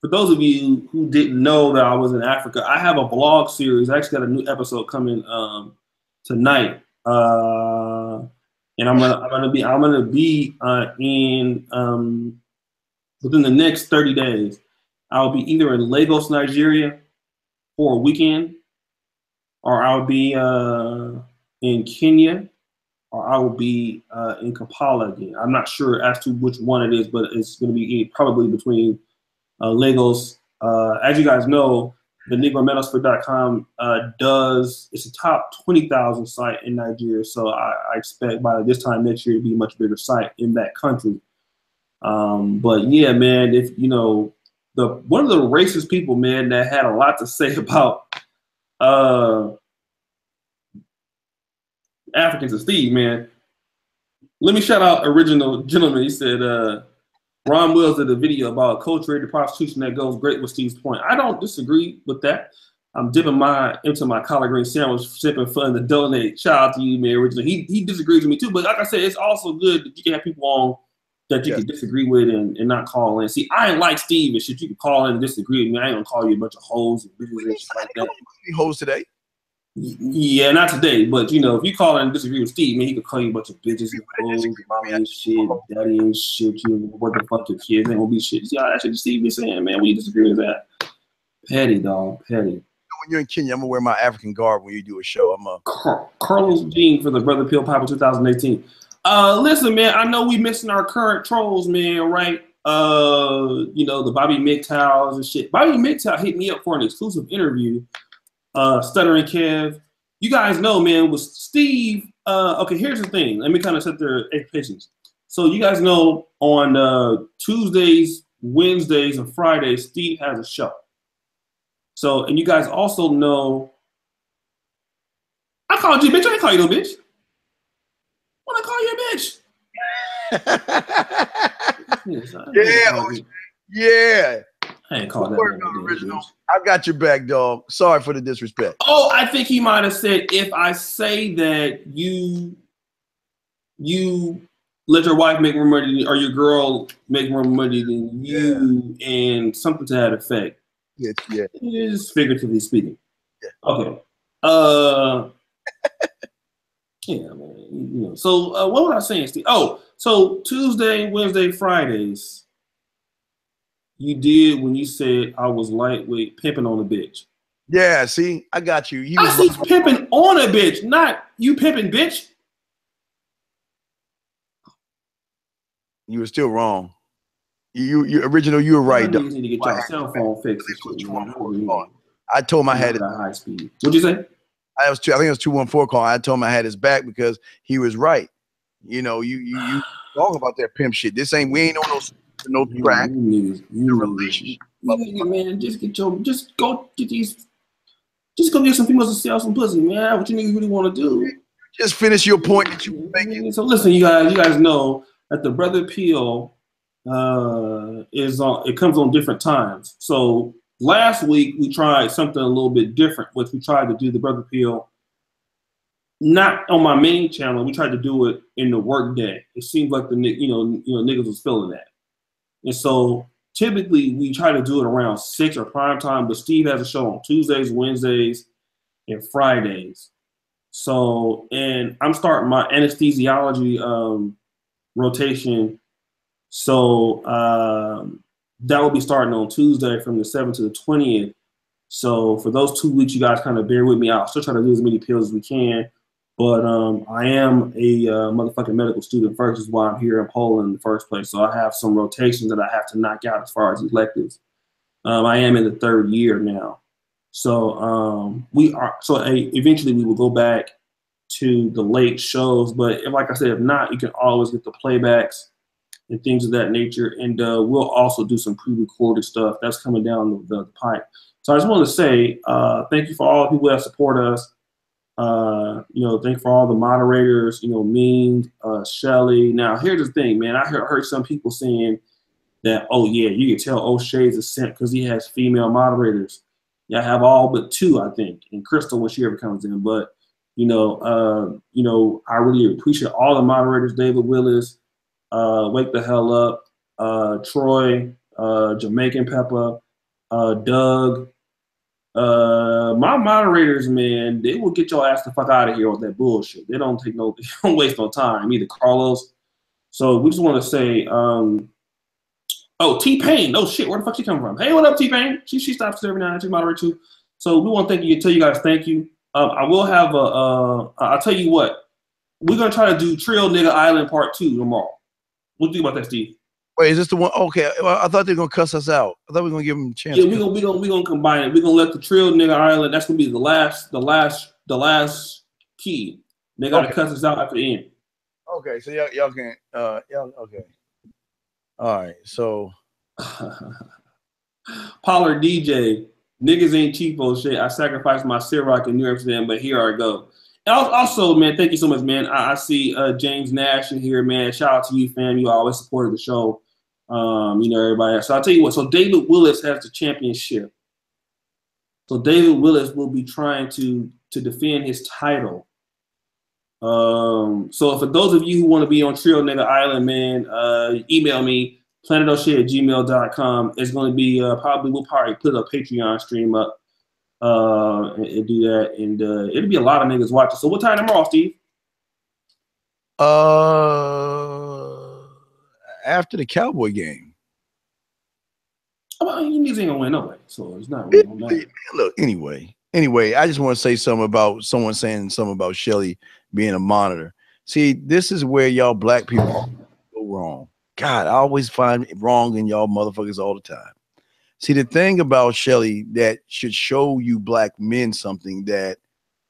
for those of you who didn't know that I was in Africa, I have a blog series. I actually got a new episode coming tonight, and I'm gonna be in within the next 30 days. I'll be either in Lagos, Nigeria, for a weekend, or I'll be in Kenya, or I will be in Kampala again. I'm not sure as to which one it is, but it's going to be probably between Lagos. As you guys know, the NegroManosphere.com it's a top 20,000 site in Nigeria. So I expect by this time next year to be a much bigger site in that country. But yeah, man, if you know one of the racist people, man, that had a lot to say about Africans and Steve, man. Let me shout out Original Gentleman. He said, Ron Wills did a video about culture-rated prostitution that goes great with Steve's point. I don't disagree with that. I'm dipping into my collard green sandwich, sipping fun to donate. Shout out to you, man, Original. He disagrees with me too, but like I said, it's also good that you can have people on that you can disagree with and not call in. See, I ain't like Steve and shit. You can call in and disagree with me. I ain't gonna call you a bunch of hoes and bitches and shit like that. Hoes today? Yeah, not today, but you know, if you call in and disagree with Steve, man, he could call you a bunch of bitches and hoes and mommy and shit, daddy and shit. You know, what the fuck your kids ain't gonna be shit. See, that's what Steve be saying, man. When you disagree with that, petty dog, petty. When you're in Kenya, I'm gonna wear my African garb when you do a show. I'm a Carlos Jean for the Brother Pill Papa 2018. Listen, man, I know we missing our current trolls, man, right? You know, the Bobby MGTOWs and shit. Bobby MGTOW hit me up for an exclusive interview. Stuttering Kev. You guys know, man, with Steve, okay, here's the thing. Let me kind of set their expectations. So you guys know on Tuesdays, Wednesdays, and Fridays, Steve has a show. So, and you guys also know, I called you a bitch. I didn't call you no bitch. When I call you a bitch. Yeah. I ain't called that Original. I got your back, dog. Sorry for the disrespect. Oh, I think he might have said, if I say that you let your wife make more money or your girl make more money than you, and something to that effect. Yeah. It is figuratively speaking. Yeah. Okay. Yeah, man. You know. So what was I saying, Steve? Oh, so Tuesday, Wednesday, Fridays, you did when you said I was lightweight pimping on a bitch. Yeah, see, I got you. I see pimping on a bitch, not you pimping bitch. You were still wrong. You Original, you were right, though. You need to get your cell phone fixed. I told him I had it at high speed. What'd you say? I think it was 214 call. I told him I had his back because he was right. You know, you talking about that pimp shit. We ain't on no track. You man, just go get some females to sell some pussy, man. What you niggas really want to do? Just finish your point that you were making. So listen, you guys know that the Brother Peel it comes on different times. So last week we tried something a little bit different, which we tried to do the Brother Peel not on my main channel. We tried to do it in the work day. It seemed like niggas was feeling that. And so typically we try to do it around 6 or prime time, but Steve has a show on Tuesdays, Wednesdays, and Fridays. So, and I'm starting my anesthesiology rotation. So that will be starting on Tuesday from the 7th to the 20th. So for those 2 weeks, you guys kind of bear with me. I'll still try to do as many pills as we can. But I am a motherfucking medical student first, is why I'm here in Poland in the first place. So I have some rotations that I have to knock out as far as electives. I am in the 3rd year now. So eventually we will go back to the late shows. But like I said, if not, you can always get the playbacks and things of that nature. And we'll also do some pre-recorded stuff that's coming down the pipe. So I just want to say thank you for all the people that support us. Thank you for all the moderators, Mean, Shelly. Now, here's the thing, man. I heard some people saying that, oh, yeah, you can tell O'Shea's a simp because he has female moderators. Yeah, I have all but 2, I think, and Crystal when she ever comes in. But, I really appreciate all the moderators, David Willis, Wake the Hell Up, Troy, Jamaican Pepper, Doug. My moderators, man, they will get your ass the fuck out of here with that bullshit. They don't waste no time. Either Carlos. So we just want to say, T-Pain. Oh shit, where the fuck she come from? Hey, what up, T-Pain? She stops every now and then. She moderates too. So we want to tell you guys thank you. I will have I'll tell you what. We're gonna try to do Trill Nigga Island Part 2 tomorrow. What do you think about that, Steve? Wait, is this the one? Okay, well, I thought they were gonna cuss us out. I thought we were gonna give them a chance. Yeah, we're gonna combine it. We're gonna let the Trill Nigga Island. That's gonna be the last key. They gotta cuss us out at the end. Okay, so y'all can y'all okay. All right, so Pollard DJ, niggas ain't cheapo shit. I sacrificed my Ciroc in New Amsterdam, but here I go. And also, man, thank you so much, man. I see James Nash in here, man. Shout out to you, fam. You always supported the show. Everybody else. So I'll tell you what. So David Willis has the championship. So David Willis will be trying to defend his title. So for those of you who want to be on Trill Nigga Island, man, email me, planetoshay@gmail.com. It's going to be we'll probably put a Patreon stream up and do that. And it'll be a lot of niggas watching. So what time tomorrow, Steve? After the Cowboy game. Well, you niggas ain't gonna win no way, so it's not really gonna matter. Look, anyway, I just want to say something about someone saying something about Shelly being a monitor. See, this is where y'all black people go wrong. God, I always find it wrong in y'all motherfuckers all the time. See, the thing about Shelly that should show you black men something, that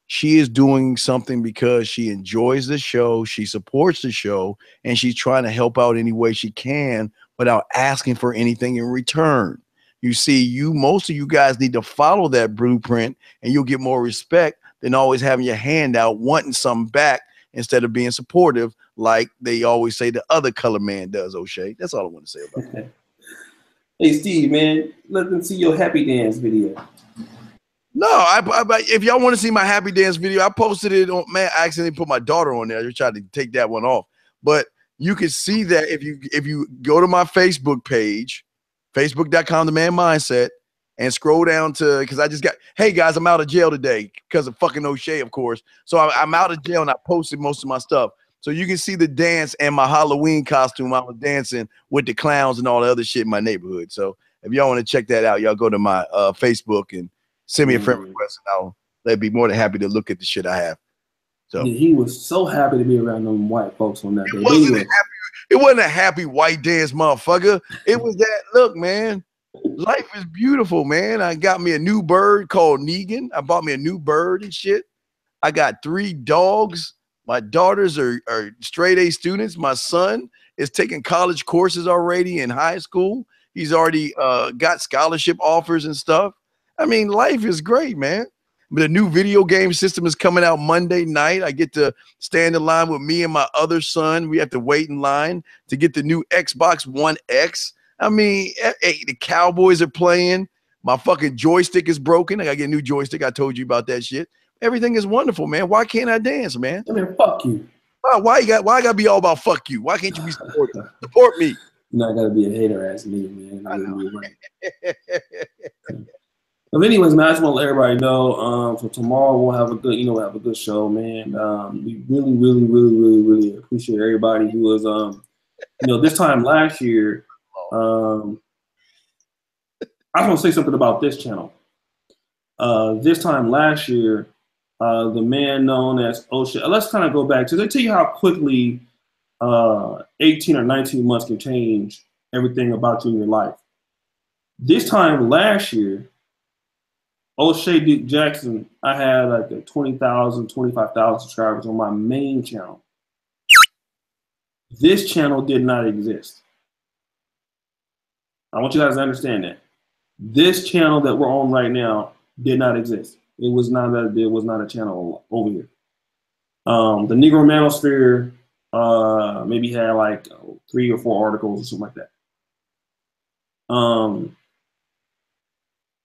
she is doing something because she enjoys the show, she supports the show, and she's trying to help out any way she can without asking for anything in return. You see, most of you guys need to follow that blueprint, and you'll get more respect than always having your hand out, wanting something back instead of being supportive, like they always say the other color man does, O'Shea. That's all I want to say about that. Hey, Steve, man, let them see your happy dance video. No, if y'all want to see my happy dance video, I posted it on, man, I accidentally put my daughter on there. I just tried to take that one off. But you can see that if you go to my Facebook page, facebook.com, The Man Mindset, and scroll down to, because I just got, hey guys, I'm out of jail today because of fucking O'Shea, of course. So I'm out of jail and I posted most of my stuff. So you can see the dance and my Halloween costume. I was dancing with the clowns and all the other shit in my neighborhood. So if y'all want to check that out, y'all go to my Facebook and send me a friend request, and I'd be more than happy to look at the shit I have. So yeah, he was so happy to be around them white folks on that day. It wasn't a happy white dance, motherfucker. It was that, look, man, life is beautiful, man. I got me a new bird called Negan. I bought me a new bird and shit. I got 3 dogs. My daughters are straight A students. My son is taking college courses already in high school. He's already got scholarship offers and stuff. I mean, life is great, man. But a new video game system is coming out Monday night. I get to stand in line with me and my other son. We have to wait in line to get the new Xbox One X. I mean, hey, the Cowboys are playing. My fucking joystick is broken. I gotta get a new joystick. I told you about that shit. Everything is wonderful, man. Why can't I dance, man? I mean, fuck you. Why I gotta be all about fuck you? Why can't you be supportive? Support me. You're not gonna be a hater ass nigga, man. I know. But anyways, man, I just want to let everybody know. So tomorrow we'll have a good show, man. We really appreciate everybody who was, this time last year. I just want to say something about this channel. This time last year, the man known as O'Shea. Let's kind of go back to tell you how quickly 18 or 19 months can change everything about you in your life. This time last year, O'Shea Duke Jackson, I had like 20,000, 25,000 subscribers on my main channel. This channel did not exist. I want you guys to understand that. This channel that we're on right now did not exist. It was not a channel over here. The Negro Manosphere maybe had like 3 or 4 articles or something like that.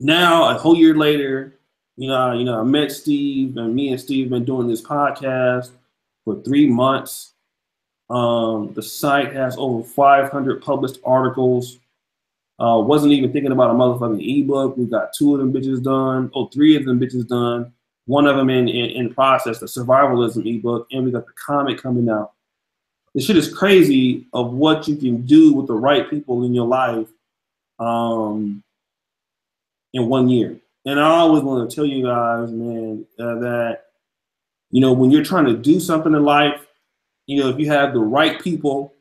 Now, a whole year later, I met Steve, and me and Steve have been doing this podcast for 3 months. The site has over 500 published articles. Wasn't even thinking about a motherfucking ebook. We got 2 of them bitches done. Oh, 3 of them bitches done. 1 of them in process, the survivalism ebook, and we got the comic coming out. This shit is crazy of what you can do with the right people in your life in 1 year. And I always want to tell you guys, man, that, you know, when you're trying to do something in life, you know, if you have the right people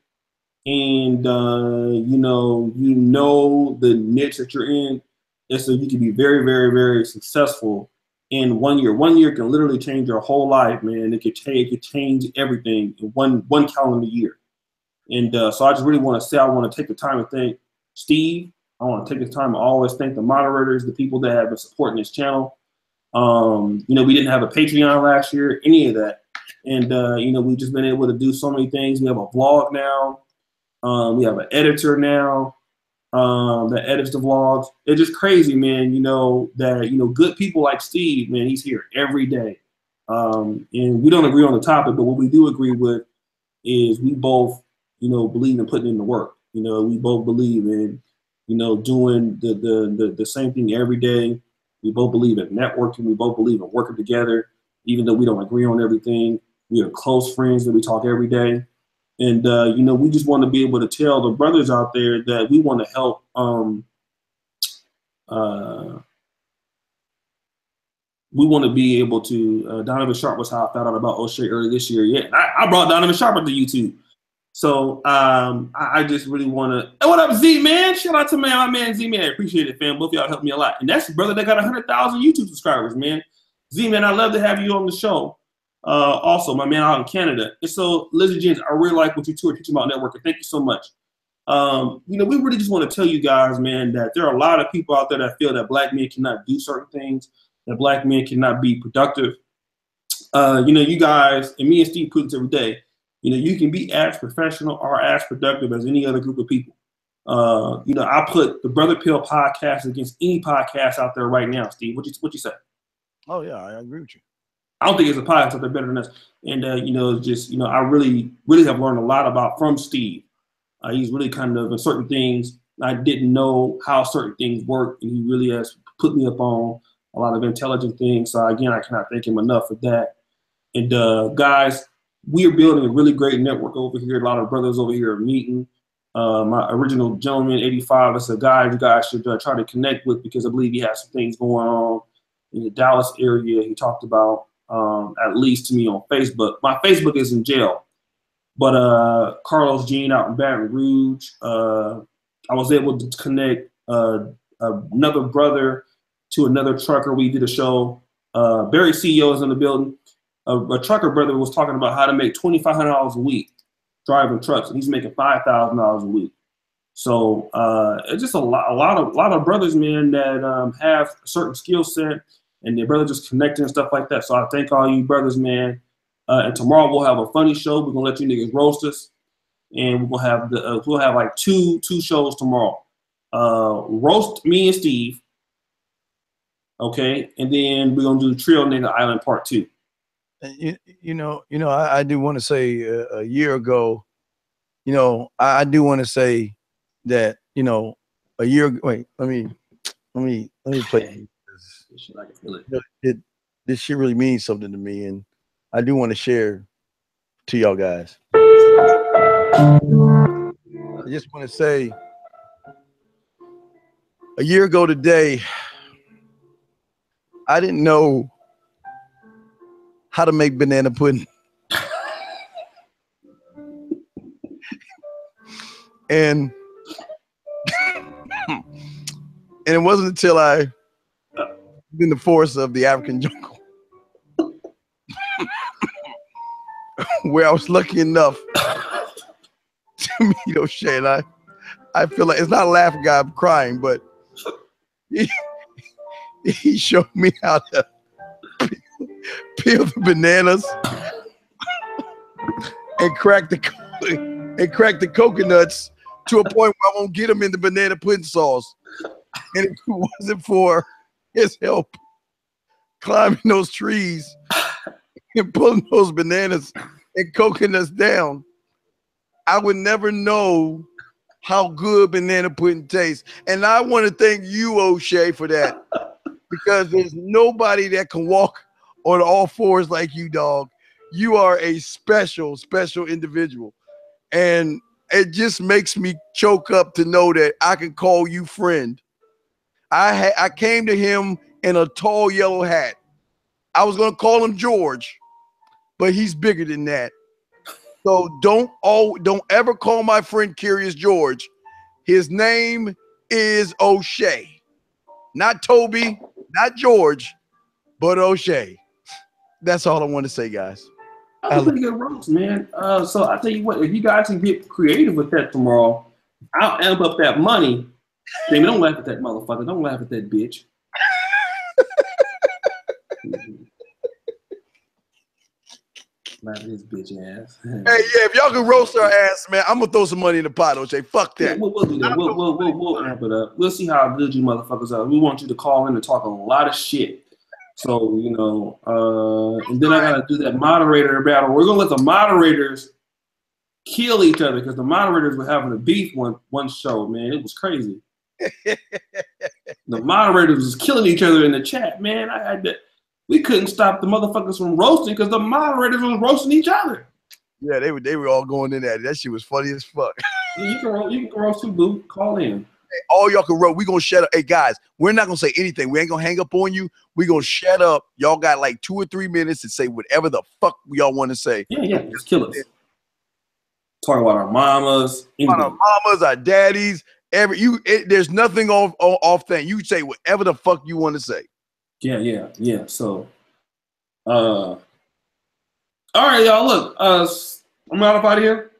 and, you know the niche that you're in, and so you can be very, very, very successful in 1 year. 1 year can literally change your whole life, man. It could change everything in one calendar year. And so I just really want to say, I want to take the time to thank Steve. I want to take the time to always thank the moderators, the people that have been supporting this channel. You know, we didn't have a Patreon last year, any of that. And, you know, we've just been able to do so many things. We have a vlog now. We have an editor now that edits the vlogs. It's just crazy, man, you know, that, you know, good people like Steve, man, he's here every day. And we don't agree on the topic, but what we do agree with is we both, you know, believe in putting in the work. You know, we both believe in, you know, doing the same thing every day. We both believe in networking. We both believe in working together, even though we don't agree on everything. We are close friends that we talk every day. And, you know, we just want to be able to tell the brothers out there that we want to help we want to be able to, Donovan Sharp was how I found out about O'Shea earlier this year. Yeah, I brought Donovan Sharp up to YouTube. So I just really want to, hey, what up, Z, man? Shout out to my man, Z, man. I appreciate it, fam. Both of y'all helped me a lot. And that's the brother that got 100,000 YouTube subscribers, man. Z, man, I'd love to have you on the show. Also, my man out in Canada. And so, Lizzie Jens, I really like what you two are teaching about networking. Thank you so much. You know, we really just want to tell you guys, man, that there are a lot of people out there that feel that black men cannot do certain things, that black men cannot be productive. You know, you guys, and me and Steve put this every day, you know, you can be as professional or as productive as any other group of people. You know, I put the Brother Pill podcast against any podcast out there right now, Steve. What you say? Oh, yeah, I agree with you. I don't think it's a podcast out there better than us. And, you know, just, you know, I really have learned a lot from Steve. He's really kind of in certain things. I didn't know how certain things work, and he really has put me up on a lot of intelligent things. So, again, I cannot thank him enough for that. And, guys, we are building a really great network over here. A lot of brothers over here are meeting. My original gentleman, 85, is a guy you guys should try to connect with, because I believe he has some things going on in the Dallas area. He talked about, at least to me, on Facebook. My Facebook is in jail. But Carlos Jean out in Baton Rouge, I was able to connect another brother to another trucker. We did a show. Barry CEO is in the building. A trucker brother was talking about how to make $2,500 a week driving trucks, and he's making $5,000 a week. So it's just a lot of brothers, man, that have a certain skill set, and their brothers just connecting and stuff like that. So I thank all you brothers, man. And tomorrow we'll have a funny show. We're gonna let you niggas roast us, and we'll have we'll have like two shows tomorrow. Roast me and Steve, okay, and then we're gonna do Trio Nigga Island Part 2. You know, I do want to say a year ago, you know, I do want to say that, you know, a year. Wait, let me play. This shit really means something to me, and I do want to share to y'all guys. I just want to say, a year ago today, I didn't know how to make banana pudding. And it wasn't until I was in the forest of the African jungle where I was lucky enough to meet O'Shea. And I feel like, it's not a laughing guy, I'm crying, but he showed me how to peel the bananas and crack the coconuts to a point where I won't get them in the banana pudding sauce. And if it wasn't for his help climbing those trees and pulling those bananas and coconuts down, I would never know how good banana pudding tastes. And I want to thank you, O'Shea, for that. Because there's nobody that can walk on all fours like you, dog. You are a special, special individual. And it just makes me choke up to know that I can call you friend. I came to him in a tall yellow hat. I was gonna call him George, but he's bigger than that. So don't ever call my friend Curious George. His name is O'Shea. Not Toby, not George, but O'Shea. That's all I want to say, guys. That was a pretty good roast, man. So I tell you what, if you guys can get creative with that tomorrow, I'll amp up that money. Jamie, don't laugh at that motherfucker. Don't laugh at that bitch. Laugh at his bitch ass. Hey, yeah, if y'all can roast our ass, man, I'm gonna throw some money in the pot, O'Shea. Fuck that. Yeah, we'll do that. We'll amp it up. We'll see how good you motherfuckers are. We want you to call in and talk a lot of shit. So, you know, and then I gotta do that moderator battle. We're gonna let the moderators kill each other because the moderators were having a beef one show, man. It was crazy. The moderators was killing each other in the chat, man. We couldn't stop the motherfuckers from roasting because the moderators was roasting each other. Yeah, they were all going in at it. That shit was funny as fuck. Yeah, you can roast too, boo. Call in. Hey, all y'all can roast. We gonna shut up. Hey guys, we're not gonna say anything. We ain't gonna hang up on you. We gonna shut up. Y'all got like 2 or 3 minutes to say whatever the fuck y'all want to say. Yeah, just kill us. Talk about our mamas, about our mamas, our daddies. There's nothing off thing. You say whatever the fuck you want to say. Yeah. So, all right, y'all. Look, I'm out of here.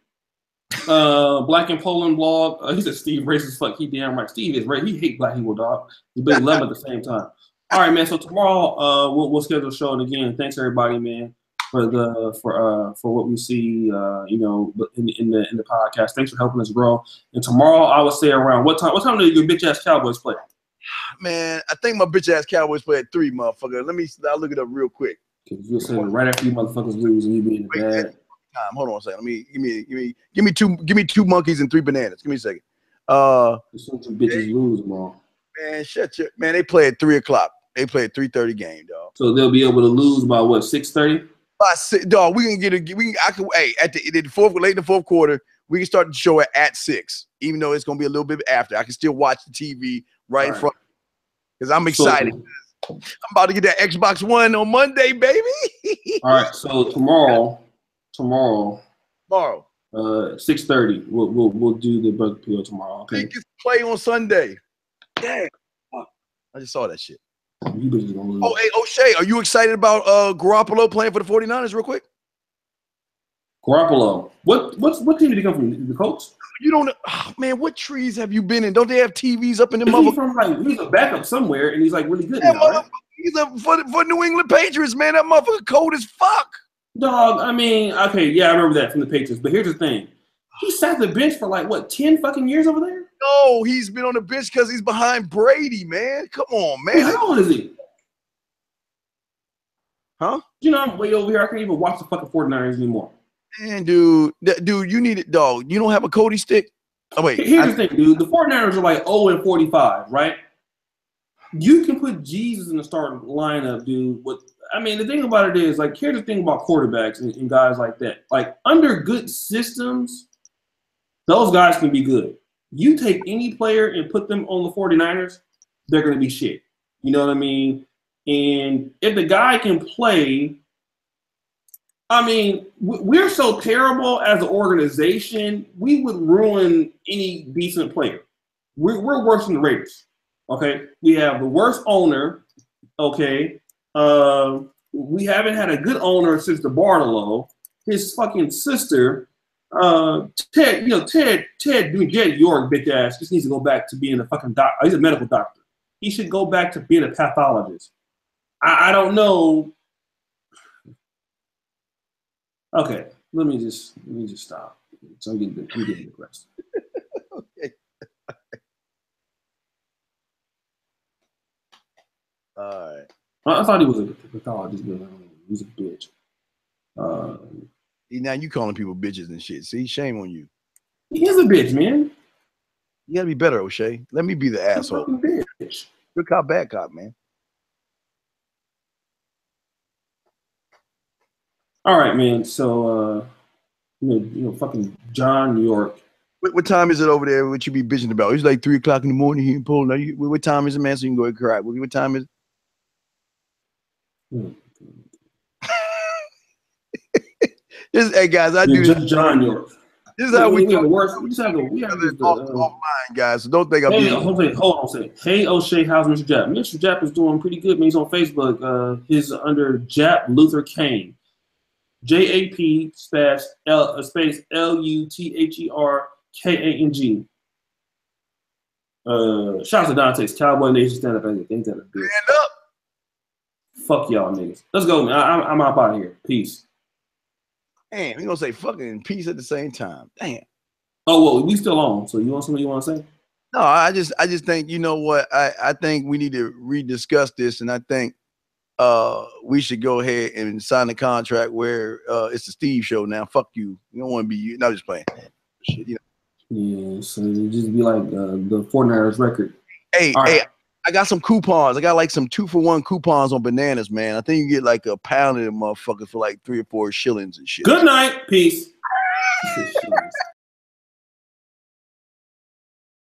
Black in Poland blog. He said Steve racist fuck. He damn right. Steve is right. He hate black people, dog. But he love him at the same time. All right, man. So tomorrow, we'll schedule a show. And again, thanks everybody, man, for what we see, you know, in the podcast. Thanks for helping us grow. And tomorrow, I would say around what time? What time do your bitch ass Cowboys play? Man, I think my bitch ass Cowboys play at 3, motherfucker. I'll look it up real quick. You'll say right after you motherfuckers lose and you be in the bad. Time. Hold on a second. Give me 2 monkeys and 3 bananas. Give me a second. Some bitches lose tomorrow. Man, man. They play at 3 o'clock. They play at 3:30 game, dog. So they'll be able to lose by what, 6:30? Dog, we can get hey, at the fourth, late in the fourth quarter, we can start the show at 6, even though it's gonna be a little bit after. I can still watch the TV right in front because I'm excited. I'm about to get that Xbox One on Monday, baby. All right, so tomorrow, 6:30, we'll do the book appeal tomorrow. Okay. You can play on Sunday. Damn, I just saw that shit. You bitches gonna lose. Oh, hey, O'Shea, are you excited about Garoppolo playing for the 49ers real quick? Garoppolo. What team did he come from? The Colts? You don't know. Oh, man, what trees have you been in? Don't they have TVs up in the He's a backup somewhere, and he's like really good now, right? He's for New England Patriots, man. That motherfucker cold as fuck. Dog, I mean, okay, yeah, I remember that from the Patriots. But here's the thing. He sat the bench for like, what, 10 fucking years over there? No, he's been on the bench because he's behind Brady, man. Come on, man. How old is he? Huh? You know, I'm way over here. I can't even watch the fucking 49ers anymore. Man, dude, you need it, dog. You don't have a Cody stick? Oh, wait. Here's the thing, dude. The 49ers are like 0-45, right? You can put Jesus in the starting lineup, dude. The thing about it is, like, here's the thing about quarterbacks and guys like that. Like, under good systems, those guys can be good. You take any player and put them on the 49ers, they're going to be shit. You know what I mean? And if the guy can play, I mean, we're so terrible as an organization, we would ruin any decent player. We're worse than the Raiders. Okay? We have the worst owner. Okay? We haven't had a good owner since the Bartolo. His fucking sister, Ted York, bitch ass, just needs to go back to being a fucking doctor. He's a medical doctor. He should go back to being a pathologist. I don't know. Okay, let me just stop. So I'm getting depressed. Okay. All right. I thought he was a pathologist, but he was a bitch. Now you calling people bitches and shit. See, shame on you. He is a bitch, man. You gotta be better, O'Shea. Let me be the asshole. Bitch. Good cop, bad cop, man. All right, man. So, fucking John York. What time is it over there? What you be bitching about? It's like 3 o'clock in the morning here in Poland. What time is it, man? So you can go and cry. What time is it? Hey guys, I do just John York. This is how we have the worst. We just have offline, guys. So don't think I'm Hey, being. hold on a second. Hey, O'Shea, how's Mr. Jap? Mr. Jap is doing pretty good, man. He's on Facebook. He's under Jap Luther Kane. JAP space LUTHERKANG. Shout out to Dante's Cowboy Nation stand up. Stand up. Fuck y'all niggas. Let's go, man. I'm out of here. Peace. Damn, you gonna say fucking peace at the same time. Damn. Oh well, we still on. So you want something you want to say? No, I just think, you know what, I think we need to rediscuss this, and I think we should go ahead and sign the contract where it's the Steve show now. Fuck you. You don't want to be you. No, just playing. Shit, you know. Yeah, so it just be like the 49ers record. Hey, I got some coupons. I got like some 2-for-1 coupons on bananas, man. I think you get like a pound of them motherfuckers for like 3 or 4 shillings and shit. Good night. Peace.